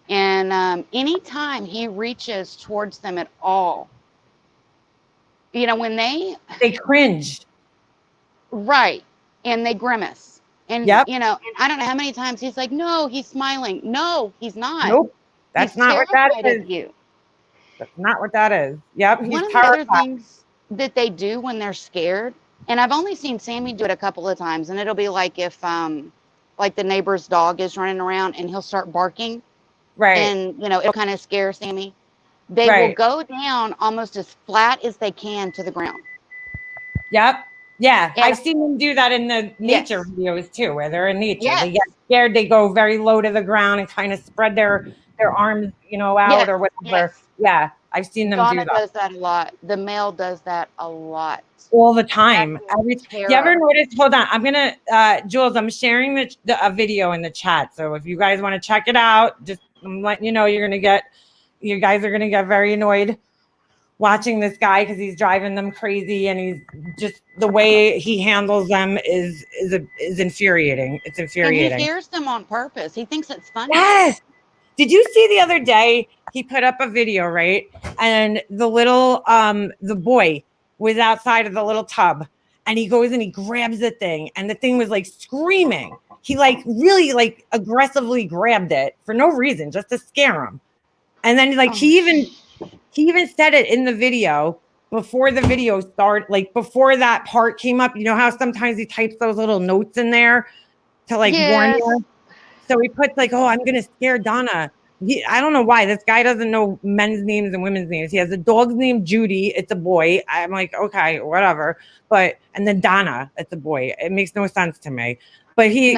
Speaker 4: And anytime he reaches towards them at all, you know, when they
Speaker 1: cringe.
Speaker 4: Right. And they grimace. And, you know, and I don't know how many times he's like, no, he's smiling. No, he's not.
Speaker 1: Nope. That's
Speaker 4: he's
Speaker 1: not what that is.
Speaker 4: You.
Speaker 1: That's not what that is. Yep.
Speaker 4: One of the other things that they do when they're scared, and I've only seen Sammy do it a couple of times, and it'll be like if, like the neighbor's dog is running around and he'll start barking.
Speaker 1: Right.
Speaker 4: And, you know, it'll kind of scare Sammy. They will go down almost as flat as they can to the ground.
Speaker 1: Yep. Yeah, and I've seen them do that in the nature videos too, where they're in nature. They get scared, they go very low to the ground and kind of spread their arms, you know, out or whatever. Yeah, I've seen them do that.
Speaker 4: Donna does that a lot. The male does that a lot.
Speaker 1: All the time. You ever notice? Hold on, I'm gonna, Jules, I'm sharing a video in the chat. So if you guys want to check it out, just I'm letting you know you guys are gonna get very annoyed watching this guy because he's driving them crazy and he's just the way he handles them is infuriating. It's infuriating.
Speaker 4: And he scares them on purpose. He thinks it's funny.
Speaker 1: Yes. Did you see the other day he put up a video, right? And the little the boy was outside of the little tub and he goes and he grabs the thing and the thing was like screaming. He like really like aggressively grabbed it for no reason, just to scare him. And then like he even said it in the video before the video started, like before that part came up. You know how sometimes he types those little notes in there to like warn you? So he puts like, oh, I'm going to scare Donna. I don't know why. This guy doesn't know men's names and women's names. He has a dog's name, Judy. It's a boy. I'm like, okay, whatever. And then Donna, it's a boy. It makes no sense to me. But he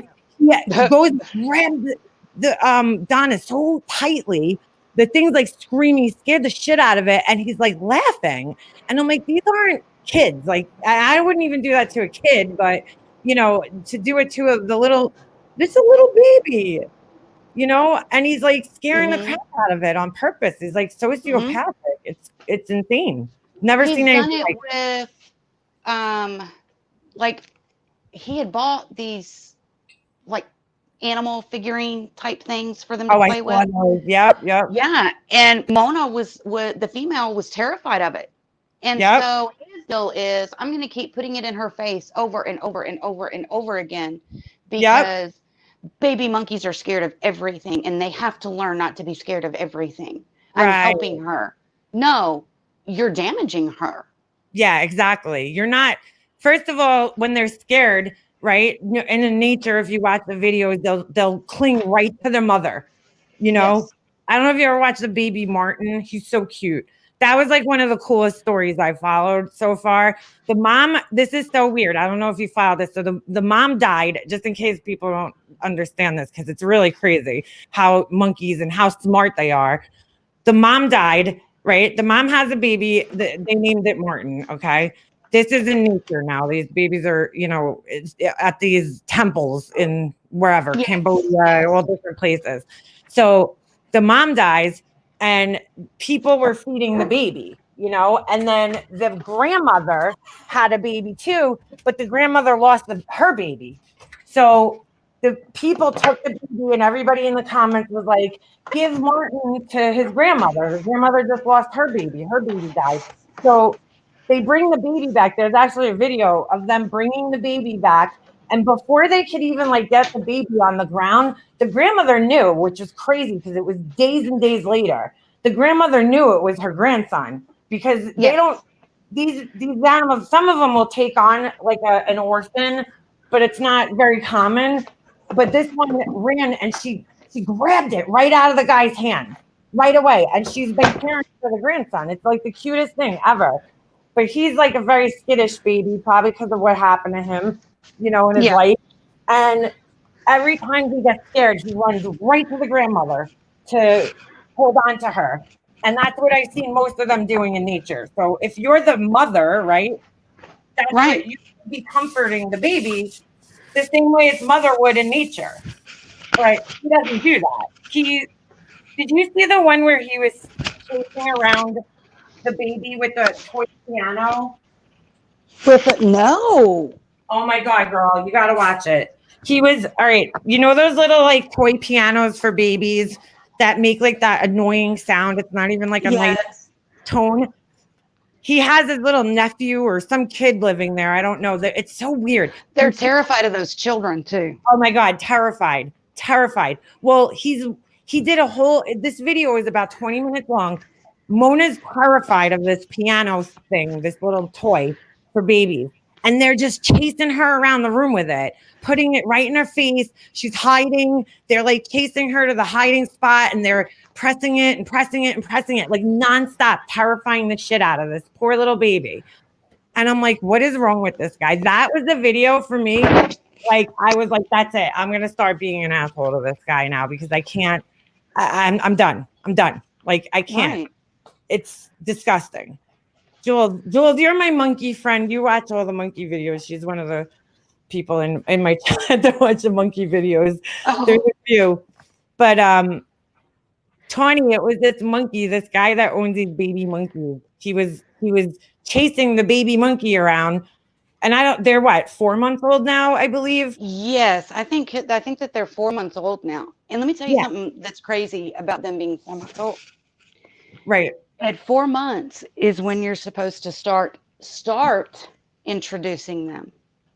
Speaker 1: goes and grabs the Donna so tightly. The thing's like screaming, scared the shit out of it. And he's like laughing. And I'm like, these aren't kids. Like, I wouldn't even do that to a kid, but you know, to do it to a little baby, you know, and he's like scaring the crap out of it on purpose. He's like sociopathic. It's insane. Never seen anything like
Speaker 4: with, like he had bought these like animal figurine type things for them to play with.
Speaker 1: Yep.
Speaker 4: Yeah. And Mona the female was terrified of it. And so his deal is, I'm going to keep putting it in her face over and over and over and over again because baby monkeys are scared of everything and they have to learn not to be scared of everything. I'm helping her. No, you're damaging her.
Speaker 1: Yeah, exactly. You're not, first of all, when they're scared, right? And in nature, if you watch the videos, they'll cling right to their mother. You know,
Speaker 4: Yes.
Speaker 1: I don't know if you ever watched the baby Martin. He's so cute. That was like one of the coolest stories I followed so far. The mom, this is so weird. I don't know if you followed this. So the mom died, just in case people don't understand this, because it's really crazy how monkeys and how smart they are. The mom died, right? The mom has a baby. They named it Martin. Okay. This is in nature now. These babies are, at these temples in wherever,
Speaker 4: Yes.
Speaker 1: Cambodia, all different places. So the mom dies, and people were feeding the baby, and then the grandmother had a baby too, but the grandmother lost her baby. So the people took the baby, and everybody in the comments was like, give Martin to his grandmother. His grandmother just lost her baby. Her baby died. So they bring the baby back. There's actually a video of them bringing the baby back. And before they could even get the baby on the ground, the grandmother knew, which is crazy because it was days and days later. The grandmother knew it was her grandson because they don't, these animals, some of them will take on an orphan, but it's not very common. But this one ran, and she grabbed it right out of the guy's hand right away. And she's been caring for the grandson. It's like the cutest thing ever. But he's like a very skittish baby, probably because of what happened to him, in his life. And every time he gets scared, he runs right to the grandmother to hold on to her. And that's what I've seen most of them doing in nature. So if you're the mother, right, that's what you should be comforting the baby the same way its mother would in nature. But he doesn't do that. Did you see the one where he was chasing around the baby with the toy piano?
Speaker 4: No.
Speaker 1: Oh my God, girl, you gotta watch it. He was all right. You know those little toy pianos for babies that make that annoying sound? It's not even a nice tone. He has his little nephew or some kid living there. I don't know. It's so weird.
Speaker 4: They're terrified of those children too.
Speaker 1: Oh my God, terrified. Well, he did this video is about 20 minutes long. Mona's terrified of this piano thing, this little toy for babies. And they're just chasing her around the room with it, putting it right in her face. She's hiding. They're chasing her to the hiding spot, and they're pressing it and pressing it and pressing it nonstop, terrifying the shit out of this poor little baby. And I'm like, what is wrong with this guy? That was the video for me. I was like, that's it. I'm going to start being an asshole to this guy now because I can't. I'm done. I can't. Right. It's disgusting. Jules, you're my monkey friend. You watch all the monkey videos. She's one of the people in my chat that watch the monkey videos. Oh. There's a few. But Tawny, it was this monkey, this guy that owns these baby monkeys. He was chasing the baby monkey around. And they're what, 4 months old now, I believe?
Speaker 4: Yes, I think that they're 4 months old now. And let me tell you something that's crazy about them being 4 months old.
Speaker 1: Right.
Speaker 4: At 4 months is when you're supposed to start introducing them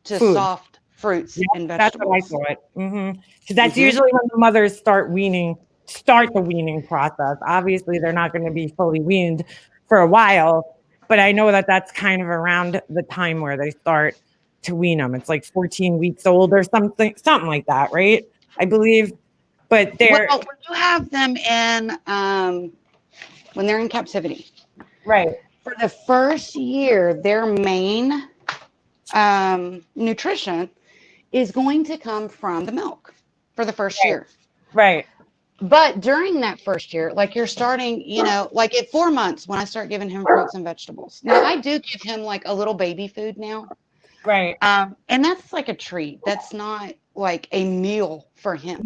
Speaker 4: to soft fruits and vegetables.
Speaker 1: That's what I thought. Because that's usually when the mothers start the weaning process. Obviously, they're not going to be fully weaned for a while. But I know that that's kind of around the time where they start to wean them. It's 14 weeks old or something like that, right? I believe. But they're
Speaker 4: when you have them in when they're in captivity,
Speaker 1: right?
Speaker 4: For the first year, their main nutrition is going to come from the milk for the first year,
Speaker 1: right?
Speaker 4: But during that first year, you're starting, at 4 months when I start giving him fruits and vegetables. Now I do give him a little baby food now.
Speaker 1: Right.
Speaker 4: And that's a treat. That's not a meal for him.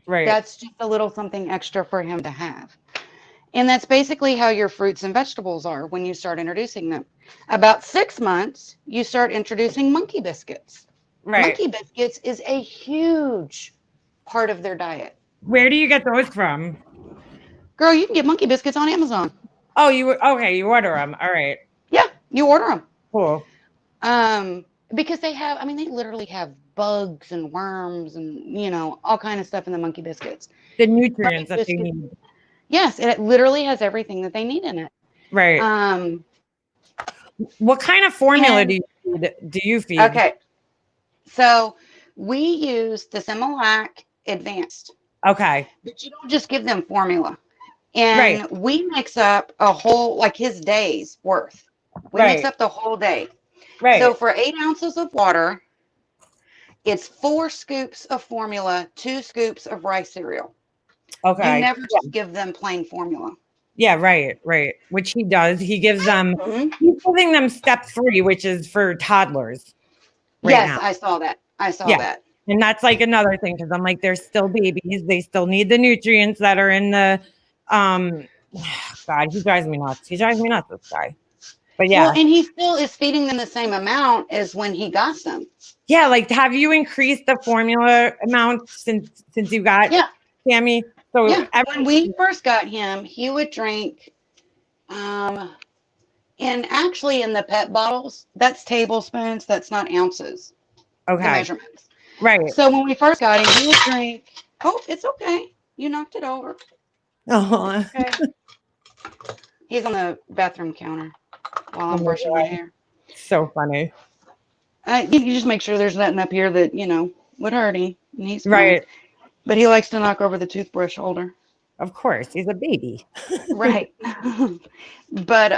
Speaker 1: Right.
Speaker 4: That's just a little something extra for him to have. And that's basically how your fruits and vegetables are when you start introducing them. About 6 months, you start introducing monkey biscuits. Right. Monkey biscuits is a huge part of their diet.
Speaker 1: Where do you get those from?
Speaker 4: Girl, you can get monkey biscuits on Amazon.
Speaker 1: Oh, you order them. All right.
Speaker 4: Yeah, you order them.
Speaker 1: Cool.
Speaker 4: Because they literally have bugs and worms and, all kind of stuff in the monkey biscuits.
Speaker 1: The nutrients that they need.
Speaker 4: Yes, it literally has everything that they need in it.
Speaker 1: Right. What kind of formula do you feed?
Speaker 4: Okay. So we use the Similac Advanced.
Speaker 1: Okay.
Speaker 4: But you don't just give them formula. And we mix up a whole, like his day's worth. We mix up the whole day.
Speaker 1: Right.
Speaker 4: So for 8 ounces of water, it's 4 scoops of formula, 2 scoops of rice cereal.
Speaker 1: Okay.
Speaker 4: You never just give them plain formula.
Speaker 1: Yeah, right. Which he does. He gives them, he's giving them step 3, which is for toddlers.
Speaker 4: Yes, I saw that.
Speaker 1: And that's like another thing, because I'm like, they're still babies. They still need the nutrients that are in the, God, he drives me nuts. This guy. But yeah.
Speaker 4: Well, and he still is feeding them the same amount as when he got them.
Speaker 1: Yeah, like, have you increased the formula amount since you got Sammy? So
Speaker 4: when we first got him, he would drink, and actually in the pet bottles, that's tablespoons, that's not ounces.
Speaker 1: Okay.
Speaker 4: The measurements.
Speaker 1: Right.
Speaker 4: So when we first got him, he would drink. Oh, it's okay. You knocked it over.
Speaker 1: Oh.
Speaker 4: Okay. He's on the bathroom counter while I'm brushing my hair.
Speaker 1: So funny.
Speaker 4: You just make sure there's nothing up here that, would hurt him. And he's fine.
Speaker 1: Right.
Speaker 4: But he likes to knock over the toothbrush holder.
Speaker 1: Of course. He's a baby.
Speaker 4: Right. But,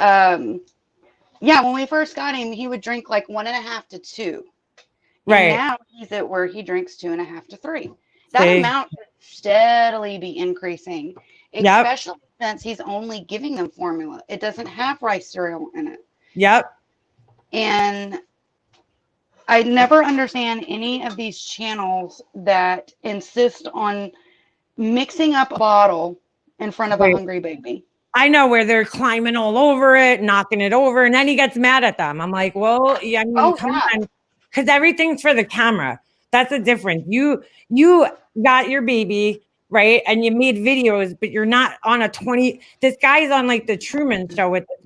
Speaker 4: yeah, when we first got him, he would drink like 1.5 to 2.
Speaker 1: Right.
Speaker 4: And now he's at where he drinks 2.5 to 3. That amount should steadily be increasing, especially since he's only giving them formula. It doesn't have rice cereal in it.
Speaker 1: Yep.
Speaker 4: And I never understand any of these channels that insist on mixing up a bottle in front of a hungry baby.
Speaker 1: I know, where they're climbing all over it, knocking it over, and then he gets mad at them. I'm like, well, yeah, I mean, come on. Because everything's for the camera. That's the difference. You got your baby, right? And you made videos, but you're not on a 20. This guy's on like the Truman Show with these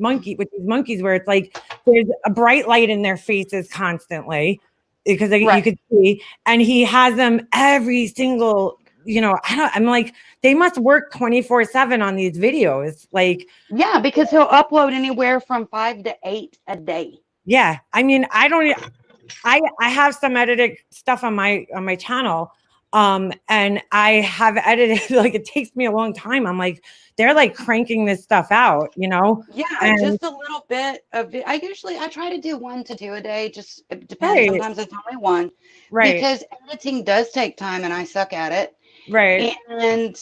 Speaker 1: monkeys, where it's like there's a bright light in their faces constantly, because you could see, and he has them every single. I'm like, they must work 24/7 on these videos. Like,
Speaker 4: yeah, because he'll upload anywhere from 5 to 8 a day.
Speaker 1: Yeah, I mean, I have some edited stuff on my channel, and I have edited, like, it takes me a long time. I'm like, they're like cranking this stuff out, Yeah,
Speaker 4: just a little bit of it. I try to do 1 to 2 a day. Just it depends. Sometimes it's only 1, because editing does take time, and I suck at it. Right. And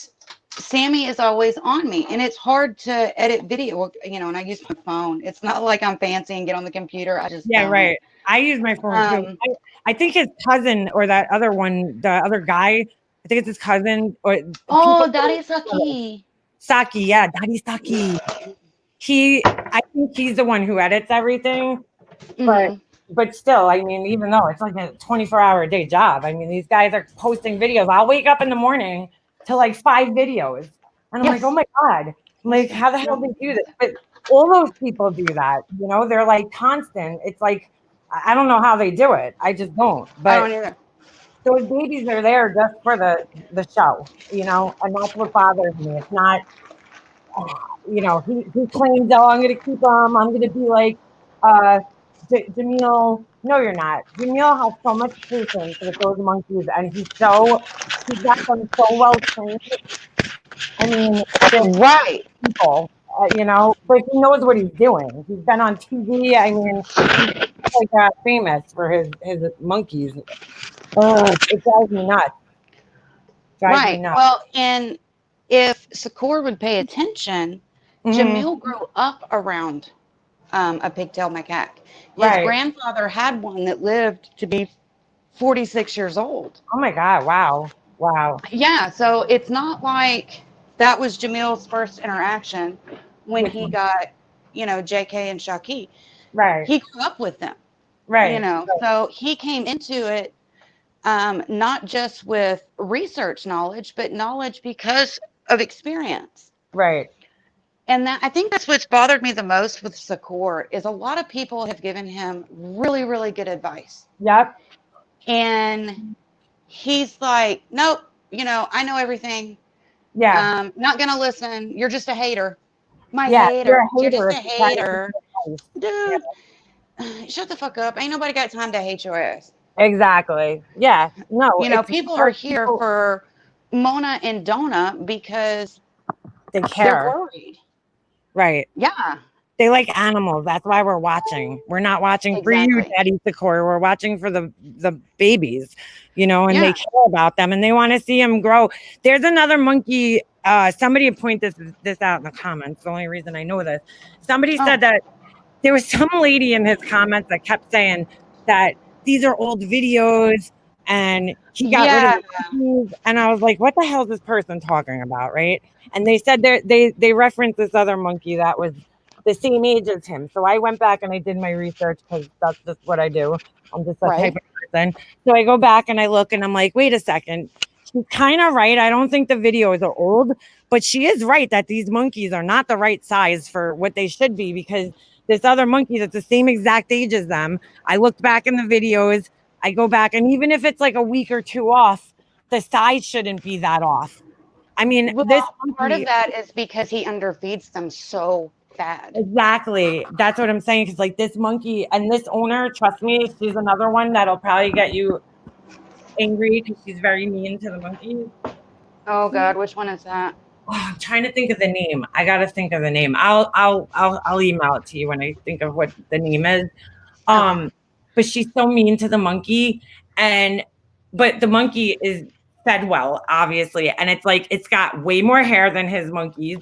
Speaker 4: Sammy is always on me, and it's hard to edit video, and I use my phone. It's not like I'm fancy and get on the computer. I just don't.
Speaker 1: I use my phone too. I think his cousin, or that other one, the other guy, I think it's his cousin.
Speaker 4: Daddy Saki.
Speaker 1: Saki, yeah, Daddy Saki. I think he's the one who edits everything, but still, I mean, even though it's like a 24-hour a day job, I mean, these guys are posting videos. I'll wake up in the morning to like 5 videos, and I'm like, oh my God, I'm like, how the hell do they do this? But all those people do that, they're like constant. It's like, I don't know how they do it. I just don't. But
Speaker 4: I don't either.
Speaker 1: Those babies are there just for the show, and that's what bothers me. It's not, he claims, oh, I'm going to keep them. I'm going to be like Jamil. No, you're not. Jamil has so much patience with those monkeys, and he's got them so well trained. I mean, people, but he knows what he's doing. He's been on TV. I mean, he's like famous for his monkeys. It drives me nuts.
Speaker 4: Well, and if Sakor would pay attention, Jamil grew up around a pigtail macaque. His grandfather had one that lived to be 46 years old.
Speaker 1: Oh my God! Wow!
Speaker 4: Yeah, so it's not like that was Jamil's first interaction when he got, JK and Shaki.
Speaker 1: Right.
Speaker 4: He grew up with them.
Speaker 1: Right.
Speaker 4: So he came into it not just with research knowledge, but knowledge because of experience.
Speaker 1: Right.
Speaker 4: And I think that's what's bothered me the most with Sakor is a lot of people have given him really, really good advice.
Speaker 1: Yep.
Speaker 4: And he's like, nope, I know everything.
Speaker 1: Yeah.
Speaker 4: Not going to listen. You're just a hater. My
Speaker 1: Yeah, you're
Speaker 4: hater.
Speaker 1: a
Speaker 4: You're just
Speaker 1: hater.
Speaker 4: a
Speaker 1: If that is
Speaker 4: hater.
Speaker 1: your life.
Speaker 4: Dude, shut the fuck up. Ain't nobody got time to hate your ass.
Speaker 1: Exactly. Yeah. No,
Speaker 4: You know,
Speaker 1: it's
Speaker 4: people are
Speaker 1: because
Speaker 4: here
Speaker 1: people,
Speaker 4: for Mona and Donna because
Speaker 1: they
Speaker 4: they're
Speaker 1: care.
Speaker 4: worried.
Speaker 1: Right.
Speaker 4: Yeah,
Speaker 1: They like animals. That's why we're watching. We're not watching for you,
Speaker 4: exactly.
Speaker 1: Daddy Secor. We're watching for the babies, you know, and they
Speaker 4: Yeah.
Speaker 1: care about them and they want to see them grow. There's another monkey. Somebody pointed this out in the comments. The only reason I know this. Somebody
Speaker 4: Oh,
Speaker 1: said that there was some lady in his comments that kept saying that these are old videos and he got rid of
Speaker 4: yeah.
Speaker 1: the monkeys. And I was like, what the hell is this person talking about? Right. And they said they referenced this other monkey that was the same age as him. So I went back and I did my research because that's just what I do. I'm just that type
Speaker 4: Right.
Speaker 1: of person. So I go back and I look and I'm like, wait a second. She's kind of right. I don't think the videos are old, but she is right that these monkeys are not the right size for what they should be because this other monkey that's the same exact age as them. I looked back in the videos. I go back, and even if it's like a week or two off, the size shouldn't be that off. I mean,
Speaker 4: Well,
Speaker 1: this
Speaker 4: part of
Speaker 1: monkey,
Speaker 4: that is because he underfeeds them so bad.
Speaker 1: exactly. That's what I'm saying. Because like this monkey and this owner, trust me, she's another one that'll probably get you angry because she's very mean to the monkeys.
Speaker 4: Oh God, which one is that?
Speaker 1: Oh, I'm trying to think of the name. I gotta think of the name. I'll email it to you when I think of what the name is.
Speaker 4: Okay.
Speaker 1: But she's so mean to the monkey, and but the monkey is fed well, obviously, and it's like it's got way more hair than his monkeys,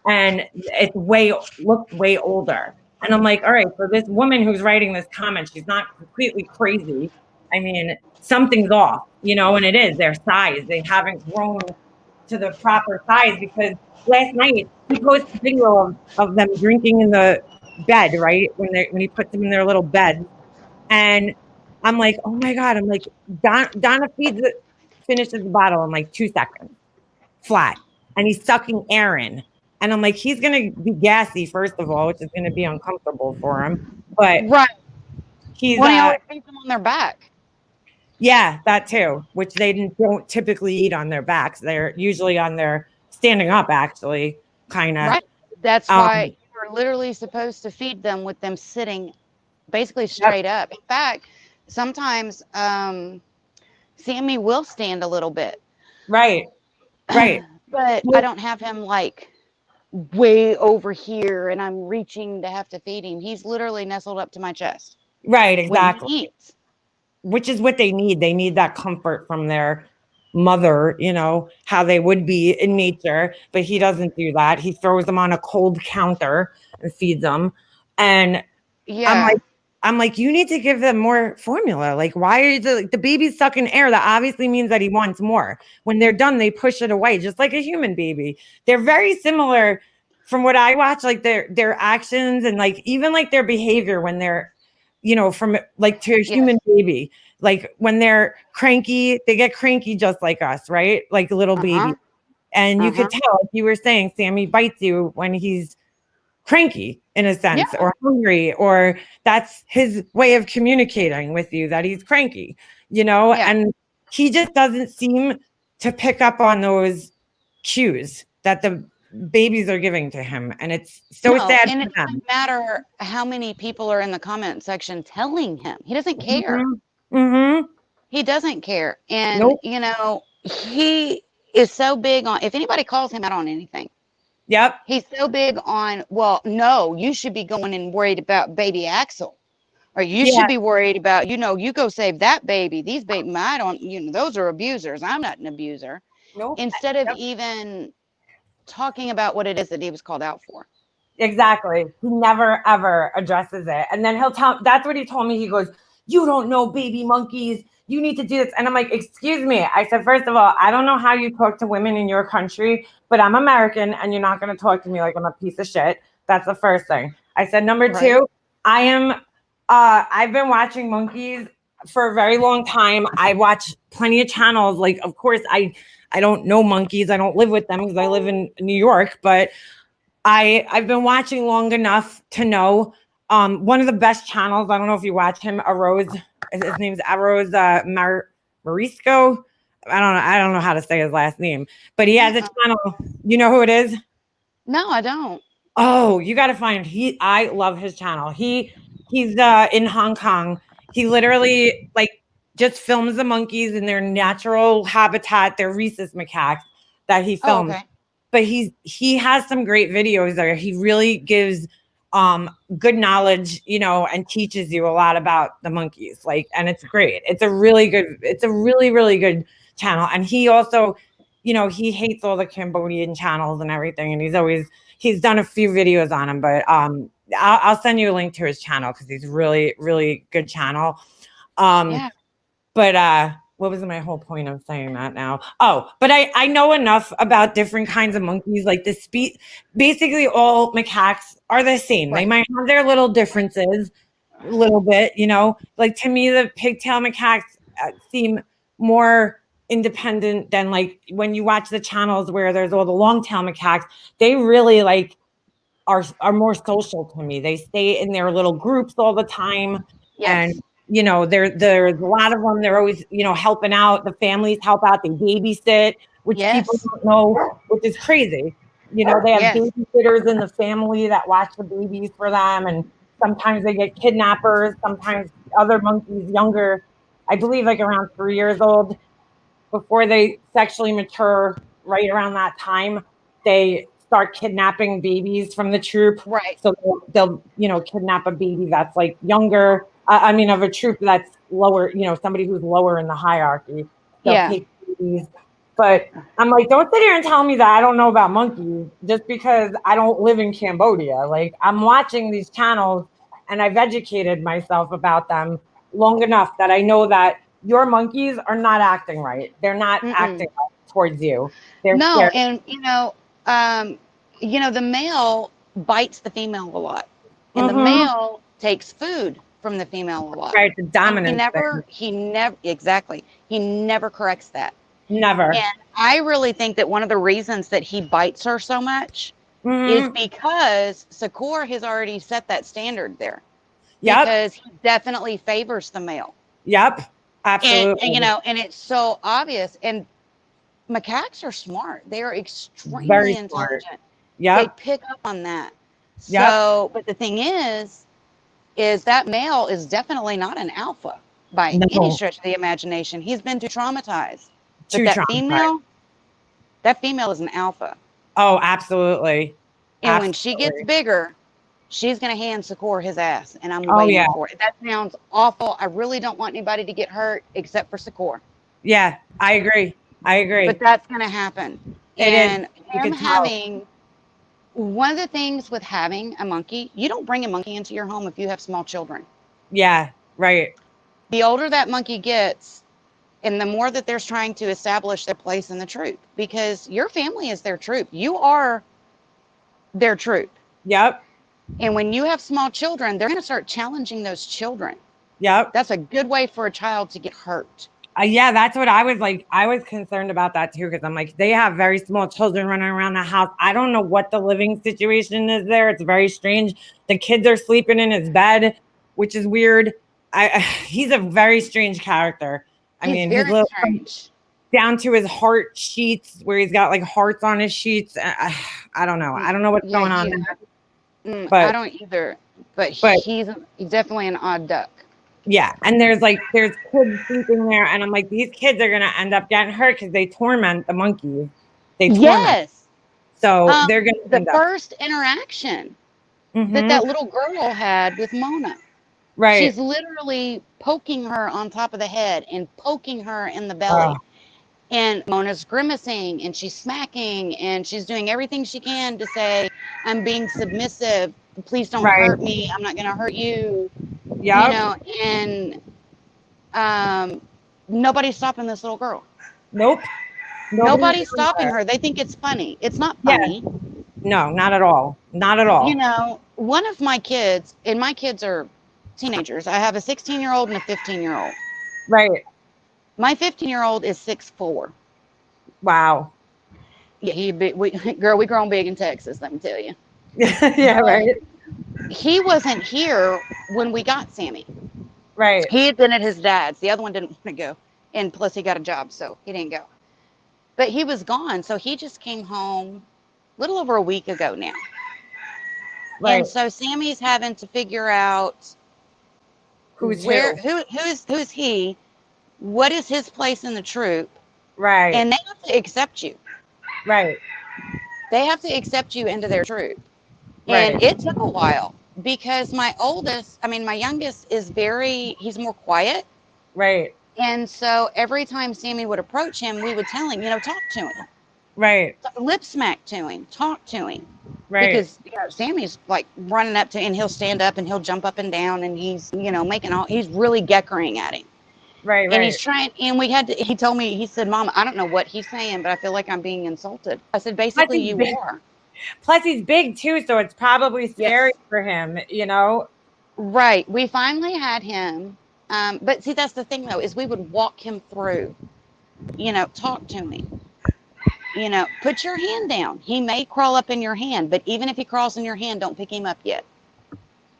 Speaker 1: and it's looks way older. And I'm like, all right, so this woman who's writing this comment, she's not completely crazy. I mean, something's off, you know, and it is their size. They haven't grown to the proper size because last night he posted a video of them drinking in the bed, right? When he puts them in their little bed. And I'm like, oh my God. I'm like, Donna finishes the bottle in like 2 seconds flat. And he's sucking air in. And I'm like, he's going to be gassy, first of all, which is going to be uncomfortable for him. But
Speaker 4: Right.
Speaker 1: he's,
Speaker 4: Well, he always feeds them on their back.
Speaker 1: yeah, that too, which they don't typically eat on their backs. They're usually on their standing up, actually, kind of.
Speaker 4: Right. That's why you're literally supposed to feed them with them sitting basically straight up. In fact, sometimes Sammy will stand a little bit.
Speaker 1: Right. Right.
Speaker 4: But I don't have him like way over here and I'm reaching to have to feed him. He's literally nestled up to my chest.
Speaker 1: Right.
Speaker 4: When
Speaker 1: Exactly.
Speaker 4: he eats.
Speaker 1: Which is what they need. They need that comfort from their mother, you know, how they would be in nature. But he doesn't do that. He throws them on a cold counter and feeds them. And
Speaker 4: Yeah.
Speaker 1: I'm like, you need to give them more formula. Like, why are the baby's sucking air? That obviously means that he wants more. When they're done, they push it away, just like a human baby. They're very similar from what I watch, like their actions and like even like their behavior when they're, you know, from like to a human baby. Like when they're cranky, they get cranky just like us, right? Like little baby. And you could tell, like you were saying, Sammy bites you when he's cranky in a sense or hungry, or that's his way of communicating with you that he's cranky, you know. And he just doesn't seem to pick up on those cues that the babies are giving to him, and it's so sad.
Speaker 4: And it doesn't matter how many people are in the comment section telling him, he doesn't care. He doesn't care. And you know, he is so big on, if anybody calls him out on anything, he's so big on, well, no, you should be going and worried about baby Axel, or you should be worried about, you know, you go save that baby. These baby, I don't, you know, those are abusers. I'm not an abuser. Instead of even talking about what it is that he was called out for.
Speaker 1: Exactly. He never ever addresses it. And then he'll tell, that's what he told me. He goes, you don't know baby monkeys. You need to do this. And I'm like, excuse me. I said, first of all, I don't know how you talk to women in your country, but I'm American and you're not going to talk to me like I'm a piece of shit. That's the first thing. I said, number two, I've been watching monkeys for a very long time. I watch plenty of channels. Like, of course, I don't know monkeys. I don't live with them because I live in New York, but I've been watching long enough to know one of the best channels. I don't know if you watch him, Arose. His name's Arose Marisco. I don't know how to say his last name, but he has a channel. You know who it is?
Speaker 4: No, I don't.
Speaker 1: Oh, you got to find I love his channel. He's in Hong Kong. He literally like just films the monkeys in their natural habitat, their rhesus macaques that he
Speaker 4: Oh,
Speaker 1: films.
Speaker 4: okay.
Speaker 1: But he has some great videos there. He really gives good knowledge, you know, and teaches you a lot about the monkeys. Like, and it's great. It's a really really good channel. And he also, you know, he hates all the Cambodian channels and everything. And he's done a few videos on him, but I'll send you a link to his channel because he's really good channel.
Speaker 4: Yeah.
Speaker 1: But what was my whole point of saying that now? Oh, but I know enough about different kinds of monkeys. Like basically all macaques are the same. They
Speaker 4: Right.
Speaker 1: might have their little differences, a little bit, you know. Like to me, the pigtail macaques seem more independent than like when you watch the channels where there's all the long tail macaques. They really like are more social to me. They stay in their little groups all the time,
Speaker 4: Yes.
Speaker 1: and you know, there's a lot of them. They're always, you know, helping out. The families help out. They babysit, which people
Speaker 4: Yes.
Speaker 1: don't know, which is crazy. You know, they have
Speaker 4: Yes.
Speaker 1: babysitters in the family that watch the babies for them, and sometimes they get kidnappers. Sometimes other monkeys, younger, I believe, like around 3 years old, before they sexually mature, right around that time, they start kidnapping babies from the troop.
Speaker 4: Right.
Speaker 1: So they'll you know, kidnap a baby that's like younger. I mean, of a troop that's lower, you know, somebody who's lower in the hierarchy. They'll
Speaker 4: Yeah.
Speaker 1: take babies. But I'm like, don't sit here and tell me that I don't know about monkeys just because I don't live in Cambodia. Like, I'm watching these channels and I've educated myself about them long enough that I know that your monkeys are not acting right. They're not acting right towards you. They're
Speaker 4: No,
Speaker 1: scared.
Speaker 4: and the male bites the female a lot, and the male takes food from the female a lot.
Speaker 1: Right, the
Speaker 4: And
Speaker 1: dominance thing.
Speaker 4: he never exactly. He never corrects that.
Speaker 1: Never.
Speaker 4: And I really think that one of the reasons that he bites her so much is because Sakura has already set that standard there.
Speaker 1: Yep.
Speaker 4: Because he definitely favors the male.
Speaker 1: Yep. Absolutely.
Speaker 4: And you know, and it's so obvious. And macaques are smart. They are extremely
Speaker 1: Very smart.
Speaker 4: intelligent.
Speaker 1: Yep.
Speaker 4: They pick up on that.
Speaker 1: Yep.
Speaker 4: So, but the thing is that male is definitely not an alpha by any stretch of the imagination. He's been too traumatized. But
Speaker 1: Too traumatized.
Speaker 4: that female is an alpha.
Speaker 1: Oh, absolutely.
Speaker 4: And when she gets bigger, she's going to hand Sakura his ass. And I'm
Speaker 1: Oh,
Speaker 4: waiting
Speaker 1: yeah.
Speaker 4: for it. That sounds awful. I really don't want anybody to get hurt except for Sakura.
Speaker 1: Yeah, I agree.
Speaker 4: But that's going to happen.
Speaker 1: It
Speaker 4: and
Speaker 1: is. You
Speaker 4: him
Speaker 1: can tell.
Speaker 4: having one of the things with having a monkey, you don't bring a monkey into your home if you have small children.
Speaker 1: Yeah, right.
Speaker 4: The older that monkey gets, and the more that they're trying to establish their place in the troop, because your family is their troop. You are their troop.
Speaker 1: Yep.
Speaker 4: And when you have small children, they're going to start challenging those children.
Speaker 1: Yep.
Speaker 4: That's a good way for a child to get hurt.
Speaker 1: Yeah, that's what I was like. I was concerned about that too, because I'm like, they have very small children running around the house. I don't know what the living situation is there. It's very strange. The kids are sleeping in his bed, which is weird. He's a very strange character. I mean,
Speaker 4: very
Speaker 1: his
Speaker 4: strange.
Speaker 1: Down to his heart sheets, where he's got like hearts on his sheets. I don't know. I don't know what's going on there.
Speaker 4: I don't either. But he's definitely an odd duck.
Speaker 1: Yeah, and there's kids sleeping there, and I'm like, these kids are gonna end up getting hurt because they torment the monkeys. They torment.
Speaker 4: Yes.
Speaker 1: So they're gonna
Speaker 4: the first interaction that little girl had with Mona.
Speaker 1: Right.
Speaker 4: She's literally poking her on top of the head and poking her in the belly. And Mona's grimacing and she's smacking and she's doing everything she can to say, I'm being submissive. Please don't hurt me. I'm not going to hurt you.
Speaker 1: Yeah.
Speaker 4: You know, and nobody's stopping this little girl.
Speaker 1: Nope.
Speaker 4: Nobody's stopping her. They think it's funny. It's not funny.
Speaker 1: Yeah. No, not at all. Not at all.
Speaker 4: You know, one of my kids, and my kids are teenagers. I have a 16-year-old and a 15-year-old.
Speaker 1: Right.
Speaker 4: My 15-year-old is 6'4".
Speaker 1: Wow.
Speaker 4: Yeah, we grown big in Texas, let me tell you.
Speaker 1: Yeah, right.
Speaker 4: He wasn't here when we got Sammy.
Speaker 1: Right.
Speaker 4: He had been at his dad's. The other one didn't want to go. And plus he got a job, so he didn't go. But he was gone, so he just came home a little over a week ago now.
Speaker 1: Right.
Speaker 4: And so Sammy's having to figure out
Speaker 1: Who's
Speaker 4: who's he, what is his place in the troop,
Speaker 1: right.
Speaker 4: And they have to accept you.
Speaker 1: Right.
Speaker 4: They have to accept you into their troop.
Speaker 1: Right.
Speaker 4: And it took a while because my youngest is he's more quiet.
Speaker 1: Right.
Speaker 4: And so every time Sammy would approach him, we would tell him, talk to him.
Speaker 1: Right.
Speaker 4: Lip smack to him, talk to him.
Speaker 1: Right.
Speaker 4: Because Sammy's like running up to, and he'll stand up and he'll jump up and down, and he's he's really geckering at him.
Speaker 1: Right.
Speaker 4: And he's trying, and he told me, he said, Mom, I don't know what he's saying, but I feel like I'm being insulted. I said, basically you are.
Speaker 1: Plus he's big too, so it's probably scary for him, Right.
Speaker 4: We finally had him. But see, that's the thing though, is we would walk him through, talk to him. Put your hand down. He may crawl up in your hand, but even if he crawls in your hand, don't pick him up yet.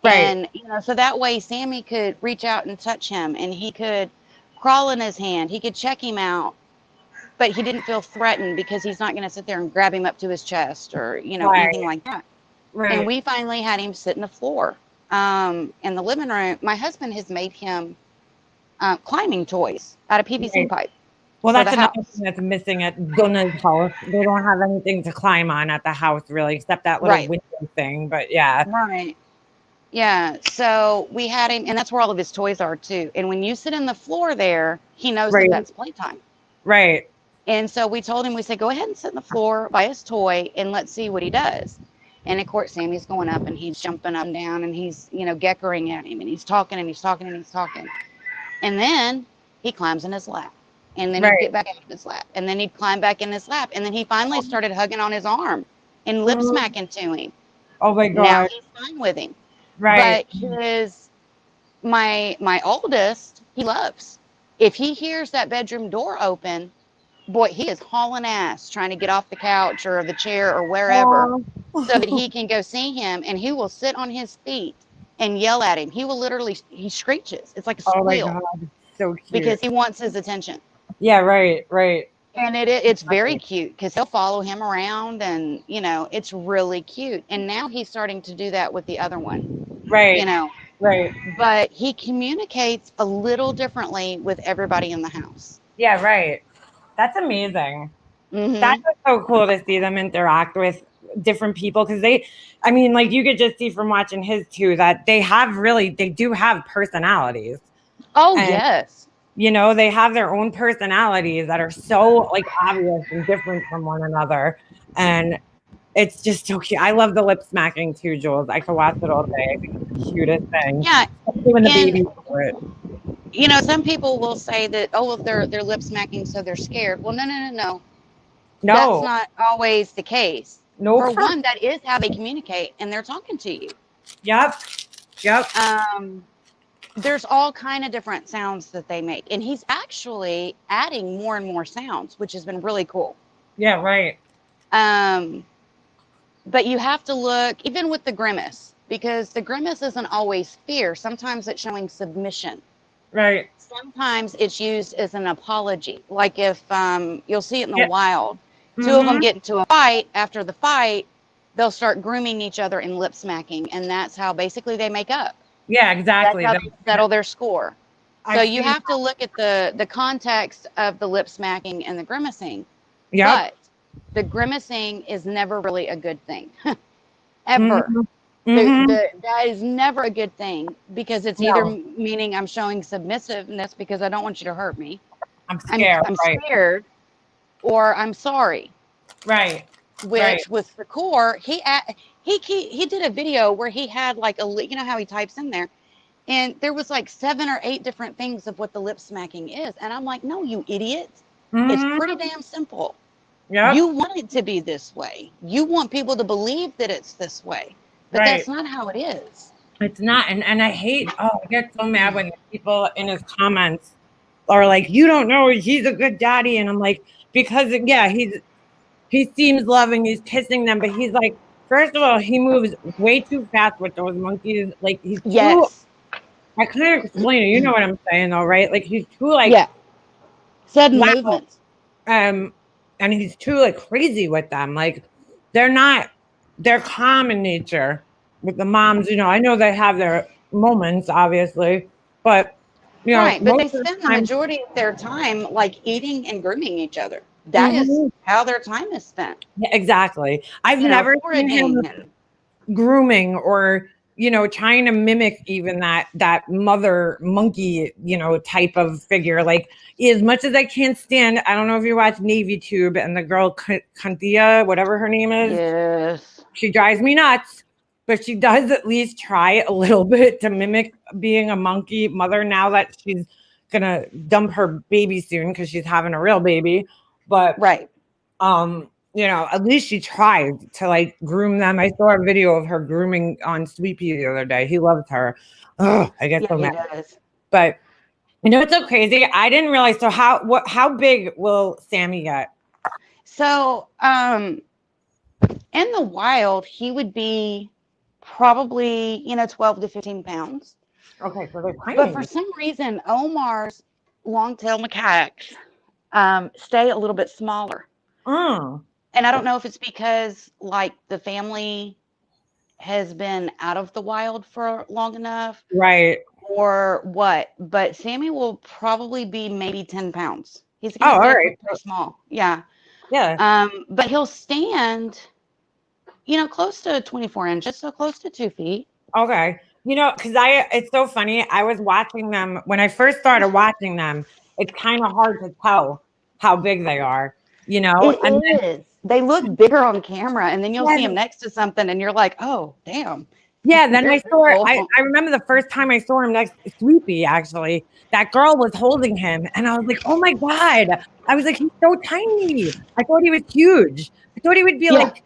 Speaker 4: Right. And, so that way Sammy could reach out and touch him, and he could crawl in his hand. He could check him out, but he didn't feel threatened because he's not going to sit there and grab him up to his chest or, anything like that. Right. And we finally had him sit in the floor in the living room. My husband has made him climbing toys out of PVC pipe.
Speaker 1: Well, that's another thing that's missing at Donna's house. They don't have anything to climb on at the house, really, except that little window thing. But yeah.
Speaker 4: Right. Yeah. So we had him, and that's where all of his toys are, too. And when you sit in the floor there, he knows that that's playtime.
Speaker 1: Right.
Speaker 4: And so we told him, we said, go ahead and sit in the floor by his toy, and let's see what he does. And of course, Sammy's going up, and he's jumping up and down, and he's, geckering at him, and he's talking, and he's talking, and he's talking. And then he climbs in his lap. And then he'd get back in his lap. And then he'd climb back in his lap. And then he finally started hugging on his arm and lip smacking to him.
Speaker 1: Oh my God.
Speaker 4: Now he's fine with him. Right. But my oldest, he loves. If he hears that bedroom door open, boy, he is hauling ass trying to get off the couch or the chair or wherever so that he can go see him. And he will sit on his feet and yell at him. He will literally, he screeches. It's like a squeal.
Speaker 1: Oh my God. So cute.
Speaker 4: Because he wants his attention.
Speaker 1: Yeah, right.
Speaker 4: And it's very cute because he'll follow him around, and it's really cute. And now he's starting to do that with the other one.
Speaker 1: Right. Right.
Speaker 4: But he communicates a little differently with everybody in the house.
Speaker 1: Yeah, right. That's amazing. Mm-hmm. That's so cool to see them interact with different people, because you could just see from watching his too that they do have personalities.
Speaker 4: Oh, and, yes.
Speaker 1: They have their own personalities that are so obvious and different from one another. And it's just so cute. I love the lip smacking too, Jules. I could watch it all day. I think it's the cutest thing.
Speaker 4: Yeah.
Speaker 1: When the baby for it.
Speaker 4: Some people will say that, they're lip smacking, so they're scared. Well, no.
Speaker 1: No.
Speaker 4: That's not always the case.
Speaker 1: No.
Speaker 4: For one, that is how they communicate, and they're talking to you.
Speaker 1: Yep.
Speaker 4: There's all kind of different sounds that they make, and he's actually adding more and more sounds, which has been really cool.
Speaker 1: Yeah, right.
Speaker 4: But you have to look, even with the grimace, because the grimace isn't always fear. Sometimes it's showing submission.
Speaker 1: Right.
Speaker 4: Sometimes it's used as an apology. Like if you'll see it in the wild, two of them get into a fight. After the fight, they'll start grooming each other and lip smacking, and that's how basically they make up.
Speaker 1: Yeah, exactly.
Speaker 4: That's how they settle their score. So you have to look at the context of the lip smacking and the grimacing.
Speaker 1: Yeah.
Speaker 4: But the grimacing is never really a good thing. Ever. Mm-hmm. That is never a good thing, because it's either meaning I'm showing submissiveness because I don't want you to hurt me.
Speaker 1: I'm scared.
Speaker 4: I'm scared, or I'm sorry.
Speaker 1: Right.
Speaker 4: Which with the core, he did a video where he had how he types in there, and there was 7 or 8 different things of what the lip smacking is, and I'm like, no, you idiot. Mm-hmm. It's pretty damn simple. Yeah. You want it to be this way. You want people to believe that it's this way, but that's not how it is.
Speaker 1: It's not, and I hate. I get so mad when people in his comments are like, "You don't know he's a good daddy," and I'm like, because he seems loving, he's kissing them, but he's like, first of all, he moves way too fast with those monkeys. He's too, I can't explain it. You know what I'm saying, though, right? He's too
Speaker 4: sudden movements.
Speaker 1: And he's too crazy with them. They're calm in nature, with the moms, I know they have their moments, obviously, but
Speaker 4: right, but they
Speaker 1: most of
Speaker 4: spend the
Speaker 1: time,
Speaker 4: majority of their time like eating and grooming each other. That is how their time is spent.
Speaker 1: yeah, exactly. I've never seen him grooming or trying to mimic even that mother monkey type of figure. Like, as much as I can't stand, I don't know if you watch Navy Tube, and the girl Kantia, whatever her name is,
Speaker 4: yes,
Speaker 1: she drives me nuts, but she does at least try a little bit to mimic being a monkey mother, now that she's gonna dump her baby soon because she's having a real baby. But
Speaker 4: right,
Speaker 1: at least she tried to like groom them. I saw a video of her grooming on Sweet Pea the other day. He loves her. Ugh, I get so mad.
Speaker 4: does.
Speaker 1: But it's so crazy. I didn't realize. So how big will Sammy get?
Speaker 4: So in the wild, he would be probably 12 to 15 pounds.
Speaker 1: Okay, so they're tiny.
Speaker 4: But for some reason, Omar's long-tailed macaques stay a little bit smaller. And I don't know if it's because like the family has been out of the wild for long enough,
Speaker 1: right,
Speaker 4: or what, but Sammy will probably be maybe 10 pounds. He's gonna stay pretty small. Yeah. But he'll stand close to 24 inches, so close to 2 feet.
Speaker 1: Okay. Because it's so funny. I was watching them when I first started watching them. It's kind of hard to tell how big they are,
Speaker 4: It is. They look bigger on camera, and then you'll see them next to something, and you're like, oh, damn.
Speaker 1: Yeah, then I saw, I remember the first time I saw him next to Sweepy, actually, that girl was holding him, and I was like, oh my God. I was like, he's so tiny. I thought he was huge. I thought he would be like,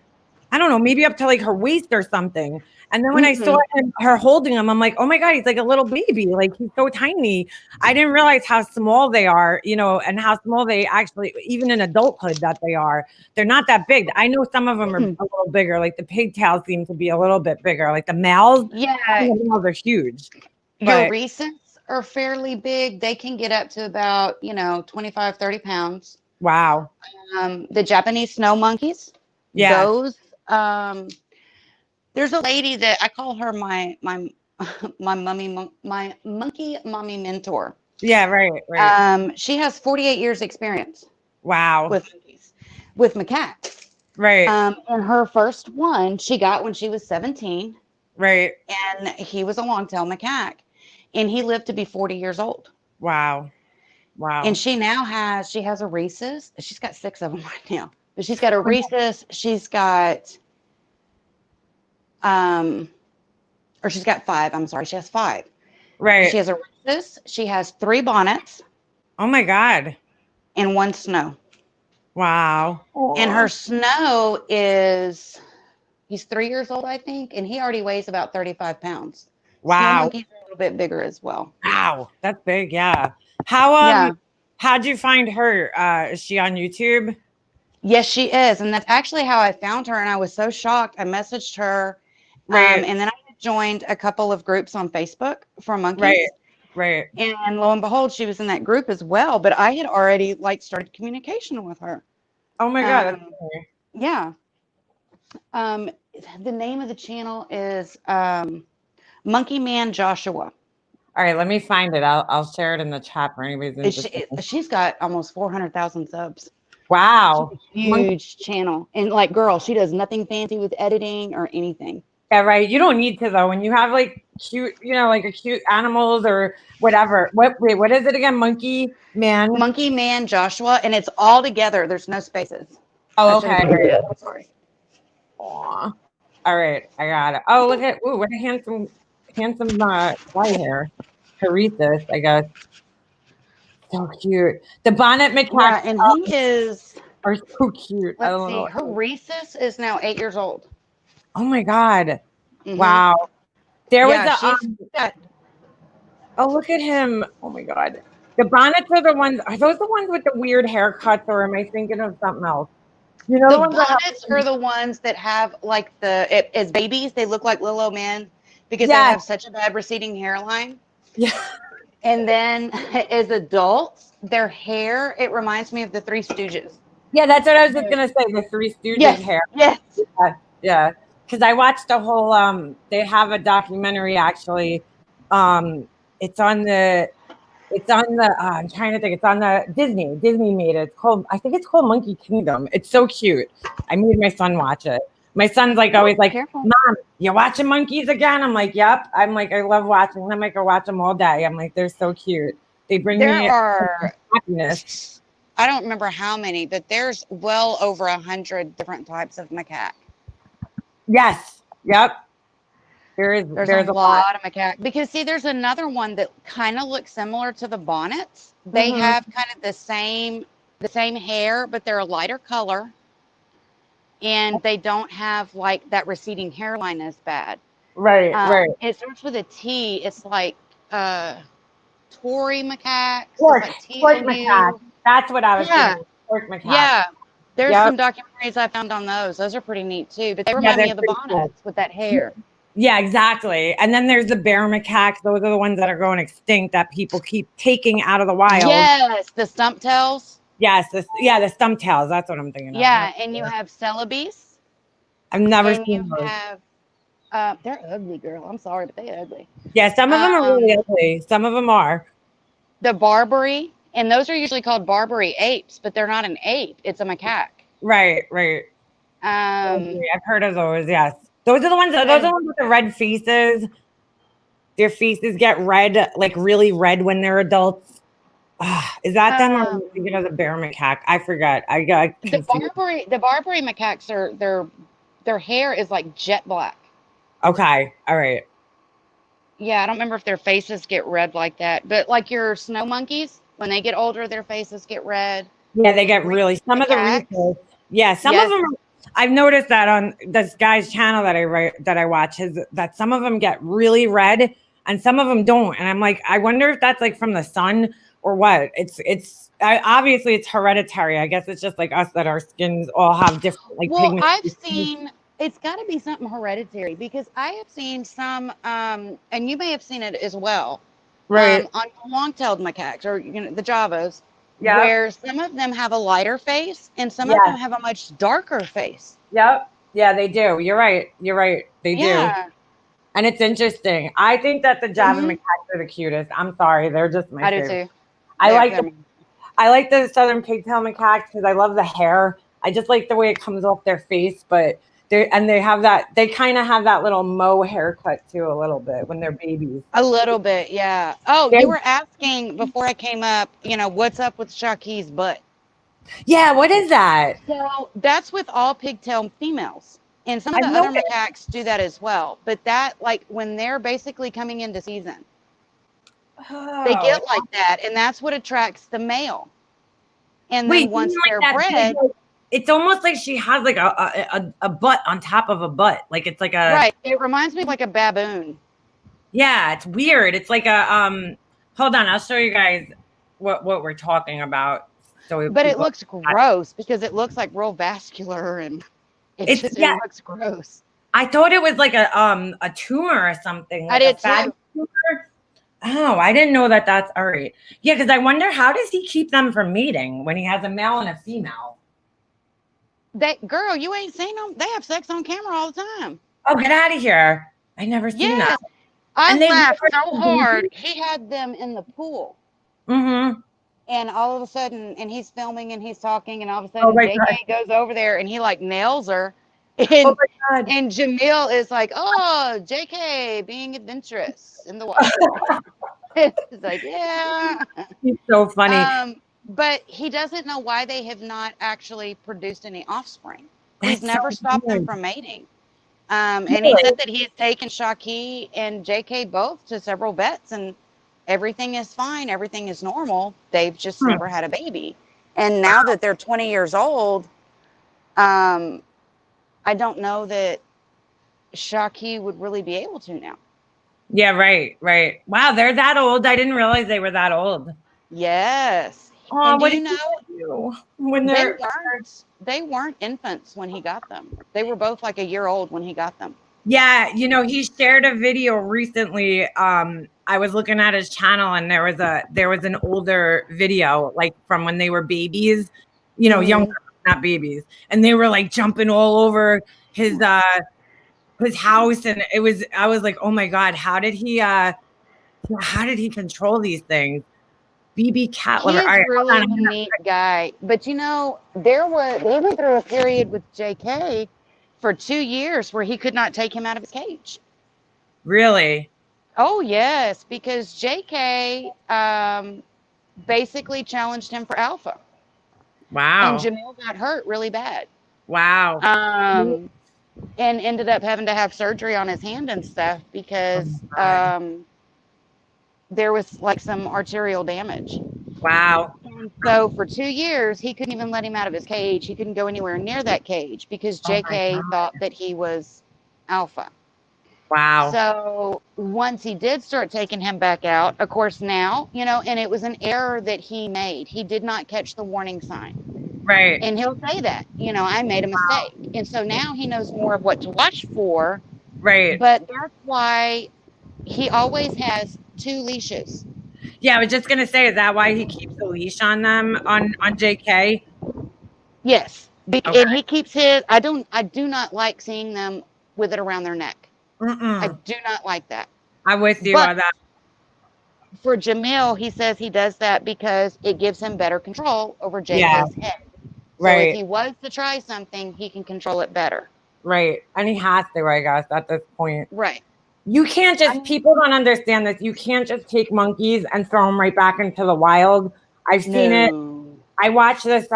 Speaker 1: I don't know, maybe up to like her waist or something. And then when I saw her holding him, I'm like, oh my God, he's like a little baby. Like, he's so tiny. I didn't realize how small they are, and how small they actually, even in adulthood, that they are. They're not that big. I know some of them are a little bigger. Like the pigtails seem to be a little bit bigger. Like the males, the males are huge.
Speaker 4: Your Rhesus are fairly big. They can get up to about, 25, 30 pounds.
Speaker 1: Wow.
Speaker 4: The Japanese snow monkeys, those, there's a lady that I call her my monkey mommy mentor.
Speaker 1: Yeah, right.
Speaker 4: She has 48 years experience.
Speaker 1: Wow.
Speaker 4: With monkeys, with macaques.
Speaker 1: Right.
Speaker 4: And her first one she got when she was 17.
Speaker 1: Right.
Speaker 4: And he was a long-tailed macaque, and he lived to be 40 years old.
Speaker 1: Wow.
Speaker 4: And she has a Rhesus. She's got 6 of them right now. But she's got a Rhesus. She's got or she's got 5. I'm sorry. She has 5.
Speaker 1: Right.
Speaker 4: She has a Rhesus. She has 3 bonnets.
Speaker 1: Oh my God.
Speaker 4: And 1 snow.
Speaker 1: Wow.
Speaker 4: And her snow he's 3 years old, I think, and he already weighs about 35 pounds.
Speaker 1: Wow.
Speaker 4: Snow monkeys are a little bit bigger as well.
Speaker 1: Wow. That's big. Yeah. How'd you find her? Is she on YouTube?
Speaker 4: Yes, she is. And that's actually how I found her. And I was so shocked. I messaged her. And then I joined a couple of groups on Facebook for monkeys.
Speaker 1: Right.
Speaker 4: And lo and behold, she was in that group as well. But I had already started communication with her.
Speaker 1: Oh my God.
Speaker 4: Yeah. The name of the channel is Monkey Man Joshua.
Speaker 1: All right, let me find it. I'll share it in the chat for anybody's interested.
Speaker 4: She's got almost 400,000 subs.
Speaker 1: Wow.
Speaker 4: Huge channel. And girl, she does nothing fancy with editing or anything.
Speaker 1: Yeah, right. You don't need to though. When you have cute, a cute animals or whatever. What is it again? Monkey Man
Speaker 4: Joshua, and it's all together. There's no spaces.
Speaker 1: Oh, okay.
Speaker 4: Sorry.
Speaker 1: Aw. All right, I got it. Oh, look at what a handsome guy here. Haritas, I guess. So cute. The bonnet macaque.
Speaker 4: Yeah, and he
Speaker 1: are so cute.
Speaker 4: Let's see. Her Rhesus is now 8 years old.
Speaker 1: Oh my God. Wow. There was oh, look at him. Oh my God. The bonnets are the ones. Are those the ones with the weird haircuts, or am I thinking of something else?
Speaker 4: The bonnets are the ones that have as babies, they look like little old men because they have such a bad receding hairline.
Speaker 1: Yeah.
Speaker 4: And then as adults, their hair, it reminds me of the Three Stooges.
Speaker 1: Yeah, that's what I was just going to say. The Three Stooges hair.
Speaker 4: Yes.
Speaker 1: Yeah. because I watched a whole they have a documentary actually. I'm trying to think, it's on the Disney made it. I think it's called Monkey Kingdom. It's so cute. I made my son watch it. My son's like always like,
Speaker 4: Careful.
Speaker 1: Mom, you watching monkeys again? I'm like, yep. I'm like, I love watching them. I could watch them all day. I'm like, they're so cute. They bring me happiness.
Speaker 4: I don't remember how many, but there's well over 100 different types of macaque.
Speaker 1: Yes. Yep. There's
Speaker 4: a lot of macaque. Because see, there's another one that kind of looks similar to the bonnets. They have kind of the same hair, but they're a lighter color. And they don't have like that receding hairline as bad.
Speaker 1: Right, right.
Speaker 4: It starts with a T. It's like Tory macaque.
Speaker 1: Torque macaque. That's what I was thinking. Torque macaque.
Speaker 4: Yeah. There's some documentaries I found on those. Those are pretty neat too. But they remind me of the bonnets with that hair.
Speaker 1: Yeah, exactly. And then there's the bear macaques. Those are the ones that are going extinct that people keep taking out of the wild.
Speaker 4: Yes, the stump tails.
Speaker 1: Yes, the stump tails. That's what I'm thinking of.
Speaker 4: Yeah, and you have celebes.
Speaker 1: I've never seen those.
Speaker 4: They're ugly, girl. I'm sorry, but they're ugly.
Speaker 1: Yeah, some of them are really ugly. Some of them are.
Speaker 4: The Barbary, and those are usually called Barbary apes, but they're not an ape. It's a macaque.
Speaker 1: Right. I've heard of those. Yes, those are the ones. Those are the ones with the red faces. Their faces get red, like really red when they're adults. Is that them, or am I thinking of the bear macaque? I forgot. I got confused.
Speaker 4: The Barbary macaques are their hair is like jet black.
Speaker 1: Okay, all right.
Speaker 4: Yeah, I don't remember if their faces get red like that, but like your snow monkeys, when they get older, their faces get red.
Speaker 1: Yeah, they get really. Some of the research. Yeah, some of them. I've noticed that on this guy's channel that I watch, that some of them get really red and some of them don't, and I'm like, I wonder if that's like from the sun or what. Obviously it's hereditary. I guess it's just like us that our skins all have different like pigments.
Speaker 4: I've seen it's got to be something hereditary because I have seen some and you may have seen it as well,
Speaker 1: right,
Speaker 4: on long-tailed macaques or the Javas, where some of them have a lighter face and some of them have a much darker face.
Speaker 1: Yep. Yeah, they do. You're right. They do. And it's interesting. I think that the Java macaques are the cutest. I'm sorry, they're just my favorite.
Speaker 4: I do too.
Speaker 1: I like the southern pigtail macaques because I love the hair. I just like the way it comes off their face, but they kind of have that little mow haircut too, a little bit when they're babies.
Speaker 4: A little bit, yeah. Oh, you were asking before I came up, what's up with Shaki's butt?
Speaker 1: Yeah, what is that?
Speaker 4: So that's with all pigtail females. And some of the other macaques do that as well. But that, like, when they're basically coming into season, they get like that. And that's what attracts the male. And then once they're bred,
Speaker 1: it's almost like she has like a butt on top of a butt. Like it's like a...
Speaker 4: Right. It reminds me of like a baboon.
Speaker 1: Yeah, it's weird. It's like a... Hold on, I'll show you guys what we're talking about.
Speaker 4: But it looks gross because it looks like real vascular and it looks gross.
Speaker 1: I thought it was like a tumor or something. Like
Speaker 4: I did too.
Speaker 1: Tumor. Oh, I didn't know that. That's all right. Yeah, because I wonder, how does he keep them from mating when he has a male and a female?
Speaker 4: Girl, you ain't seen them. They have sex on camera all the time.
Speaker 1: Oh, get out of here. I never seen that.
Speaker 4: I laughed so hard. He had them in the pool.
Speaker 1: Mm-hmm.
Speaker 4: And all of a sudden, and he's filming and he's talking, and all of a sudden, JK goes over there and he like nails her. And, and Jamil is like, oh, JK being adventurous in the water. It's like, yeah.
Speaker 1: He's so funny.
Speaker 4: But he doesn't know why they have not actually produced any offspring. He's never stopped them from mating. And he said that he has taken Shaki and JK both to several vets, and everything is fine. Everything is normal. They've just never had a baby. And now that they're 20 years old, I don't know that Shaki would really be able to now.
Speaker 1: Yeah, right. Wow, they're that old. I didn't realize they were that old.
Speaker 4: Yes.
Speaker 1: Oh,
Speaker 4: and
Speaker 1: what
Speaker 4: do you know?
Speaker 1: When
Speaker 4: they weren't infants when he got them. They were both like a year old when he got them.
Speaker 1: Yeah, he shared a video recently. I was looking at his channel, and there was an older video, like from when they were babies, younger, not babies, and they were like jumping all over his his house, and I was like, oh my God, how did he control these things? BB cat liver.
Speaker 4: He's
Speaker 1: All right,
Speaker 4: really
Speaker 1: hold
Speaker 4: a
Speaker 1: on.
Speaker 4: neat guy. But they went through a period with JK for 2 years where he could not take him out of his cage.
Speaker 1: Really?
Speaker 4: Oh yes, because JK basically challenged him for alpha.
Speaker 1: Wow.
Speaker 4: And Jamil got hurt really bad.
Speaker 1: Wow.
Speaker 4: And ended up having to have surgery on his hand and stuff because there was like some arterial damage.
Speaker 1: Wow.
Speaker 4: And so for 2 years, he couldn't even let him out of his cage. He couldn't go anywhere near that cage because JK thought that he was alpha.
Speaker 1: Wow.
Speaker 4: So once he did start taking him back out, of course now, and it was an error that he made. He did not catch the warning sign.
Speaker 1: Right.
Speaker 4: And he'll say that, I made a mistake. And so now he knows more of what to watch for.
Speaker 1: Right.
Speaker 4: But that's why he always has 2 leashes.
Speaker 1: Yeah, I was just gonna say, is that why he keeps a leash on them on JK?
Speaker 4: Yes.
Speaker 1: Okay.
Speaker 4: And he keeps his I do not like seeing them with it around their neck. I do not like that.
Speaker 1: I'm with you on that.
Speaker 4: For Jamil, he says he does that because it gives him better control over JK's head. So if he was to try something, he can control it better.
Speaker 1: Right. And he has to, I guess, at this point.
Speaker 4: Right.
Speaker 1: You can't just, people don't understand this. You can't just take monkeys and throw them right back into the wild. I've seen it. I watched this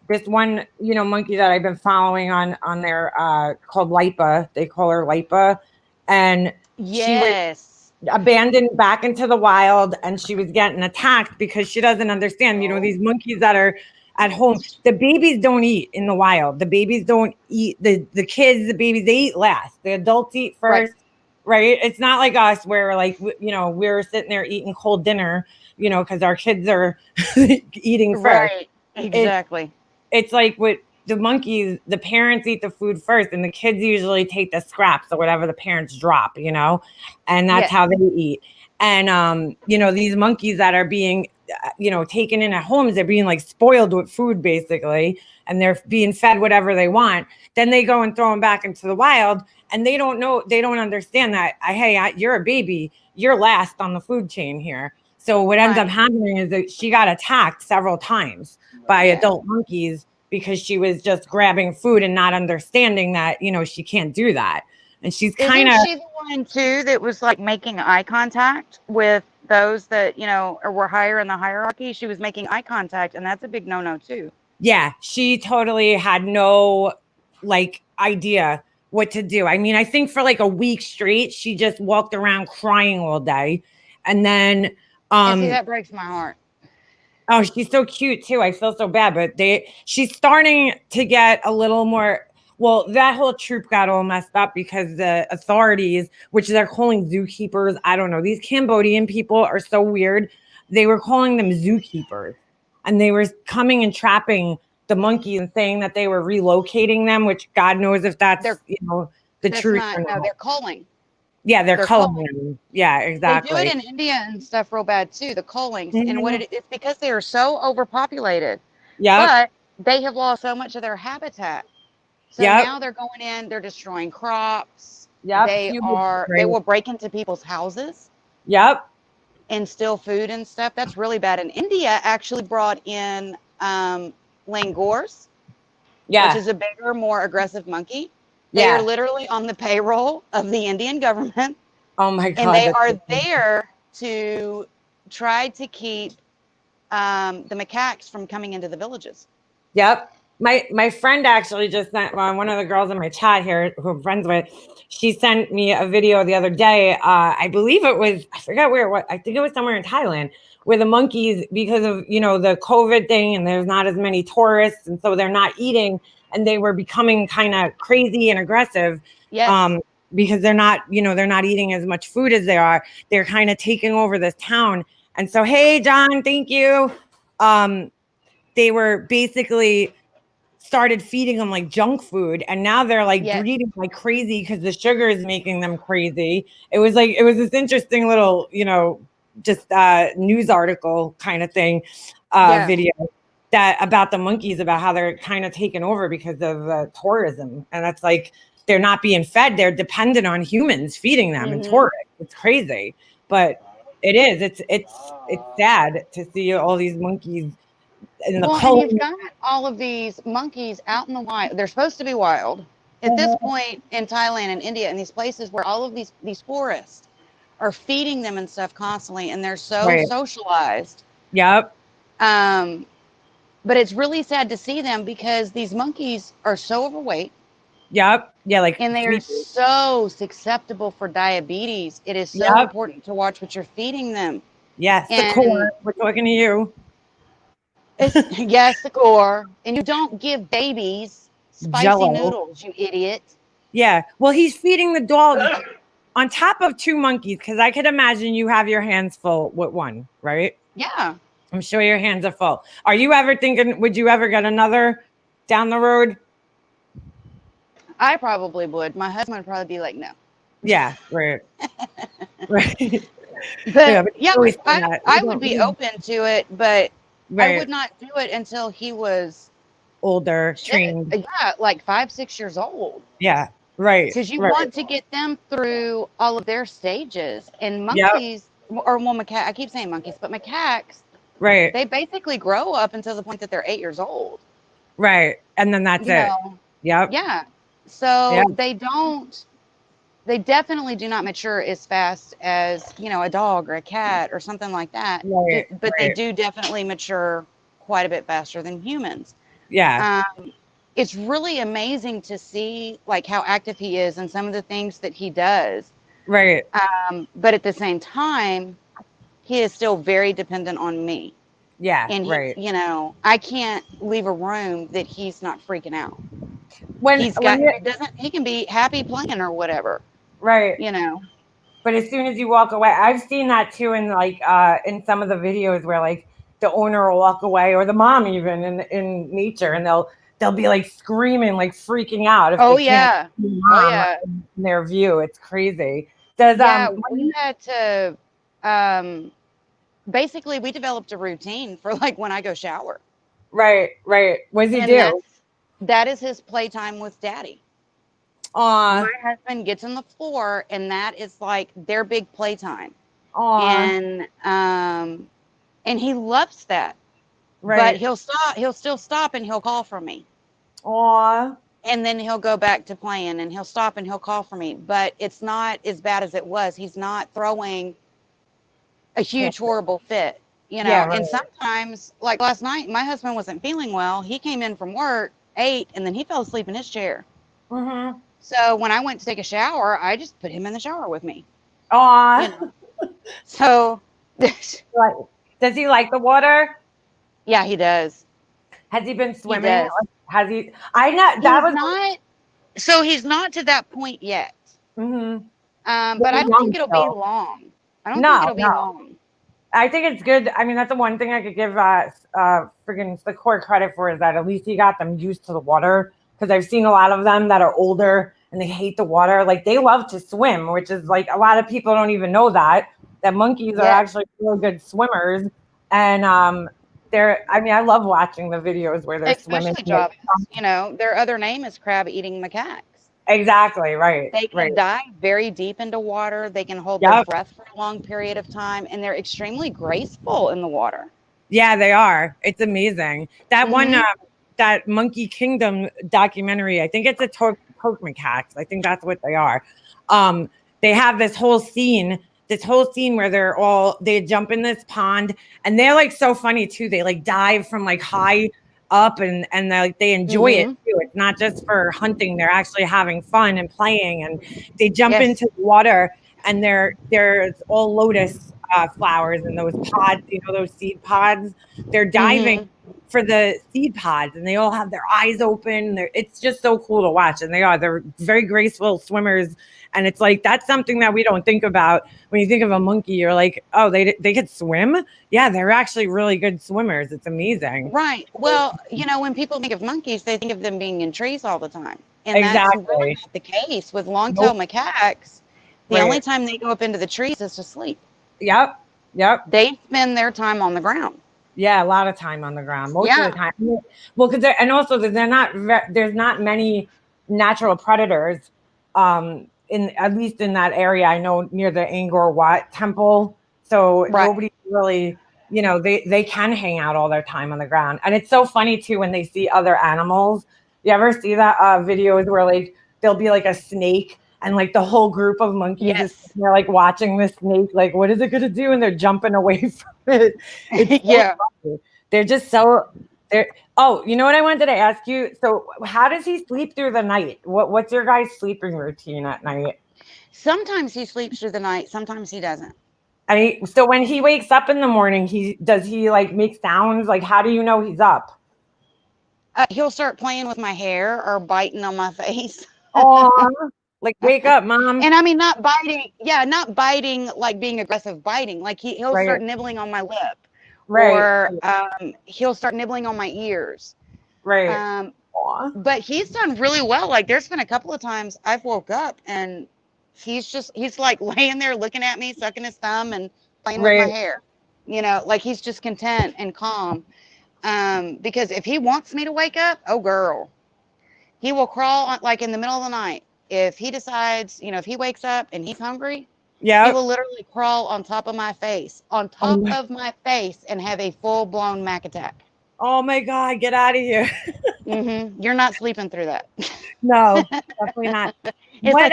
Speaker 1: this one, monkey that I've been following on there called Lipa. They call her Lipa. And she was abandoned back into the wild, and she was getting attacked because she doesn't understand, these monkeys that are at home. The babies don't eat in the wild. The babies don't eat, the kids, the babies, they eat last. The adults eat first. Right. It's not like us where we're sitting there eating cold dinner, because our kids are eating first.
Speaker 4: Right. Exactly.
Speaker 1: It's like with the monkeys, the parents eat the food first, and the kids usually take the scraps or whatever the parents drop, and that's how they eat. And, these monkeys that are being, taken in at homes, they're being like spoiled with food basically, and they're being fed whatever they want. Then they go and throw them back into the wild, and they don't understand that, hey, you're a baby, you're last on the food chain here. So what ends up happening is that she got attacked several times by adult monkeys because she was just grabbing food and not understanding that, she can't do that. And she's kind of...
Speaker 4: Isn't she the one too that was like making eye contact with those that, were higher in the hierarchy? She was making eye contact, and that's a big no-no too.
Speaker 1: Yeah, she totally had no idea what to do. I mean, I think for like a week straight, she just walked around crying all day. And then
Speaker 4: see, that breaks my heart.
Speaker 1: Oh, she's so cute too. I feel so bad, but she's starting to get a little more. Well, that whole troop got all messed up because the authorities, which they're calling zookeepers, I don't know. These Cambodian people are so weird. They were calling them zookeepers, and they were coming and trapping the monkeys and saying that they were relocating them, which God knows if that's the truth.
Speaker 4: No, they're culling.
Speaker 1: Yeah, they're culling them. Yeah, exactly.
Speaker 4: They do it in India and stuff real bad too, the cullings. And it's because they are so overpopulated.
Speaker 1: Yeah.
Speaker 4: But they have lost so much of their habitat. So now they're going in, they're destroying crops.
Speaker 1: Yep.
Speaker 4: They will break into people's houses.
Speaker 1: Yep.
Speaker 4: And steal food and stuff. That's really bad. And India actually brought in langurs. Yeah. Which is a bigger, more aggressive monkey. They are literally on the payroll of the Indian government.
Speaker 1: Oh my God.
Speaker 4: And they are there to try to keep the macaques from coming into the villages.
Speaker 1: Yep. My friend actually just sent one of the girls in my chat here who I'm friends with. She sent me a video the other day. I believe it was, I forgot where it was. I think it was somewhere in Thailand, where the monkeys, because of, the COVID thing, and there's not as many tourists, and so they're not eating, and they were becoming kind of crazy and aggressive.
Speaker 4: Yes.
Speaker 1: Because they're not eating as much food as they are. They're kind of taking over this town. And so, hey, John, thank you. They were basically started feeding them like junk food, and now they're like breeding like crazy because the sugar is making them crazy. It was this interesting little, just news article kind of thing, video that about the monkeys, about how they're kind of taken over because of tourism. And that's like, they're not being fed. They're dependent on humans feeding them and tourists. It's crazy, but it is. It's sad to see all these monkeys in the cold.
Speaker 4: And you've got all of these monkeys out in the wild. They're supposed to be wild at this point in Thailand and India and these places where all of these forests are feeding them and stuff constantly, and they're so socialized.
Speaker 1: Yep.
Speaker 4: But it's really sad to see them because these monkeys are so overweight.
Speaker 1: Yep. Yeah. Like,
Speaker 4: and they are so susceptible for diabetes. It is so important to watch what you're feeding them.
Speaker 1: Yes. The core. We're talking to you.
Speaker 4: Yes, the core. And you don't give babies spicy noodles, you idiot.
Speaker 1: Yeah. Well, he's feeding the dog on top of 2 monkeys, because I could imagine you have your hands full with one, right?
Speaker 4: Yeah.
Speaker 1: I'm sure your hands are full. Are you ever thinking, would you ever get another down the road?
Speaker 4: I probably would. My husband would probably be like, no.
Speaker 1: Yeah, right. Right.
Speaker 4: But yeah, I would be open to it, but I would not do it until he was
Speaker 1: older, trained.
Speaker 4: Yeah, like 5, 6 years old.
Speaker 1: Yeah, right.
Speaker 4: Because you want to get them through all of their stages. And monkeys, or well, macaques, I keep saying monkeys, but macaques,
Speaker 1: right?
Speaker 4: They basically grow up until the point that they're 8 years old.
Speaker 1: Right, and then that's it. Yep.
Speaker 4: Yeah. So they definitely do not mature as fast as, a dog or a cat or something like that.
Speaker 1: Right,
Speaker 4: but they do definitely mature quite a bit faster than humans.
Speaker 1: Yeah.
Speaker 4: It's really amazing to see like how active he is and some of the things that he does.
Speaker 1: Right.
Speaker 4: But at the same time, he is still very dependent on me.
Speaker 1: Yeah.
Speaker 4: And I can't leave a room that he's not freaking out. He can be happy playing or whatever.
Speaker 1: Right.
Speaker 4: But
Speaker 1: as soon as you walk away, I've seen that too in like in some of the videos where like the owner will walk away, or the mom even in nature, and they'll be like screaming, like freaking out if they can't see mom in their view. It's crazy.
Speaker 4: We had to basically we developed a routine for like when I go shower.
Speaker 1: Right. What does he do?
Speaker 4: That is his playtime with daddy. My husband gets on the floor, and that is like their big playtime. And he loves that. Right. But he'll still stop and he'll call for me. And then he'll go back to playing, and he'll stop and he'll call for me. But it's not as bad as it was. He's not throwing a huge horrible fit. And sometimes, like last night, my husband wasn't feeling well. He came in from work, ate, and then he fell asleep in his chair. So when I went to take a shower, I just put him in the shower with me. So
Speaker 1: does he like the water?
Speaker 4: Yeah, he does.
Speaker 1: Has he been swimming? Has he? I know that was
Speaker 4: not. So he's not to that point yet. But I don't think it'll be long. I don't think it'll be long.
Speaker 1: I think it's good. I mean, that's the one thing I could give friggin' the core credit for, is that at least he got them used to the water. Because I've seen a lot of them that are older and they hate the water. Like, they love to swim, which is like, a lot of people don't even know that monkeys are actually really good swimmers. And I love watching the videos where they're swimming.
Speaker 4: Their other name is crab-eating macaques.
Speaker 1: Exactly, right.
Speaker 4: They can dive very deep into water. They can hold their breath for a long period of time, and they're extremely graceful in the water. Yeah,
Speaker 1: they are. It's amazing. That one, that Monkey Kingdom documentary, I think it's a Turk macaques. I think that's what they are. They have this whole scene where they jump in this pond, and they're like so funny too. They like dive from like high up, and they enjoy it too. It's not just for hunting. They're actually having fun and playing, and they jump into the water, and there's all lotus flowers in those pods, those seed pods. They're diving for the seed pods, and they all have their eyes open. It's just so cool to watch, and they're very graceful swimmers. And it's like, that's something that we don't think about when you think of a monkey. You're like, oh, they could swim. Yeah, they're actually really good swimmers. It's amazing.
Speaker 4: Right. Well, when people think of monkeys, they think of them being in trees all the time. And that's really not the case with long-tailed macaques. The only time they go up into the trees is to sleep.
Speaker 1: Yep.
Speaker 4: They spend their time on the ground.
Speaker 1: Yeah, a lot of time on the ground. Most of the time. Well, because there's not many natural predators in at least in that area, I know near the Angkor Wat temple. So nobody really, you know, they can hang out all their time on the ground. And it's so funny too when they see other animals. You ever see that videos where like there'll be like a snake and like the whole group of monkeys is they're like watching the snake, like what is it gonna do? And they're jumping away from it. It's so funny. They're just so they're oh, you know what I wanted to ask you? So how does he sleep through the night? What's your guys' sleeping routine at night?
Speaker 4: Sometimes he sleeps through the night, sometimes he doesn't.
Speaker 1: And so when he wakes up in the morning, does he like make sounds? Like how do you know he's up?
Speaker 4: He'll start playing with my hair or biting on my face.
Speaker 1: Oh, like wake up, mom.
Speaker 4: And I mean, not biting. Yeah, not biting like being aggressive biting. Like he'll start nibbling on my lip. Or he'll start nibbling on my ears. But he's done really well. Like there's been a couple of times I've woke up and he's like laying there looking at me, sucking his thumb and playing with my hair. You know, like he's just content and calm. Because if he wants me to wake up, oh girl, he will crawl on, like in the middle of the night. If he decides, you know, if he wakes up and he's hungry, he will literally crawl on top of my face, and have a full-blown Mac attack.
Speaker 1: Oh my God, get out of here.
Speaker 4: You're not sleeping through that.
Speaker 1: No, definitely not.
Speaker 4: It's like,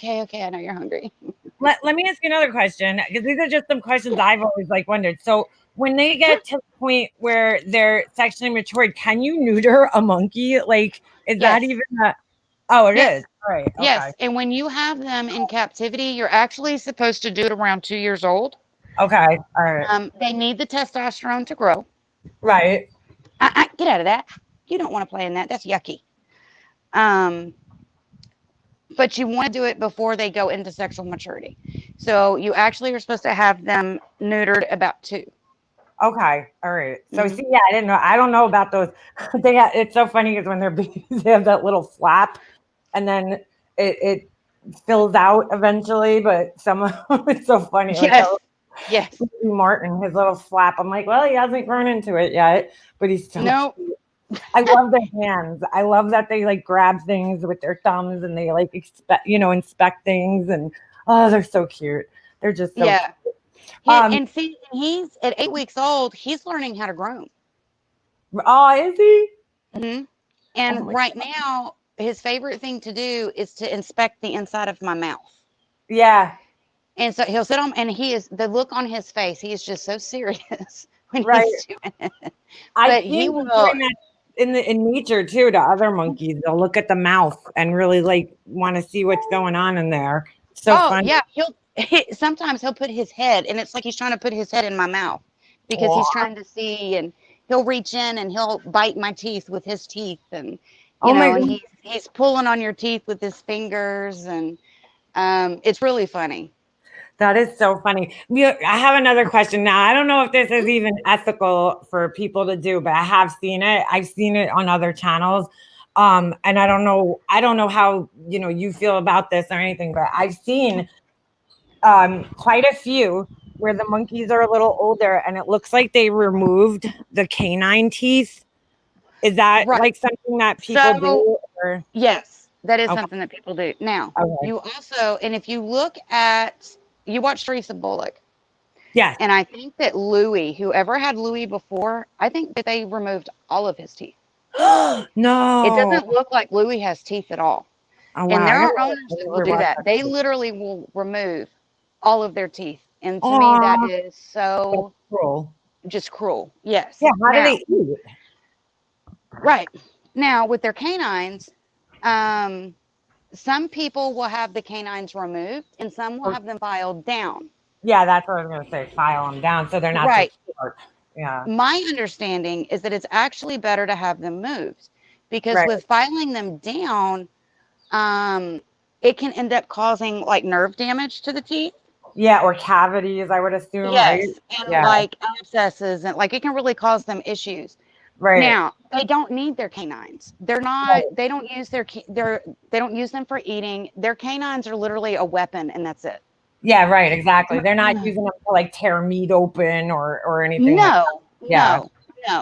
Speaker 4: okay, I know you're hungry.
Speaker 1: Let me ask you another question, because these are just some questions I've always like wondered. So when they get to the point where they're sexually matured, can you neuter a monkey? Like, is that even a... Oh, it is. All right. Okay.
Speaker 4: Yes. And when you have them in captivity, you're actually supposed to do it around 2 years old.
Speaker 1: Okay. All right.
Speaker 4: They need the testosterone to grow.
Speaker 1: Right.
Speaker 4: Get out of that. You don't want to play in that. That's yucky. But you want to do it before they go into sexual maturity. So you actually are supposed to have them neutered about 2.
Speaker 1: Okay. All right. So see, yeah, I didn't know. I don't know about those. It's so funny because when they're babies, they have that little flap, and then it fills out eventually. But some of them, it's so funny.
Speaker 4: Yes.
Speaker 1: Martin, his little flap. I'm like, well, he hasn't grown into it yet, but he's so cute. I love their hands. I love that they like grab things with their thumbs and they like inspect things, and oh, they're so cute. They're just so cute.
Speaker 4: And see, he's at 8 weeks old. He's learning how to groom.
Speaker 1: Oh, is he?
Speaker 4: And right now, his favorite thing to do is to inspect the inside of my mouth.
Speaker 1: Yeah.
Speaker 4: And so he'll sit on, and the look on his face, he is just so serious when he's doing it.
Speaker 1: But he will doing that in nature too to other monkeys. They'll look at the mouth and really like want to see what's going on in there. So funny.
Speaker 4: Yeah, sometimes he'll put his head, and it's like he's trying to put his head in my mouth because he's trying to see, and he'll reach in and he'll bite my teeth with his teeth, and and he's pulling on your teeth with his fingers, and it's really funny.
Speaker 1: That is so funny. I have another question now. I don't know if this is even ethical for people to do, but I have seen it. I've seen it on other channels. And I don't know how, you feel about this or anything, but I've seen quite a few where the monkeys are a little older and it looks like they removed the canine teeth. Is that like something that people do? Or?
Speaker 4: Yes, that is something that people do. Now, you also, and if you look at, you watch Teresa Bullock.
Speaker 1: Yes.
Speaker 4: And I think that Louis, whoever had Louis before, I think that they removed all of his teeth.
Speaker 1: No.
Speaker 4: It doesn't look like Louis has teeth at all.
Speaker 1: Oh, wow.
Speaker 4: And there are owners that will do that. They literally will remove all of their teeth. And to me, that is so
Speaker 1: cruel.
Speaker 4: Just cruel. Yes.
Speaker 1: Yeah. How do they eat?
Speaker 4: Right. Now, with their canines, some people will have the canines removed and some will have them filed down.
Speaker 1: Yeah, that's what I was going to say. File them down so they're not so short. Yeah.
Speaker 4: My understanding is that it's actually better to have them moved because with filing them down, it can end up causing like nerve damage to the teeth.
Speaker 1: Yeah, or cavities, I would assume.
Speaker 4: Yes, and like abscesses, and like it can really cause them issues.
Speaker 1: Right.
Speaker 4: Now, they don't need their canines. They're not, they don't use they don't use them for eating. Their canines are literally a weapon and that's it.
Speaker 1: Yeah, right, exactly. They're not using them to like tear meat open or anything.
Speaker 4: No.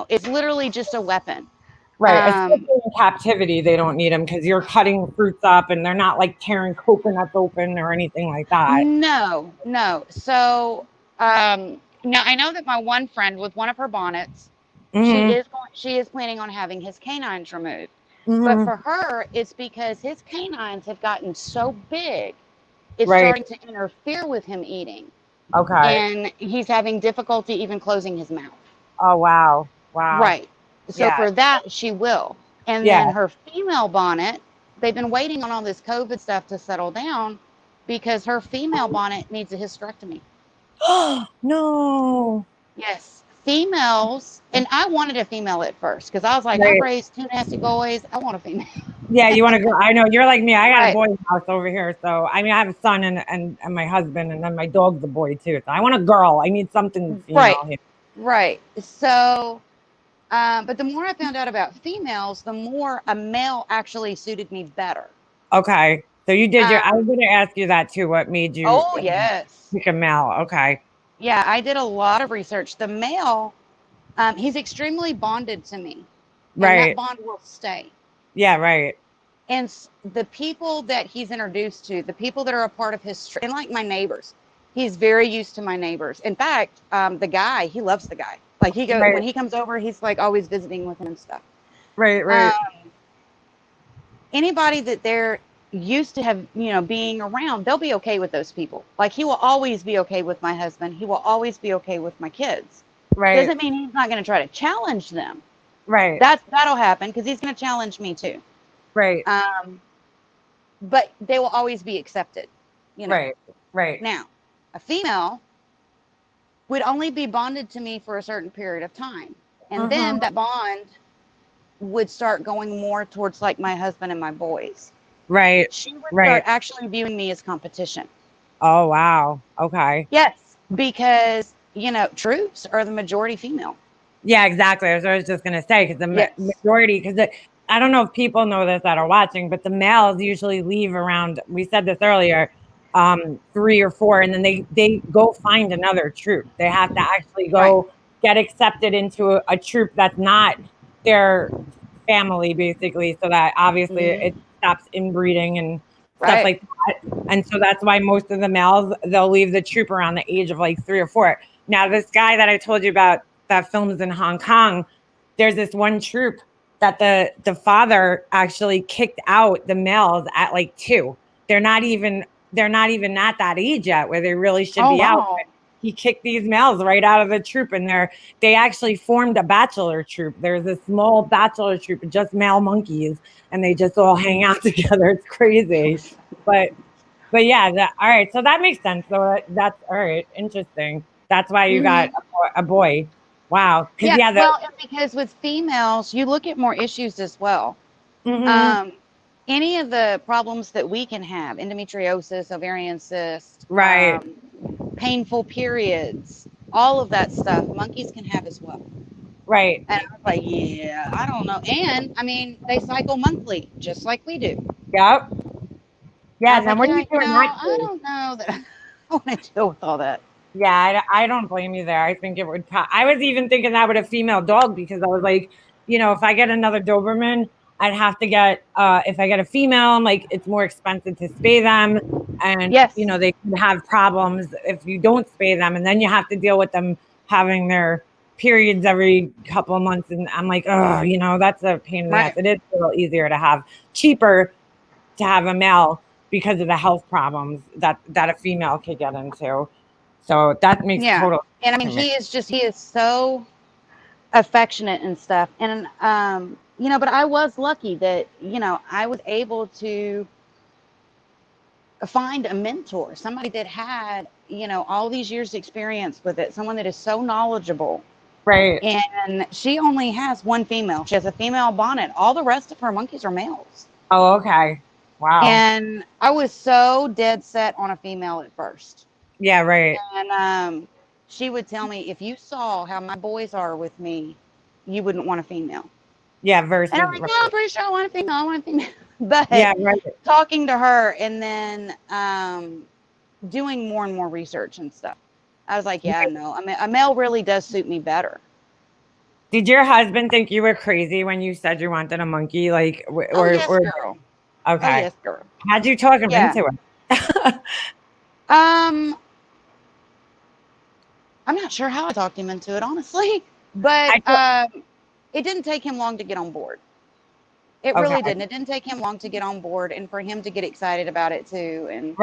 Speaker 4: It's literally just a weapon.
Speaker 1: Right. Especially in captivity, they don't need them because you're cutting fruits up and they're not like tearing coconuts open or anything like that.
Speaker 4: No. So now I know that my one friend with one of her bonnets,
Speaker 1: Mm-hmm.
Speaker 4: she is planning on having his canines removed. But
Speaker 1: Mm-hmm.
Speaker 4: for her, it's because his canines have gotten so big, it's
Speaker 1: Right.
Speaker 4: starting to interfere with him eating.
Speaker 1: Okay.
Speaker 4: And he's having difficulty even closing his mouth.
Speaker 1: Oh, wow. Wow.
Speaker 4: Right. So
Speaker 1: Yeah.
Speaker 4: for that, she will. And
Speaker 1: Yeah.
Speaker 4: then her female bonnet, they've been waiting on all this COVID stuff to settle down because her female bonnet needs a hysterectomy.
Speaker 1: No.
Speaker 4: Yes. Females, and I wanted a female at first because I was like, I've
Speaker 1: Right.
Speaker 4: raised 2 nasty boys. I want a female.
Speaker 1: Yeah, you want to go. I know you're like me. I got a
Speaker 4: Right.
Speaker 1: boy's house over here. So, I mean, I have a son and my husband, and then my dog's a boy too. So, I want a girl. I need something female here.
Speaker 4: Right. So, but the more I found out about females, the more a male actually suited me better.
Speaker 1: Okay. So, you did I was going to ask you that too. What made you
Speaker 4: yes.
Speaker 1: pick a male? Okay.
Speaker 4: Yeah, I did a lot of research. The male, he's extremely bonded to me. And
Speaker 1: Right.
Speaker 4: that bond will stay.
Speaker 1: Yeah, right.
Speaker 4: And the people that he's introduced to, the people that are a part of his, and like my neighbors, he's very used to my neighbors. In fact, the guy, he loves the guy. Like he goes,
Speaker 1: Right.
Speaker 4: when he comes over, he's like always visiting with him and stuff.
Speaker 1: Right.
Speaker 4: Anybody that they're used to have, being around, they'll be okay with those people. Like he will always be okay with my husband. He will always be okay with my kids.
Speaker 1: Right.
Speaker 4: Doesn't mean he's not going to try to challenge them.
Speaker 1: Right.
Speaker 4: That'll happen because he's going to challenge me too.
Speaker 1: Right.
Speaker 4: But they will always be accepted.
Speaker 1: Right.
Speaker 4: Now, a female would only be bonded to me for a certain period of time. And then that bond would start going more towards like my husband and my boys.
Speaker 1: Right.
Speaker 4: She would start actually viewing me as competition.
Speaker 1: Oh, wow. Okay.
Speaker 4: Yes, because, troops are the majority female.
Speaker 1: Yeah, exactly. That's what I was just going to say, because the majority, because I don't know if people know this that are watching, but the males usually leave around, we said this earlier, 3 or 4, and then they go find another troop. They have to actually go get accepted into a troop that's not their family, basically, so that obviously it stops inbreeding and stuff like that. And so that's why most of the males, they'll leave the troop around the age of like 3 or 4. Now, this guy that I told you about that films in Hong Kong, there's this one troop that the father actually kicked out the males at like 2. They're not even at that age yet where they really should be out. But he kicked these males right out of the troop, and they actually formed a bachelor troop. There's a small bachelor troop, just male monkeys, and they just all hang out together. It's crazy, but yeah. All right, so that makes sense. So that's all right. Interesting. That's why you got a boy. Wow.
Speaker 4: Well, because with females, you look at more issues as well. Any of the problems that we can have, endometriosis, ovarian cyst, painful periods, all of that stuff, monkeys can have as well.
Speaker 1: Right.
Speaker 4: And I was like, yeah, I don't know. And I mean, they cycle monthly, just like we do.
Speaker 1: Yep. Yeah. Then what are you doing?
Speaker 4: I don't know that I want to deal with all that.
Speaker 1: Yeah, I don't blame you there. I think it would. I was even thinking that with a female dog, because I was like, if I get another Doberman, I'd have to get. If I get a female, I'm like, it's more expensive to spay them, and they can have problems if you don't spay them, and then you have to deal with them having their periods every couple of months, and I'm like, oh, that's a pain in the ass. It is a little easier to have, cheaper to have a male because of the health problems that a female could get into. So that makes total sense.
Speaker 4: And I mean, he is so affectionate and stuff. And, but I was lucky that, I was able to find a mentor, somebody that had, all these years experience with it, someone that is so knowledgeable.
Speaker 1: Right.
Speaker 4: And she only has one female. She has a female bonnet. All the rest of her monkeys are males.
Speaker 1: Oh, okay. Wow.
Speaker 4: And I was so dead set on a female at first.
Speaker 1: Yeah, right.
Speaker 4: And she would tell me, if you saw how my boys are with me, you wouldn't want a female.
Speaker 1: Yeah, versus.
Speaker 4: And I'm like, no, I'm pretty sure I want a female. But talking to her and then doing more and more research and stuff, I was like, yeah, no. I mean, a male really does suit me better.
Speaker 1: Did your husband think you were crazy when you said you wanted a monkey? Like,
Speaker 4: Oh, yes, girl.
Speaker 1: Okay.
Speaker 4: Oh, yes, girl.
Speaker 1: How'd you talk him into it?
Speaker 4: I'm not sure how I talked him into it, honestly, but it didn't take him long to get on board. It really didn't. It didn't take him long to get on board and for him to get excited about it too. And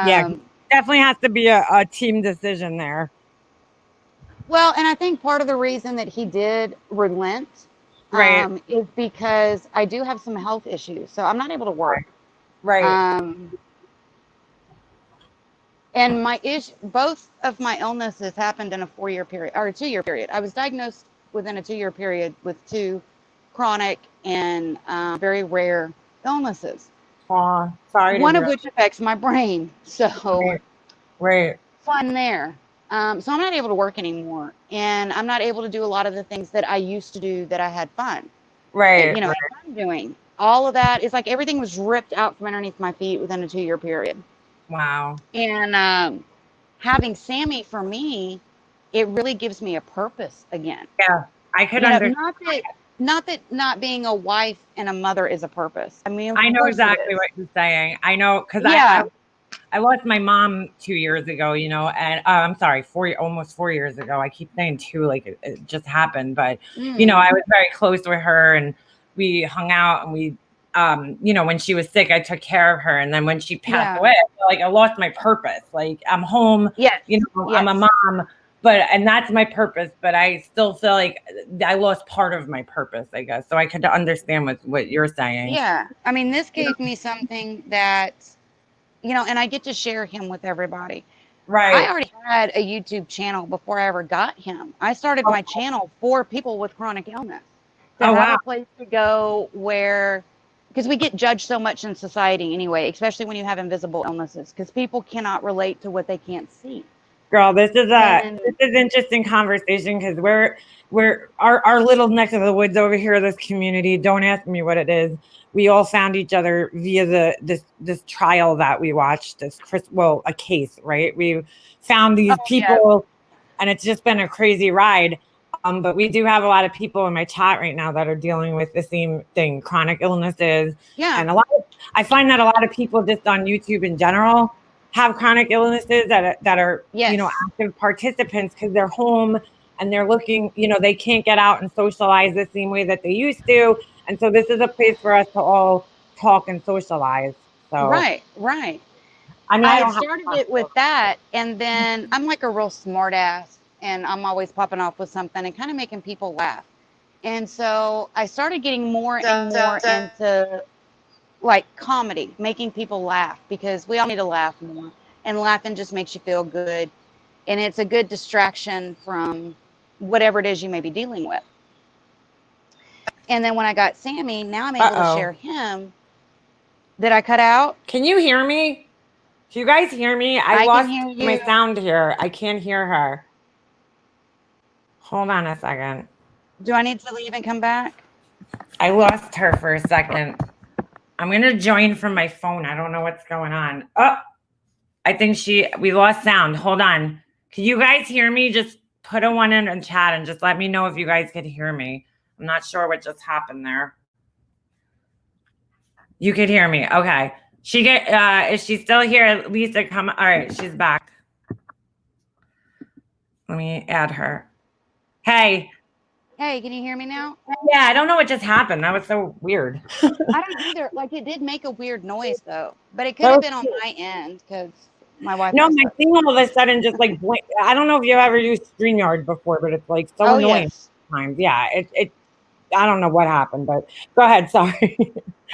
Speaker 1: yeah, definitely has to be a team decision there.
Speaker 4: Well, and I think part of the reason that he did relent is because I do have some health issues, so I'm not able to work. And both of my illnesses happened in a 4-year period or a 2-year period. I was diagnosed within a 2-year period with 2 chronic and very rare illnesses.
Speaker 1: Sorry.
Speaker 4: One of which affects my brain. So fun there. So I'm not able to work anymore, and I'm not able to do a lot of the things that I used to do that I had fun. I'm doing all of that. It's like everything was ripped out from underneath my feet within a 2-year period.
Speaker 1: Wow.
Speaker 4: And having Sammy for me, it really gives me a purpose again.
Speaker 1: Yeah, I could understand.
Speaker 4: Not that not being a wife and a mother is a purpose. I mean,
Speaker 1: I know exactly what you're saying. I know because I lost my mom 2 years ago, and I'm sorry, almost 4 years ago. I keep saying 2, like it just happened, but I was very close with her, and we hung out, and we, when she was sick, I took care of her, and then when she passed away, I feel like I lost my purpose. Like I'm home, I'm a mom, and that's my purpose, but I still feel like I lost part of my purpose, I guess. So I could understand what you're saying.
Speaker 4: Yeah, I mean, this gave me something that. And I get to share him with everybody. I already had a YouTube channel before I ever got him. I started my channel for people with chronic illness to have a place to go because we get judged so much in society anyway, especially when you have invisible illnesses, because people cannot relate to what they can't see.
Speaker 1: Girl, this is interesting conversation because we're our little neck of the woods over here, this community. Don't ask me what it is. We all found each other via this trial that we watched. A case, right? We found these people, and it's just been a crazy ride. But we do have a lot of people in my chat right now that are dealing with the same thing, chronic illnesses.
Speaker 4: Yeah,
Speaker 1: and I find that a lot of people just on YouTube in general have chronic illnesses that are active participants because they're home and they're looking, they can't get out and socialize the same way that they used to. And so this is a place for us to all talk and socialize. So
Speaker 4: right. I mean, I started it with that, and then I'm like a real smart ass, and I'm always popping off with something and kind of making people laugh. And so I started getting more and more into like comedy, making people laugh, because we all need to laugh more, and laughing just makes you feel good, and it's a good distraction from whatever it is you may be dealing with. And then when I got Sammy, now I'm able to share him. Did I cut out?
Speaker 1: Can you hear me? Do you guys hear me? I lost my sound here. I can't hear her. Hold on a second.
Speaker 4: Do I need to leave and come back?
Speaker 1: I lost her for a second. I'm going to join from my phone. I don't know what's going on. Oh, I think we lost sound. Hold on. Can you guys hear me? Just put a 1 in chat and just let me know if you guys could hear me. I'm not sure what just happened there. You could hear me. Okay. Is she still here? Lisa, come. All right. She's back. Let me add her. Hey.
Speaker 4: Hey, can you hear me now?
Speaker 1: Yeah, I don't know what just happened. That was so weird.
Speaker 4: I don't either. Like, it did make a weird noise though, but it could have been on my end because my wife.
Speaker 1: No, my thing all of a sudden just like I don't know if you've ever used StreamYard before, but it's like so annoying sometimes. Yeah, it. I don't know what happened, but go ahead. Sorry.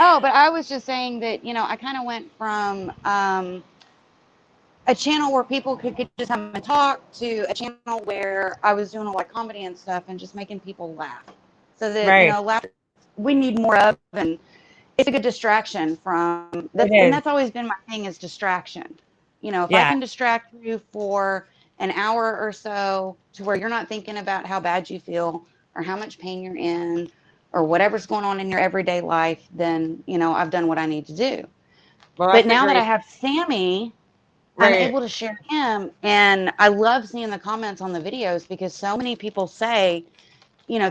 Speaker 4: Oh, but I was just saying that I kind of went from a channel where people could just come and talk to a channel where I was doing a lot of comedy and stuff and just making people laugh. So that laughter we need more of, and it's a good distraction from that. And that's always been my thing, is distraction. If I can distract you for an hour or so to where you're not thinking about how bad you feel or how much pain you're in or whatever's going on in your everyday life, then I've done what I need to do. But now that I have Sammy, I'm able to share him, and I love seeing the comments on the videos because so many people say,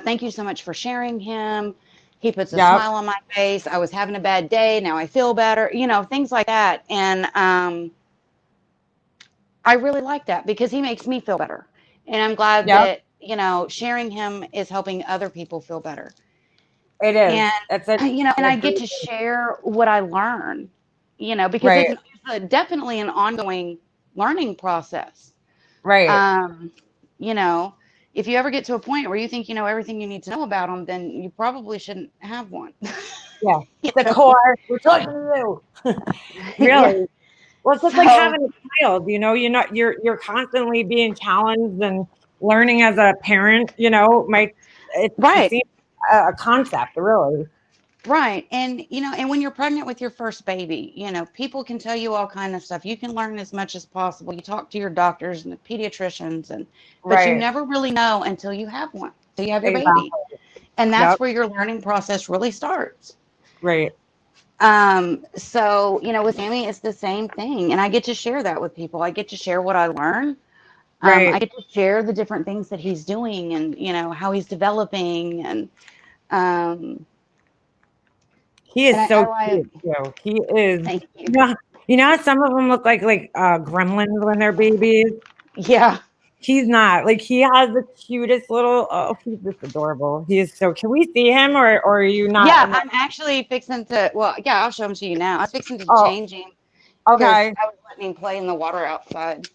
Speaker 4: thank you so much for sharing him. He puts a smile on my face. I was having a bad day. Now I feel better, things like that. And I really like that because he makes me feel better. And I'm glad that, sharing him is helping other people feel better.
Speaker 1: It is.
Speaker 4: And I get to share what I learn, because it's definitely an ongoing learning process.
Speaker 1: Right.
Speaker 4: If you ever get to a point where you think you know everything you need to know about them, then you probably shouldn't have one.
Speaker 1: Yeah. The core. We're talking to you. Really. Yeah. Well, it's just like having a child, you're constantly being challenged and learning as a parent, it's a concept, really.
Speaker 4: Right. And, and when you're pregnant with your first baby, people can tell you all kind of stuff. You can learn as much as possible. You talk to your doctors and the pediatricians, but you never really know until you have one, until you have your baby. And that's where your learning process really starts.
Speaker 1: Right.
Speaker 4: So, with Sammy, it's the same thing. And I get to share that with people. I get to share what I learn. I get to share the different things that he's doing and, how he's developing. And,
Speaker 1: he is so cute too. He is.
Speaker 4: Thank you.
Speaker 1: Some of them look like gremlins when they're babies.
Speaker 4: Yeah.
Speaker 1: He's not. Like, he has the cutest little. Oh, he's just adorable. He is so. Can we see him, or are you not?
Speaker 4: Yeah, I'm actually fixing to. Well, yeah, I'll show him to you now. I was fixing to change him.
Speaker 1: Okay.
Speaker 4: I was letting him play in the water outside,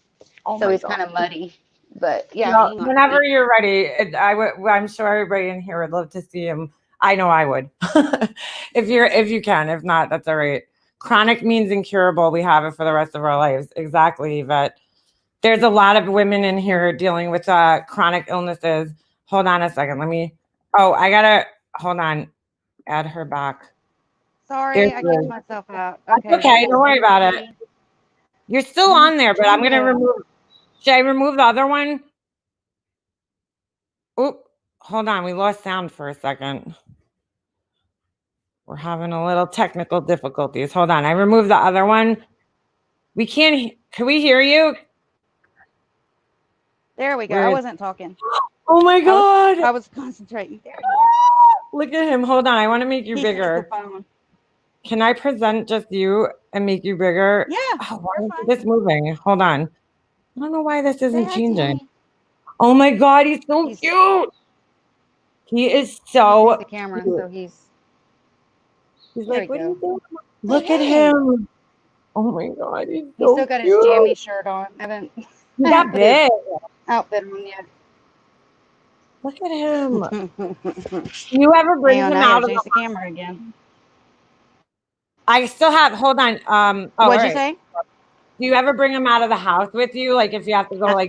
Speaker 4: so he's kind of muddy. But yeah,
Speaker 1: well, whenever you're ready, I'm sure everybody in here would love to see him. I know I would. if you can. If not, that's all right. Chronic means incurable. We have it for the rest of our lives. Exactly, but there's a lot of women in here dealing with chronic illnesses. Hold on a second. I gotta hold on. Add her back.
Speaker 4: Sorry, I kicked myself out.
Speaker 1: Okay, don't worry about it. You're still on there, but I'm gonna remove. Should I remove the other one? Oh, hold on. We lost sound for a second. We're having a little technical difficulties. Hold on. I removed the other one. We can't. Can we hear you?
Speaker 4: There we go. I wasn't talking.
Speaker 1: Oh my God.
Speaker 4: I was concentrating.
Speaker 1: Look at him. Hold on. I want to make you bigger. Can I present just you and make you bigger?
Speaker 4: Yeah.
Speaker 1: Oh, why is this moving? Hold on. I don't know why this isn't changing. Oh my God. He's so cute. He is so
Speaker 4: the camera, cute. So he's
Speaker 1: like, what are you doing? Look at him. Oh my God. He's
Speaker 4: still got his jammy shirt on. I haven't
Speaker 1: got big
Speaker 4: outfit on yet.
Speaker 1: Look at him. You ever bring him out of
Speaker 4: the camera again?
Speaker 1: I still have. Hold on.
Speaker 4: What'd you say?
Speaker 1: Do you ever bring him out of the house with you? Like if you have to go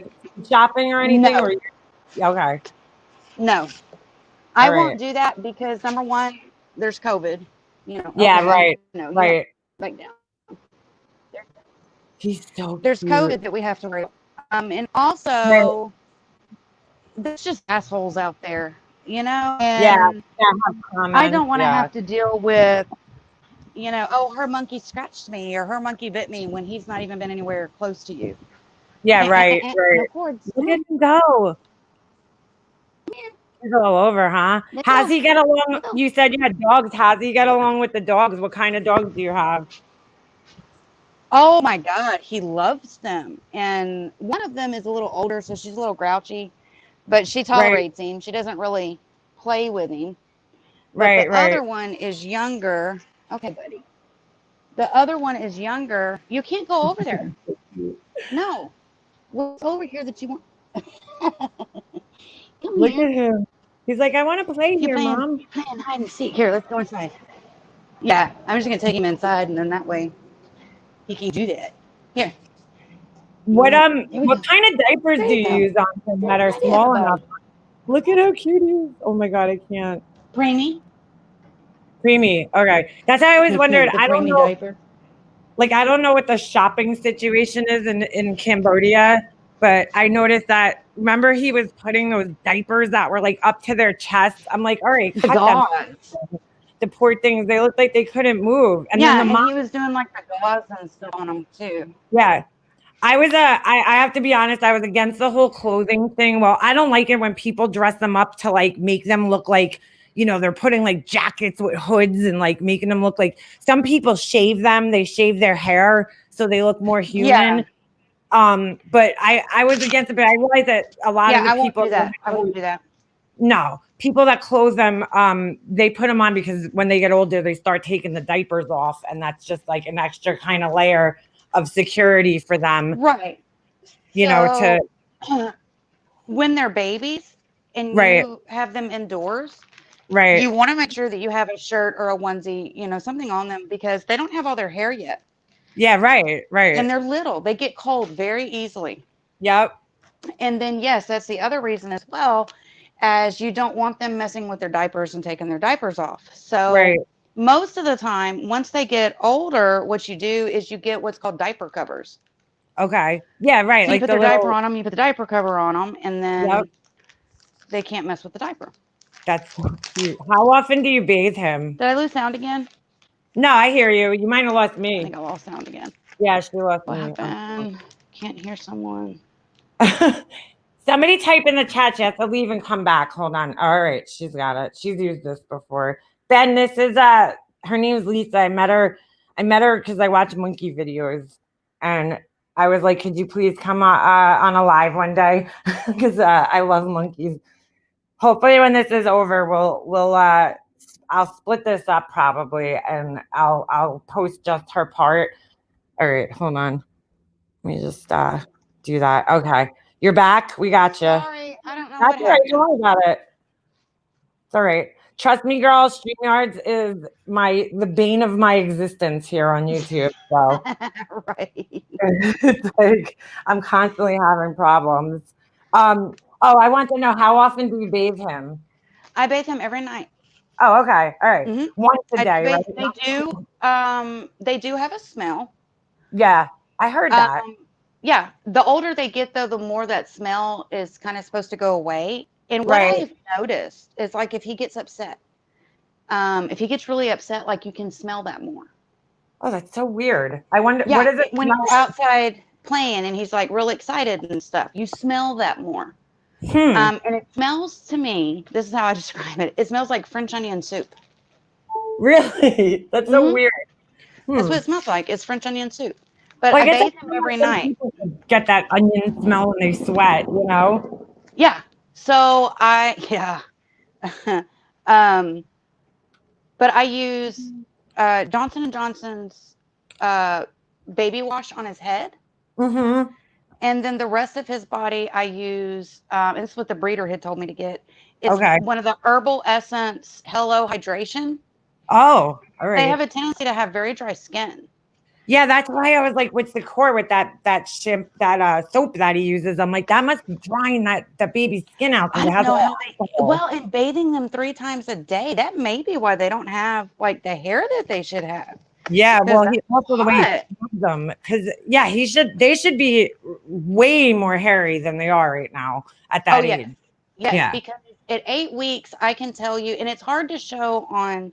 Speaker 1: shopping or anything?
Speaker 4: No.
Speaker 1: Okay.
Speaker 4: No, I won't do that because number one, there's COVID.
Speaker 1: Yeah. Right. Right.
Speaker 4: Back down.
Speaker 1: He's so.
Speaker 4: There's COVID that we have to worry about. And also. There's just assholes out there, And I don't want to have to deal with, her monkey scratched me or her monkey bit me when he's not even been anywhere close to you.
Speaker 1: Yeah, right. Look at him go. He's all over, huh? Has he get along? You said you had dogs. Has he get along with the dogs? What kind of dogs do you have?
Speaker 4: Oh my God, he loves them. And one of them is a little older, so she's a little grouchy. But she tolerates him. She doesn't really play with him. But the other one is younger. Okay, buddy. The other one is younger. You can't go over there. No. What's over here that you want?
Speaker 1: Look at him. He's like, I want to play here, Mom.
Speaker 4: Playing hide and seek. Here, let's go inside. Yeah, I'm just going to take him inside, and then that way he can do that. Here.
Speaker 1: What kind of diapers do you use on him that are small enough? Look at how cute he is. Oh my God, I can't.
Speaker 4: Preemie.
Speaker 1: Okay. That's how I always wondered. I don't know.
Speaker 4: Diaper.
Speaker 1: I don't know what the shopping situation is in Cambodia, but I noticed that, remember he was putting those diapers that were up to their chest. I'm like, all right, cut them. The poor things, they looked like they couldn't move. And then the mom,
Speaker 4: he was doing the gauze and stuff on them too.
Speaker 1: Yeah. I have to be honest, I was against the whole clothing thing. Well, I don't like it when people dress them up to like make them look like, they're putting like jackets with hoods and like making them look like some people shave them, they shave their hair so they look more human. But I was against it, but I realized that a lot of the people
Speaker 4: I won't do that.
Speaker 1: No, people that clothe them, they put them on because when they get older, they start taking the diapers off, and that's just like an extra kind of layer of security for them.
Speaker 4: Right.
Speaker 1: To
Speaker 4: when they're babies and you have them indoors, you want to make sure that you have a shirt or a onesie, something on them because they don't have all their hair yet.
Speaker 1: Yeah, right.
Speaker 4: And they're little. They get cold very easily.
Speaker 1: Yep.
Speaker 4: And then, yes, that's the other reason as well, as you don't want them messing with their diapers and taking their diapers off. So most of the time, once they get older, what you do is you get what's called diaper covers.
Speaker 1: Okay. Yeah, right.
Speaker 4: So you put their diaper on them, you put the diaper cover on them, and then they can't mess with the diaper.
Speaker 1: That's cute. How often do you bathe him?
Speaker 4: Did I lose sound again?
Speaker 1: No, I hear you. You might have lost me.
Speaker 4: I think I lost sound again.
Speaker 1: Yeah, she lost
Speaker 4: me.
Speaker 1: What
Speaker 4: happened? Can't hear someone.
Speaker 1: Somebody type in the chat. She has to leave and come back. Hold on. All right, she's got it. She's used this before. Ben, this is her name is Lisa. I met her because I watch monkey videos, and I was like, could you please come on a live one day? Because I love monkeys. Hopefully when this is over, we'll I'll split this up probably, and I'll post just her part. All right, hold on. Let me just do that. Okay, you're back. We got you.
Speaker 4: Sorry, I don't know
Speaker 1: That's
Speaker 4: what happened.
Speaker 1: Don't worry about it. It's all right. Trust me, girls. StreamYards is the bane of my existence here on YouTube. So it's like I'm constantly having problems. I want to know, how often do you bathe him?
Speaker 4: I bathe him every night.
Speaker 1: Oh, okay. All right. Once a day, right?
Speaker 4: They do have a smell.
Speaker 1: Yeah, I heard that.
Speaker 4: Yeah, the older they get, though, the more that smell is kind of supposed to go away. And what I've noticed is, like, if he gets upset, if he gets really upset, like, you can smell that more.
Speaker 1: Oh, that's so weird. I wonder, what is it?
Speaker 4: When he's outside playing and he's, like, really excited and stuff, you smell that more. And it smells to me, this is how I describe it, it smells like French onion soup.
Speaker 1: Really? That's so weird.
Speaker 4: That's what it smells like. It's French onion soup. But I bathe him every night.
Speaker 1: Get that onion smell when they sweat,
Speaker 4: Yeah. So but I use Johnson & Johnson's baby wash on his head.
Speaker 1: Mm-hmm.
Speaker 4: And then the rest of his body, I use, and this is what the breeder had told me to get. It's one of the Herbal Essence Hello Hydration.
Speaker 1: Oh, all right.
Speaker 4: They have a tendency to have very dry skin.
Speaker 1: Yeah, that's why I was like, what's the core with that soap that he uses? I'm like, that must be drying that baby's skin out.
Speaker 4: I don't know how and bathing them 3 times a day, that may be why they don't have like the hair that they should have.
Speaker 1: Yeah, well, also the way he loves them, because they should be way more hairy than they are right now at that age.
Speaker 4: Yes, because at 8 weeks, I can tell you, and it's hard to show on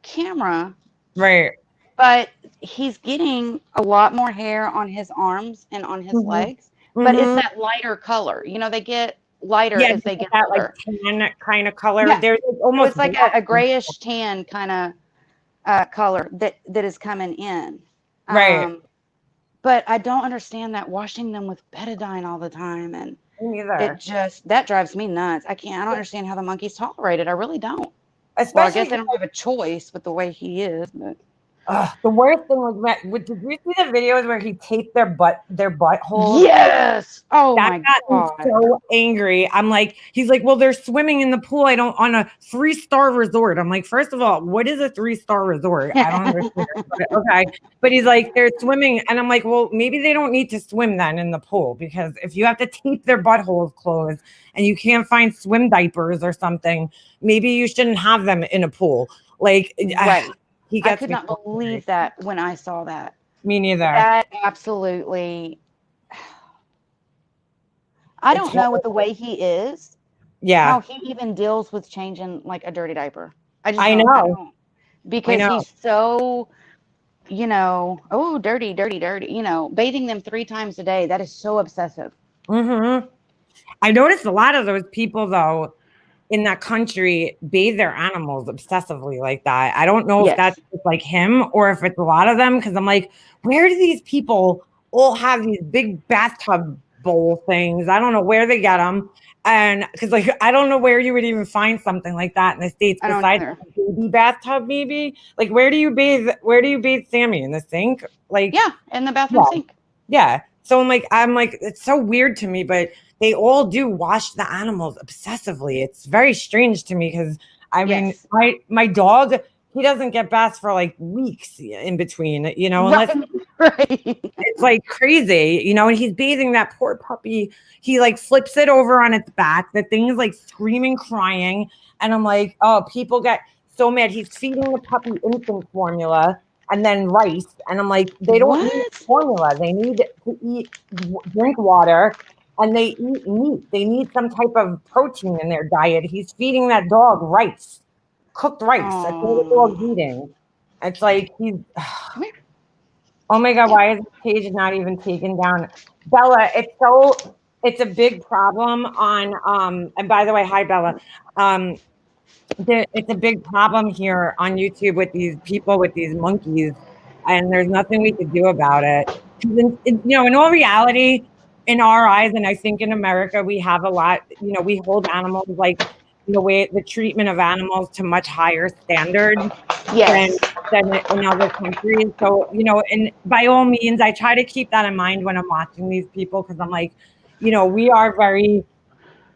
Speaker 4: camera,
Speaker 1: right?
Speaker 4: But he's getting a lot more hair on his arms and on his legs, but it's that lighter color. They get lighter as they get older.
Speaker 1: Like tan kind of color. Yeah. There's almost
Speaker 4: it's like a grayish tan kind of color that is coming in.
Speaker 1: Right.
Speaker 4: But I don't understand that washing them with betadine all the time, and that drives me nuts. I don't understand how the monkeys tolerate it. I really don't. Especially, I guess they don't have a choice with the way he is, but.
Speaker 1: The worst thing was did you see the videos where he taped their butthole?
Speaker 4: Yes. Oh my God.
Speaker 1: That got me so angry. I'm like, he's like, well, they're swimming in the pool. On a 3-star resort. I'm like, first of all, what is a 3-star resort? I don't understand. Okay. But he's like, they're swimming. And I'm like, well, maybe they don't need to swim then in the pool, because if you have to tape their buttholes closed and you can't find swim diapers or something, maybe you shouldn't have them in a pool. Like,
Speaker 4: right. I could not believe that when I saw that.
Speaker 1: Me neither.
Speaker 4: That absolutely. I don't know with the way he is.
Speaker 1: Yeah.
Speaker 4: How he even deals with changing like a dirty diaper.
Speaker 1: I know.
Speaker 4: Because he's so you know, oh, dirty, dirty, dirty, you know, bathing them 3 times a day. That is so obsessive.
Speaker 1: Mm-hmm. I noticed a lot of those people, though, in that country bathe their animals obsessively like that. I don't know if that's
Speaker 4: Yes.
Speaker 1: just like him or if it's a lot of them, because I'm like, where do these people all have these big bathtub bowl things? I don't know where they get them. And because like I don't know where you would even find something like that in the States
Speaker 4: I don't
Speaker 1: besides
Speaker 4: either.
Speaker 1: a baby bathtub, maybe. Like where do you bathe? Where do you bathe Sammy? In the sink? Like
Speaker 4: Yeah, in the bathroom
Speaker 1: yeah.
Speaker 4: sink.
Speaker 1: Yeah. So I'm like, it's so weird to me, but they all do wash the animals obsessively. It's very strange to me because I mean,
Speaker 4: Yes.
Speaker 1: my dog, he doesn't get baths for like weeks in between, you know, unless
Speaker 4: Right.
Speaker 1: it's like crazy, you know, and he's bathing that poor puppy. He like flips it over on its back. The thing is like screaming, crying. And I'm like, oh, people get so mad. He's feeding the puppy infant formula and then rice. And I'm like, they don't need
Speaker 4: What?
Speaker 1: formula. They need to drink water and they eat meat. They need some type of protein in their diet. He's feeding that dog rice, cooked rice. That's all the
Speaker 4: Oh,
Speaker 1: dog's eating. It's like he's
Speaker 4: come here.
Speaker 1: oh my God, why is this page not even taken down? Bella, it's a big problem on and by the way, hi Bella. Um it's a big problem here on YouTube with these people with these monkeys, and there's nothing we could do about it. You know, in all reality, in our eyes, and I think in America, we have a lot, you know, we hold animals like the way the treatment of animals to much higher standards than
Speaker 4: Yes.
Speaker 1: in other countries. So, you know, and by all means, I try to keep that in mind when I'm watching these people because I'm like, you know, we are very,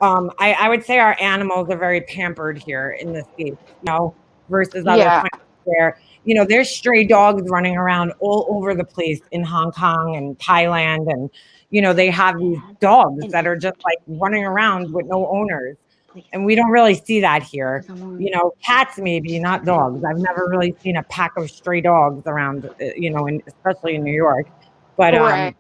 Speaker 1: I would say our animals are very pampered here in the States, you know, versus other
Speaker 4: Yeah.
Speaker 1: countries where, you know, there's stray dogs running around all over the place in Hong Kong and Thailand. And, you know, they have these dogs that are just like running around with no owners.
Speaker 4: Please.
Speaker 1: And we don't really see that here.
Speaker 4: Someone.
Speaker 1: You know, cats maybe, not dogs. I've never really seen a pack of stray dogs around, you know, especially in New York. But
Speaker 4: Correct.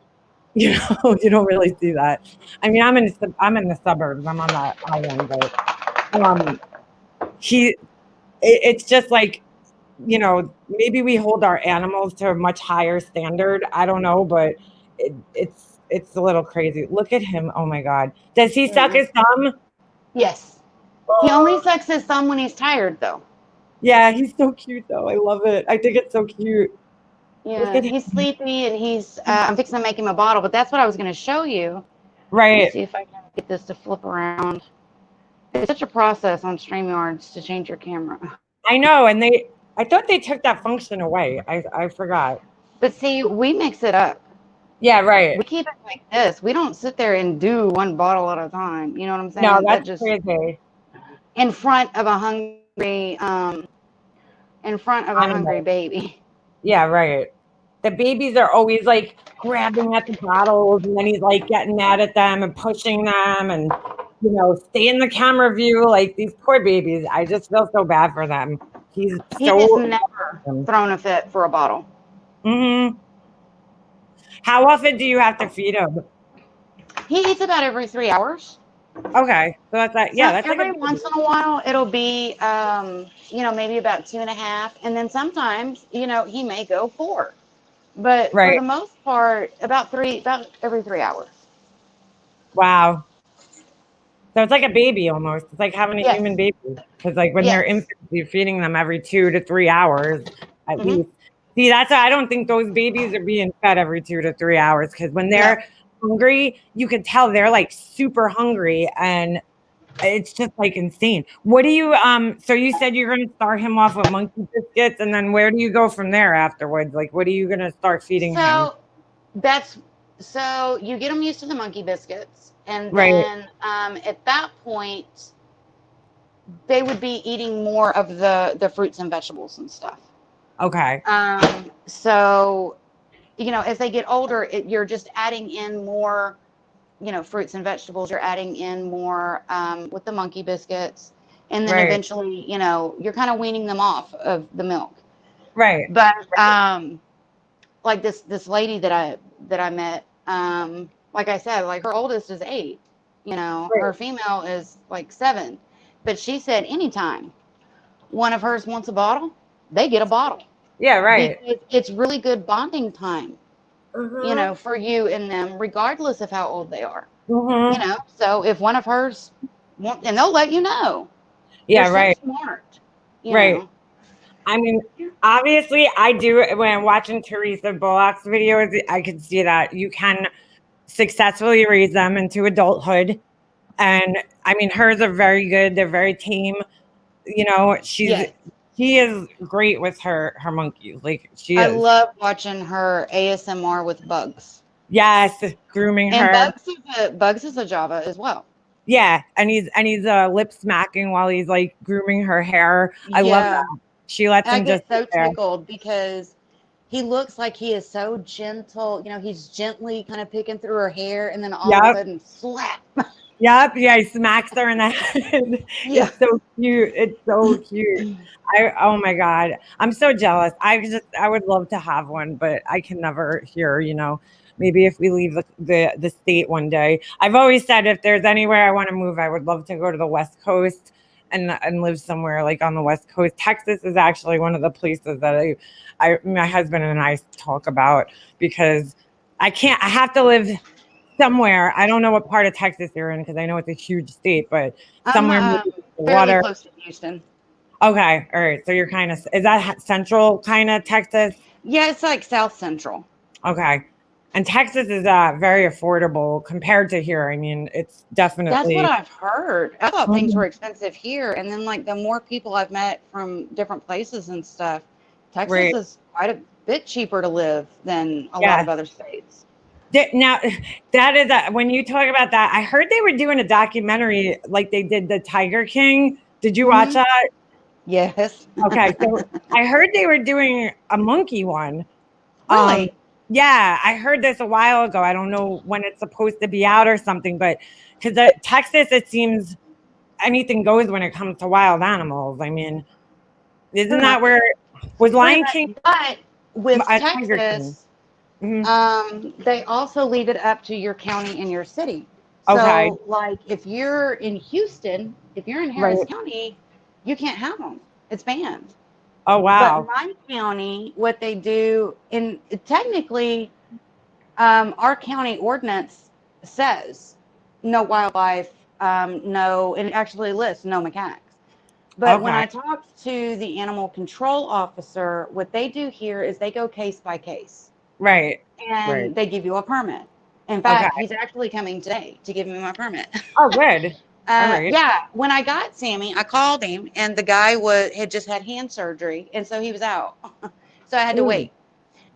Speaker 1: you know, you don't really see that. I mean, I'm in the suburbs. I'm on the island, but it's just like, you know, maybe we hold our animals to a much higher standard. I don't know, but it's a little crazy. Look at him. Oh my God. Does he suck his thumb?
Speaker 4: Yes. He only sucks his thumb when he's tired, though.
Speaker 1: Yeah, he's so cute though. I love it. I think it's so cute.
Speaker 4: Yeah, he's sleepy and he's, I'm fixing to make him a bottle, but that's what I was going to show you.
Speaker 1: Right.
Speaker 4: Let me see if I can get this to flip around. It's such a process on StreamYards to change your camera.
Speaker 1: I know. And I thought they took that function away. I forgot.
Speaker 4: But see, we mix it up.
Speaker 1: Yeah, right.
Speaker 4: We keep it like this. We don't sit there and do one bottle at a time. You know what I'm saying?
Speaker 1: No, that's
Speaker 4: that just
Speaker 1: crazy.
Speaker 4: in front of a hungry baby.
Speaker 1: Yeah, right. The babies are always like grabbing at the bottles and then he's like getting mad at them and pushing them and, you know, stay in the camera view. Like these poor babies. I just feel so bad for them. He
Speaker 4: has never thrown a fit for a bottle.
Speaker 1: Mm-hmm. How often do you have to feed him?
Speaker 4: He eats about every 3 hours.
Speaker 1: Okay. So that's like, yeah, that's
Speaker 4: every once in a while it'll be, you know, maybe about 2.5. And then sometimes, you know, he may go 4. But for the most part, about every 3 hours.
Speaker 1: Wow. So it's like a baby almost. It's like having a human baby. Because like when they're infants, you're feeding them every 2 to 3 hours at least. See, that's why I don't think those babies are being fed every 2 to 3 hours. Because when they're hungry, you can tell they're like super hungry and it's just like insane. What do you so you said you're gonna start him off with monkey biscuits and then where do you go from there afterwards? Like what are you gonna start feeding him?
Speaker 4: So you get them used to the monkey biscuits, and then at that point they would be eating more of the fruits and vegetables and stuff.
Speaker 1: Okay.
Speaker 4: So, you know, as they get older, you're just adding in more, you know, fruits and vegetables. You're adding in more with the monkey biscuits, and then eventually, you know, you're kind of weaning them off of the milk.
Speaker 1: Right.
Speaker 4: But like this lady that I met, like I said, like her oldest is 8. You know, her female is like 7. But she said anytime one of hers wants a bottle, they get a bottle.
Speaker 1: Yeah, right.
Speaker 4: Because it's really good bonding time,
Speaker 1: Mm-hmm.
Speaker 4: you know, for you and them, regardless of how old they are.
Speaker 1: Mm-hmm.
Speaker 4: You know, so if one of hers won't, and they'll let you know.
Speaker 1: Yeah,
Speaker 4: They're
Speaker 1: right.
Speaker 4: so smart, you
Speaker 1: Right.
Speaker 4: know.
Speaker 1: I mean, obviously, I do. When I'm watching Teresa Bullock's videos, I can see that you can successfully raise them into adulthood. And I mean, hers are very good. They're very tame. You know,
Speaker 4: Yes.
Speaker 1: she is great with her monkeys. Like she
Speaker 4: I
Speaker 1: is.
Speaker 4: love watching her ASMR with Bugs.
Speaker 1: Yes, grooming
Speaker 4: And
Speaker 1: her.
Speaker 4: Bugs is a Java as well.
Speaker 1: Yeah, and he's lip smacking while he's like grooming her hair. I love
Speaker 4: Yeah.
Speaker 1: that. She lets
Speaker 4: I
Speaker 1: him just
Speaker 4: get
Speaker 1: sit
Speaker 4: so
Speaker 1: there.
Speaker 4: tickled because he looks like he is so gentle. You know, he's gently kind of picking through her hair and then all of a
Speaker 1: Yep.
Speaker 4: sudden slap.
Speaker 1: Yep. Yeah, he smacks her in the head.
Speaker 4: Yeah.
Speaker 1: It's so cute. It's so cute. Oh my God. I'm so jealous. I would love to have one, but I can never here, you know. Maybe if we leave the state one day. I've always said if there's anywhere I want to move, I would love to go to the West Coast and live somewhere like on the West Coast. Texas is actually one of the places that my husband and I talk about because I have to live somewhere. I don't know what part of Texas you're in because I know it's a huge state, but somewhere
Speaker 4: I'm
Speaker 1: maybe with the
Speaker 4: fairly
Speaker 1: water.
Speaker 4: close to Houston.
Speaker 1: Okay, all right. So you're kind of is that central kind of Texas?
Speaker 4: Yeah, it's like South Central.
Speaker 1: Okay, and Texas is very affordable compared to here. I mean, it's
Speaker 4: That's what
Speaker 1: definitely.
Speaker 4: I've heard. I thought things
Speaker 1: Mhm.
Speaker 4: were expensive here, and then like the more people I've met from different places and stuff, Texas
Speaker 1: Right.
Speaker 4: is quite a bit cheaper to live than a lot
Speaker 1: Yeah.
Speaker 4: of other states.
Speaker 1: Now, that is when you talk about that. I heard they were doing a documentary like they did the Tiger King. Did you watch
Speaker 4: Mhm.
Speaker 1: that?
Speaker 4: Yes.
Speaker 1: Okay, so I heard they were doing a monkey one.
Speaker 4: Really?
Speaker 1: Yeah, I heard this a while ago. I don't know when it's supposed to be out or something, but because Texas, it seems anything goes when it comes to wild animals. I mean, isn't
Speaker 4: Pretty
Speaker 1: that
Speaker 4: much.
Speaker 1: where was
Speaker 4: Pretty
Speaker 1: Lion
Speaker 4: much.
Speaker 1: King
Speaker 4: But with
Speaker 1: a Tiger King?
Speaker 4: Texas,
Speaker 1: Mhm.
Speaker 4: they also leave it up to your county and your city.
Speaker 1: Okay,
Speaker 4: So, like, if you're in Houston, if you're in Harris
Speaker 1: right.
Speaker 4: County, you can't have them. It's banned.
Speaker 1: Oh
Speaker 4: But
Speaker 1: wow.
Speaker 4: my county, what they do, in technically, our county ordinance says no wildlife, no, and it actually lists no macaques. But when
Speaker 1: Okay,
Speaker 4: I talked to the animal control officer, what they do here is they go case by case
Speaker 1: right, right.
Speaker 4: and they give you a permit. In
Speaker 1: Okay.
Speaker 4: fact, he's actually coming today to give me my permit.
Speaker 1: Oh, good. All right.
Speaker 4: Yeah, when I got Sammy, I called him, and the guy had just had hand surgery, and so he was out. So I had to
Speaker 1: Ooh.
Speaker 4: wait.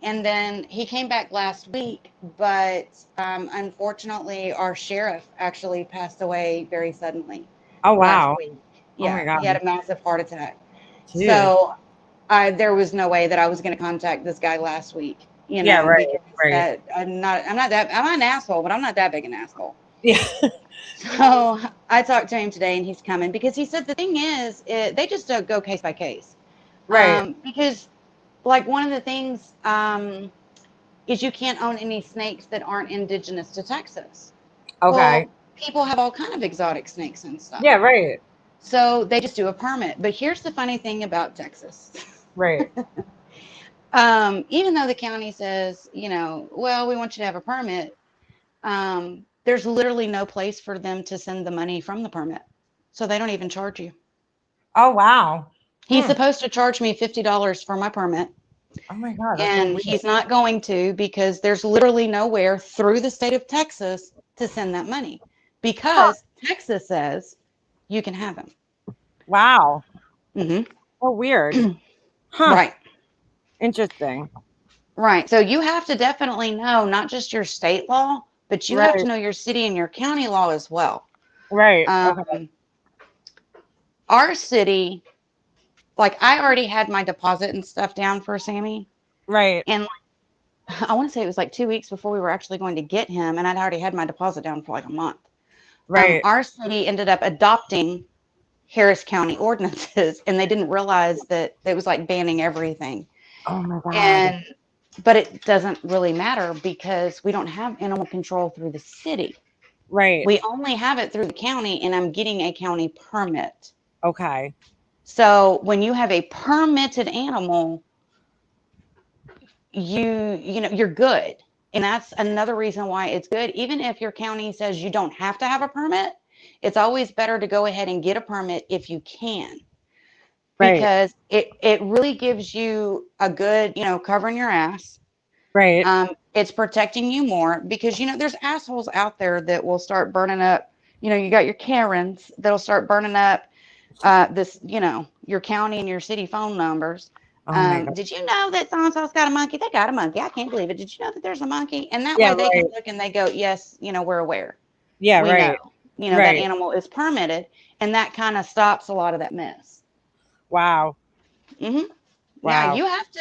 Speaker 4: And then he came back last week, but unfortunately, our sheriff actually passed away very suddenly
Speaker 1: Oh
Speaker 4: last
Speaker 1: wow.
Speaker 4: week.
Speaker 1: Oh my
Speaker 4: Yeah,
Speaker 1: God.
Speaker 4: he had a massive heart attack.
Speaker 1: Jeez.
Speaker 4: So there was no way that I was going to contact this guy last week, you
Speaker 1: Yeah.
Speaker 4: know,
Speaker 1: Right.
Speaker 4: because
Speaker 1: Right.
Speaker 4: I'm an asshole, but I'm not that big an asshole.
Speaker 1: Yeah.
Speaker 4: So I talked to him today, and he's coming because he said the thing is, they just don't go case by case.
Speaker 1: Right.
Speaker 4: Because, like, one of the things is you can't own any snakes that aren't indigenous to Texas.
Speaker 1: Okay.
Speaker 4: Well, people have all kind of exotic snakes and stuff.
Speaker 1: Yeah. Right.
Speaker 4: So they just do a permit. But here's the funny thing about Texas.
Speaker 1: Right.
Speaker 4: Even though the county says, you know, well, we want you to have a permit, there's literally no place for them to send the money from the permit. So they don't even charge you.
Speaker 1: Oh wow.
Speaker 4: He's supposed to charge me $50 for my permit.
Speaker 1: Oh my God. That's so
Speaker 4: And
Speaker 1: weird.
Speaker 4: he's not going to because there's literally nowhere through the state of Texas to send that money because Texas says you can have him.
Speaker 1: Wow.
Speaker 4: Mm-hmm.
Speaker 1: Oh, weird. Huh.
Speaker 4: Right.
Speaker 1: Interesting.
Speaker 4: Right. So you have to definitely know not just your state law, but you have to
Speaker 1: Right.
Speaker 4: know your city and your county law as well.
Speaker 1: Right. Okay.
Speaker 4: Our city, like I already had my deposit and stuff down for Sammy.
Speaker 1: Right.
Speaker 4: And I want to say it was like 2 weeks before we were actually going to get him. And I'd already had my deposit down for like a month.
Speaker 1: Right.
Speaker 4: Our city ended up adopting Harris County ordinances, and they didn't realize that it was like banning everything.
Speaker 1: Oh my God.
Speaker 4: But it doesn't really matter because we don't have animal control through the city.
Speaker 1: Right.
Speaker 4: We only have it through the county, and I'm getting a county permit.
Speaker 1: Okay.
Speaker 4: So when you have a permitted animal, you're good. And that's another reason why it's good. Even if your county says you don't have to have a permit, it's always better to go ahead and get a permit if you can.
Speaker 1: Right.
Speaker 4: Because it really gives you a good, covering your ass.
Speaker 1: Right.
Speaker 4: It's protecting you more because, there's assholes out there that will start burning up. You got your Karens that'll start burning up this, your county and your city phone numbers.
Speaker 1: Oh my God.
Speaker 4: Did you know that so-and-so's got a monkey? They got a monkey. I can't believe it. Did you know that there's a monkey? And that
Speaker 1: Yeah,
Speaker 4: way they can
Speaker 1: right.
Speaker 4: look and they go, yes, we're aware.
Speaker 1: Yeah,
Speaker 4: We
Speaker 1: right.
Speaker 4: know, that
Speaker 1: Right.
Speaker 4: animal is permitted, and that kind of stops a lot of that mess.
Speaker 1: Wow.
Speaker 4: Mm-hmm.
Speaker 1: Wow.
Speaker 4: Yeah,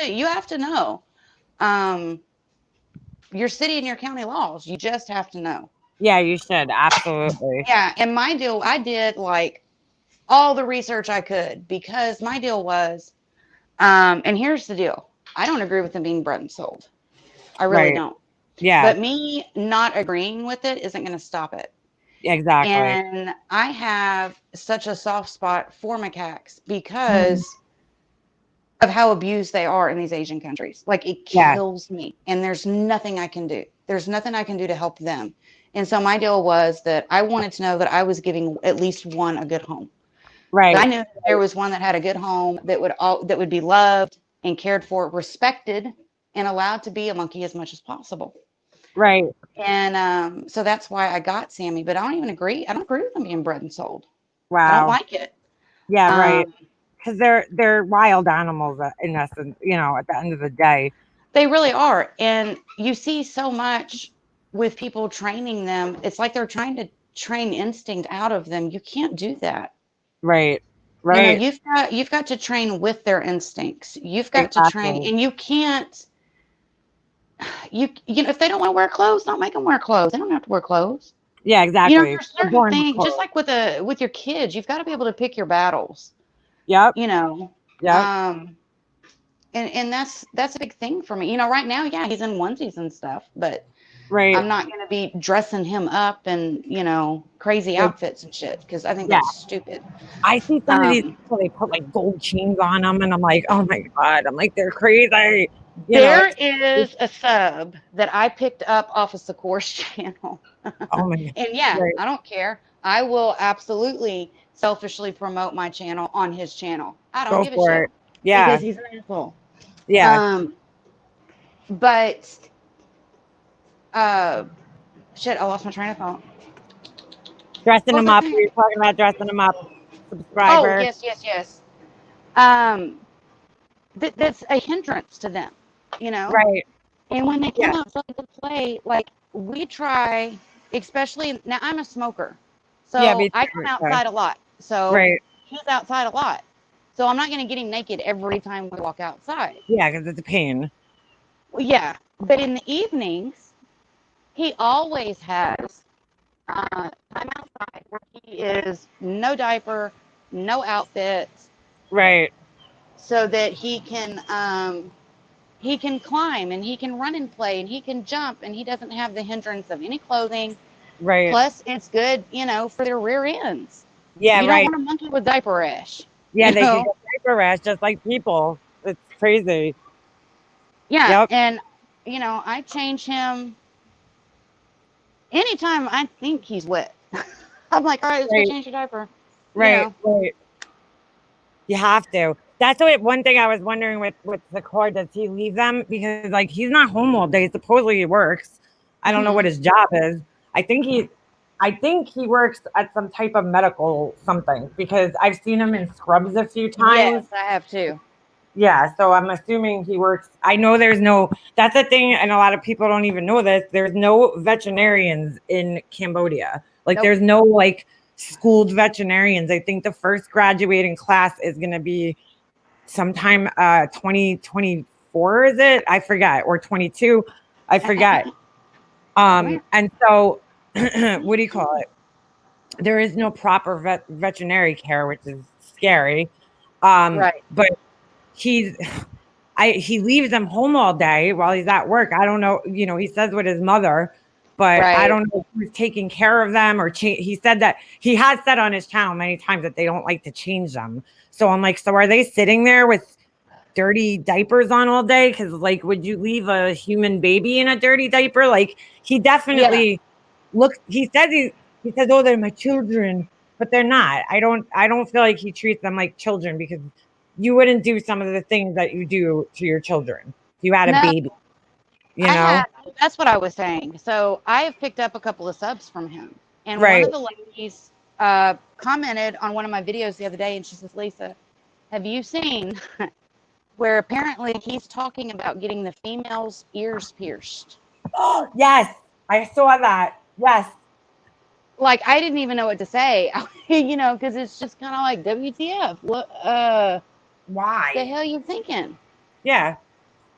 Speaker 4: you have to know your city and your county laws. You just have to know.
Speaker 1: Yeah, you should. Absolutely.
Speaker 4: Yeah, and my deal, I did like all the research I could because my deal was, and here's the deal. I don't agree with them being bred and sold. I really
Speaker 1: Right.
Speaker 4: don't.
Speaker 1: Yeah,
Speaker 4: But me not agreeing with it isn't going to stop it.
Speaker 1: exactly.
Speaker 4: And I have such a soft spot for macaques because of how abused they are in these Asian countries. Like it
Speaker 1: Yeah.
Speaker 4: kills me. And there's nothing I can do. There's nothing I can do to help them. And so my deal was that I wanted to know that I was giving at least one a good home.
Speaker 1: Right.
Speaker 4: I knew that there was one that had a good home that would be loved and cared for, respected, and allowed to be a monkey as much as possible.
Speaker 1: Right.
Speaker 4: And so that's why I got Sammy. But I don't agree with them being bred and sold.
Speaker 1: Wow.
Speaker 4: I don't like it.
Speaker 1: Yeah, right. Because they're wild animals in essence, at the end of the day.
Speaker 4: They really are. And you see so much with people training them. It's like they're trying to train instinct out of them. You can't do that.
Speaker 1: Right. Right.
Speaker 4: You've got to train with their instincts. You've got to train, and you can't. If they don't want to wear clothes, don't make them wear clothes. They don't have to wear clothes.
Speaker 1: Yeah, exactly.
Speaker 4: There's certain things, just like with your kids, you've got to be able to pick your battles.
Speaker 1: Yep.
Speaker 4: Yep. And that's a big thing for me. Right now, yeah, he's in onesies and stuff, but
Speaker 1: right.
Speaker 4: I'm not going to be dressing him up in, crazy outfits and shit because I think that's stupid.
Speaker 1: I see some of these people, they put like gold chains on them, and I'm like, oh my God, I'm like, they're crazy.
Speaker 4: There is a sub that I picked up off of Sakor's channel.
Speaker 1: Oh my God.
Speaker 4: And yeah, right. I don't care. I will absolutely selfishly promote my channel on his channel. I don't give a shit.
Speaker 1: Yeah.
Speaker 4: Because he's an asshole.
Speaker 1: Yeah.
Speaker 4: But shit, I lost my train of thought.
Speaker 1: Dressing them up. You're talking about dressing them up. Subscriber.
Speaker 4: Oh, yes. That's a hindrance to them,
Speaker 1: Right.
Speaker 4: And when they come outside to play, like we try, especially now I'm a smoker. So I come outside a lot. So he's outside a lot. So I'm not going to get him naked every time we walk outside.
Speaker 1: Yeah, because it's a pain.
Speaker 4: Well, yeah. But in the evenings, he always has time outside where he is no diaper, no outfits.
Speaker 1: Right.
Speaker 4: So that he can climb and he can run and play and he can jump and he doesn't have the hindrance of any clothing.
Speaker 1: Right.
Speaker 4: Plus, it's good, for their rear ends.
Speaker 1: Yeah,
Speaker 4: you
Speaker 1: right.
Speaker 4: don't want a monkey with diaper rash.
Speaker 1: Yeah, they can get diaper rash just like people. It's crazy.
Speaker 4: Yeah, and I change him anytime I think he's wet. I'm like, all right, let's go change your diaper.
Speaker 1: Right, right. You have to. That's one thing I was wondering with the cord. Does he leave them? Because like he's not home all day. Supposedly he works. I don't know what his job is. I think he works at some type of medical something because I've seen him in scrubs a few times.
Speaker 4: Yes, I have too.
Speaker 1: Yeah, so I'm assuming he works. I know that's a thing, and a lot of people don't even know this. There's no veterinarians in Cambodia. Like there's no like schooled veterinarians. I think the first graduating class is going to be sometime 2024, is it? I forget, or 22. I forget. And so what do you call it? There is no proper veterinary care, which is scary.
Speaker 4: Right.
Speaker 1: But he leaves them home all day while he's at work. I don't know, he says with his mother, but I don't know who's taking care of them or he said that he has said on his channel many times that they don't like to change them. So I'm like, so are they sitting there with dirty diapers on all day. Cause like, would you leave a human baby in a dirty diaper? Like he definitely he says, oh, they're my children, but they're not. I don't feel like he treats them like children because you wouldn't do some of the things that you do to your children. If you had a baby, you know?
Speaker 4: That's what I was saying. So I have picked up a couple of subs from him. And
Speaker 1: Right.
Speaker 4: one of the ladies commented on one of my videos the other day, and she says, Lisa, have you seen where apparently he's talking about getting the female's ears pierced?
Speaker 1: Oh, yes. I saw that. Yes.
Speaker 4: Like, I didn't even know what to say, you know, because it's just kind of like, WTF. What,
Speaker 1: why?
Speaker 4: the hell you thinking?
Speaker 1: Yeah.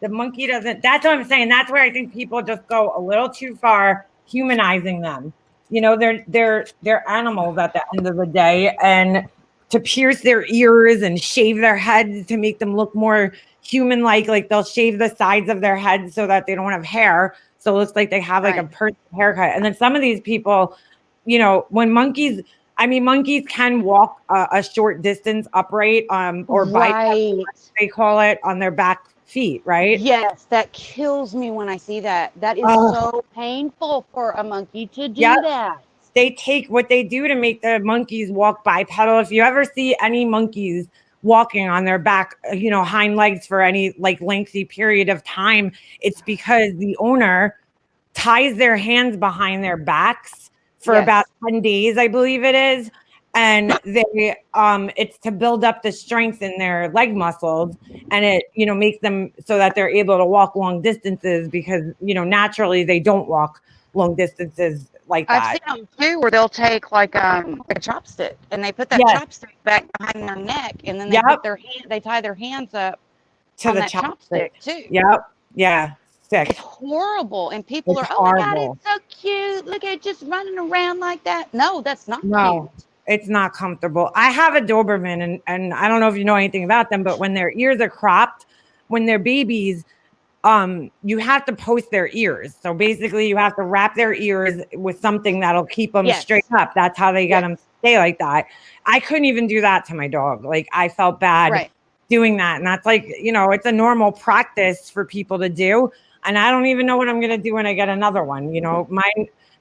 Speaker 1: The monkey doesn't, that's what I'm saying. That's where I think people just go a little too far humanizing them. You know, they're animals at the end of the day, and to pierce their ears and shave their heads to make them look more human-like they'll shave the sides of their heads so that they don't have hair. So it looks like they have like a person haircut. And then some of these people, you know, when monkeys can walk a short distance upright, or bipedal, they call it, on their back feet, right?
Speaker 4: Yes, that kills me when I see that. That is so painful for a monkey to do that.
Speaker 1: They take what they do to make the monkeys walk bipedal. If you ever see any monkeys walking on their back, you know, hind legs for any like lengthy period of time, it's because the owner ties their hands behind their backs for about 10 days, I believe it is. And they it's to build up the strength in their leg muscles, and it, you know, makes them so that they're able to walk long distances, because, you know, naturally they don't walk long distances like that.
Speaker 4: I've seen them too, where they'll take like a chopstick and they put that chopstick back behind their neck, and then they put they tie their hands up
Speaker 1: to the chopstick too. Yeah. Sick.
Speaker 4: It's horrible. And people are, oh my God, it's so cute. Look at it just running around like that. No, that's not cute.
Speaker 1: It's not comfortable. I have a Doberman, and I don't know if you know anything about them, but when their ears are cropped, when they're babies, you have to post their ears. So basically you have to wrap their ears with something that'll keep them straight up. That's how they get them to stay like that. I couldn't even do that to my dog. Like, I felt bad doing that. And that's like, you know, it's a normal practice for people to do. And I don't even know what I'm going to do when I get another one. You know,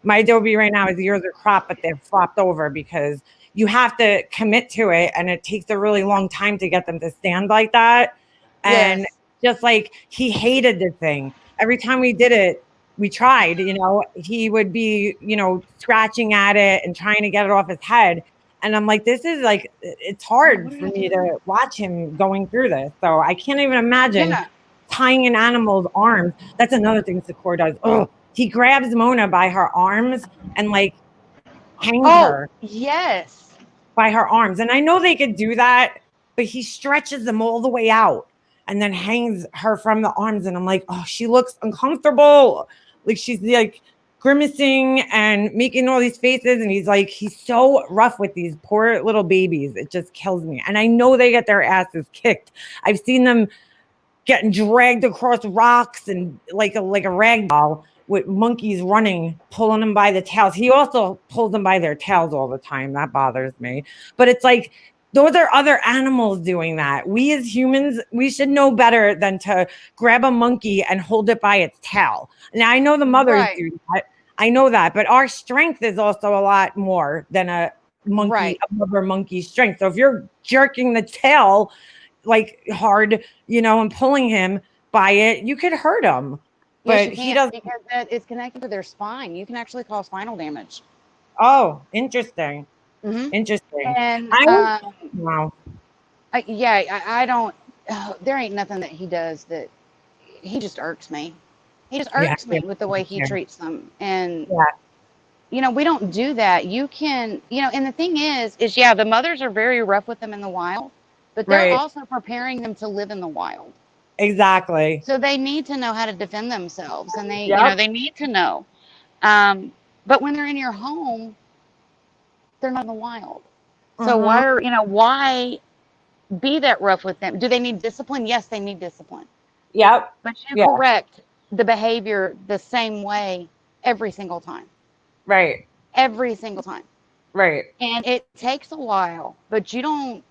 Speaker 1: my Dobie right now, his ears are cropped, but they're flopped over because you have to commit to it. And it takes a really long time to get them to stand like that. And just like, he hated the thing. Every time we did it, we tried, you know, he would be, you know, scratching at it and trying to get it off his head. And I'm like, this is like, it's hard for me to watch him going through this. So I can't even imagine tying an animal's arms. That's another thing Secor does. Oh, he grabs Mona by her arms and like hangs her.
Speaker 4: Yes.
Speaker 1: By her arms. And I know they could do that, but he stretches them all the way out and then hangs her from the arms. And I'm like, oh, she looks uncomfortable. Like, she's like grimacing and making all these faces. And he's so rough with these poor little babies. It just kills me. And I know they get their asses kicked. I've seen them getting dragged across rocks and like a rag doll, with monkeys running, pulling them by the tails. He also pulls them by their tails all the time. That bothers me. But it's like, those are other animals doing that. We as humans, we should know better than to grab a monkey and hold it by its tail. Now, I know the mothers do that. I know that. But our strength is also a lot more than a monkey, a mother monkey's strength. So if you're jerking the tail like hard, you know, and pulling him by it, you could hurt him. But he doesn't,
Speaker 4: because it's connected to their spine. You can actually cause spinal damage.
Speaker 1: Oh, interesting. Interesting.
Speaker 4: And
Speaker 1: wow.
Speaker 4: I don't. There ain't nothing that he does that he just irks me. He just irks me with the way he treats them. And you know, we don't do that. You can, you know, and the thing is the mothers are very rough with them in the wild, but they're also preparing them to live in the wild.
Speaker 1: Exactly.
Speaker 4: So they need to know how to defend themselves, and they, you know, they need to know. But when they're in your home, they're not in the wild. So why be that rough with them? Do they need discipline? Yes, they need discipline.
Speaker 1: Yep.
Speaker 4: But you correct the behavior the same way every single time.
Speaker 1: Right.
Speaker 4: Every single time.
Speaker 1: Right.
Speaker 4: And it takes a while, but you don't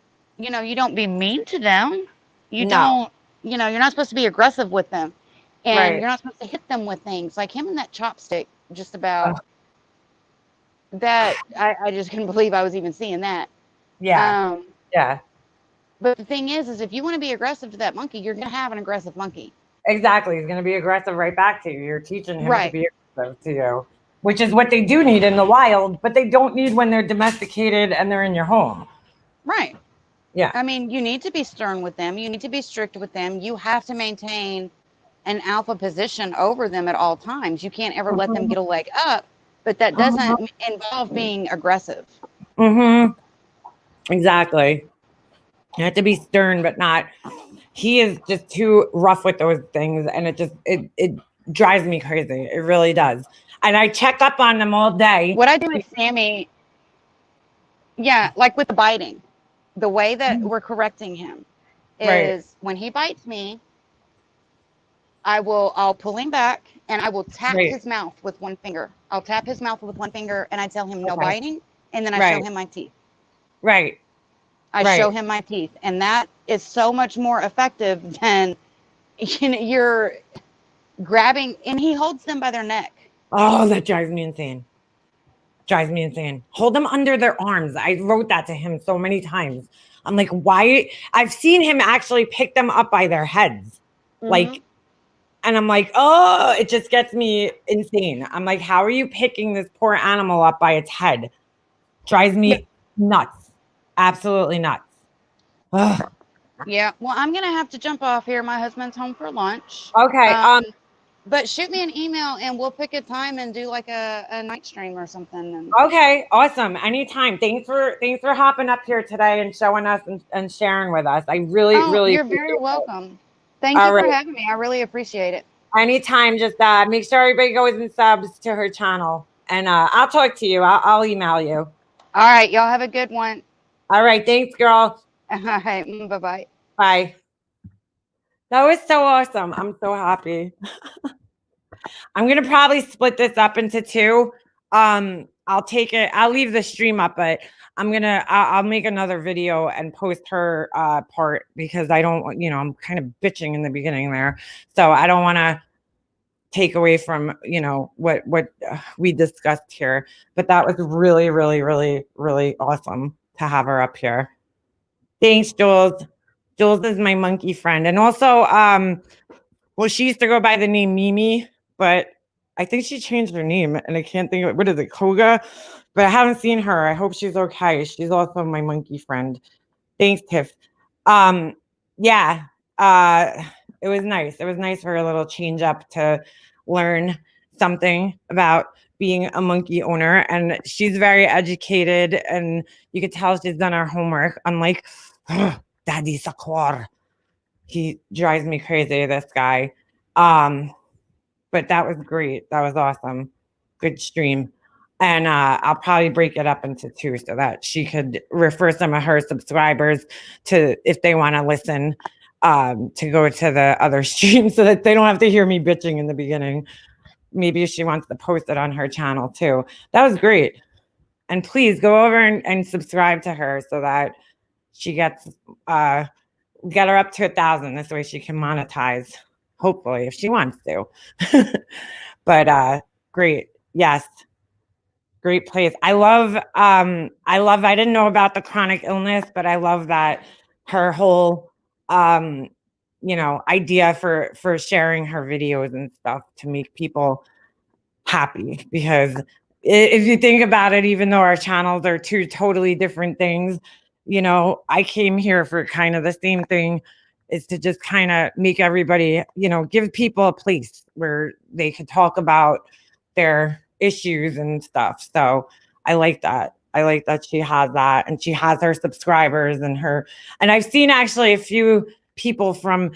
Speaker 4: be mean to them. You don't, you're not supposed to be aggressive with them. And
Speaker 1: Right.
Speaker 4: you're not supposed to hit them with things. Like him and that chopstick, just about that. I just couldn't believe I was even seeing that.
Speaker 1: Yeah. Yeah.
Speaker 4: But the thing is if you want to be aggressive to that monkey, you're going to have an aggressive monkey.
Speaker 1: Exactly. He's going to be aggressive right back to you. You're teaching him to be aggressive to you, which is what they do need in the wild, but they don't need when they're domesticated and they're in your home.
Speaker 4: Right.
Speaker 1: Yeah.
Speaker 4: I mean, you need to be stern with them. You need to be strict with them. You have to maintain an alpha position over them at all times. You can't ever let them get a leg up, but that doesn't involve being aggressive.
Speaker 1: Exactly. You have to be stern, but not. He is just too rough with those things, and it drives me crazy. It really does. And I check up on them all day.
Speaker 4: What I do with Sammy, like with the biting, the way that we're correcting him is when he bites me, I'll pull him back and I will tap his mouth with one finger. I'll tap his mouth with one finger and I tell him no biting, and then I show him my teeth.
Speaker 1: Right.
Speaker 4: I show him my teeth, and that is so much more effective than you're grabbing, and he holds them by their neck.
Speaker 1: Oh, that drives me insane. Drives me insane. Hold them under their arms. I wrote that to him so many times. I'm like, why? I've seen him actually pick them up by their heads. Like, and I'm like, oh, it just gets me insane. I'm like, how are you picking this poor animal up by its head? Drives me nuts. Absolutely nuts. Ugh.
Speaker 4: Yeah. Well, I'm going to have to jump off here. My husband's home for lunch.
Speaker 1: Okay.
Speaker 4: But shoot me an email and we'll pick a time and do like a night stream or something.
Speaker 1: Okay. Awesome. Anytime. Thanks for hopping up here today and showing us and sharing with us. I really
Speaker 4: you're very welcome. Thank you for having me. I really appreciate it.
Speaker 1: Anytime. Just make sure everybody goes and subs to her channel, and I'll talk to you. I'll email you.
Speaker 4: All right. Y'all have a good one.
Speaker 1: All right. Thanks, girl.
Speaker 4: All right. Bye-bye.
Speaker 1: Bye. That was so awesome. I'm so happy. I'm going to probably split this up into two. I'll take it. I'll leave the stream up, but I'll make another video and post her part, because I don't, I'm kind of bitching in the beginning there. So I don't want to take away from, what we discussed here, but that was really, really, really, really awesome to have her up here. Thanks, Jules. Jules is my monkey friend. And also, well, she used to go by the name Mimi, but I think she changed her name, and I can't think of it. What is it, Koga? But I haven't seen her. I hope she's okay. She's also my monkey friend. Thanks, Tiff. Yeah, it was nice. It was nice for a little change up to learn something about being a monkey owner. And she's very educated, and you could tell she's done her homework, unlike Daddy Sakor. He drives me crazy, this guy. But that was great. That was awesome. Good stream. And I'll probably break it up into two so that she could refer some of her subscribers to, if they want to listen, to go to the other stream, so that they don't have to hear me bitching in the beginning. Maybe she wants to post it on her channel too. That was great. And please go over and subscribe to her so that she gets, get her up to 1,000. This way she can monetize, hopefully, if she wants to. But great. Yes. Great place. I didn't know about the chronic illness, but I love that her whole, idea for sharing her videos and stuff to make people happy. Because if you think about it, even though our channels are two totally different things, I came here for kind of the same thing, is to just kind of make everybody, give people a place where they could talk about their issues and stuff. So I like that. I like that she has that, and she has her subscribers and I've seen actually a few people from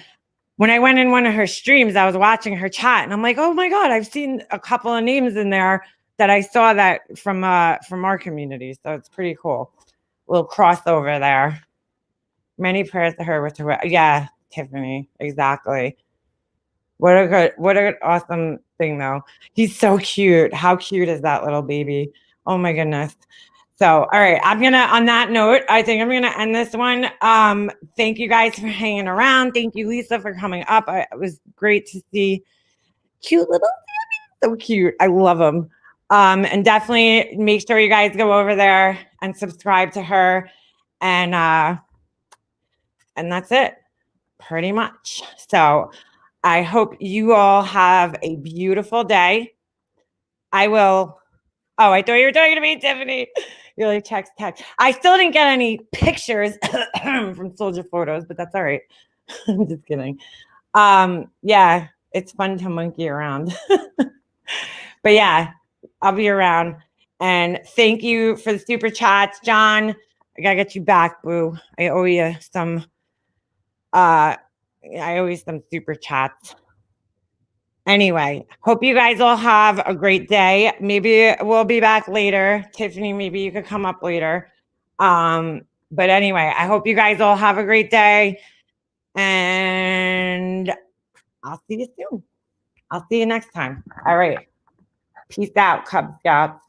Speaker 1: when I went in one of her streams. I was watching her chat, and I'm like, oh my God, I've seen a couple of names in there that I saw that from our community. So it's pretty cool. A little crossover there. Many prayers to her with her. Yeah, Tiffany, exactly. What an awesome thing, though. He's so cute. How cute is that little baby? Oh my goodness. So, all right, on that note, I think I'm going to end this one. Thank you guys for hanging around. Thank you, Lisa, for coming up. It was great to see cute little Sammy. So cute. I love them. And definitely make sure you guys go over there and subscribe to her. And that's it, pretty much. So I hope you all have a beautiful day. I will. Oh, I thought you were talking to me, Tiffany. You're like, text. I still didn't get any pictures from Soldier Photos, but that's all right. I'm just kidding. Yeah, it's fun to monkey around. But yeah, I'll be around. And thank you for the super chats, John. I gotta get you back, boo. I owe you some super chats. Anyway, hope you guys all have a great day. Maybe we'll be back later. Tiffany, maybe you could come up later. But anyway, I hope you guys all have a great day. And I'll see you soon. I'll see you next time. All right. Peace out, Cub Scouts.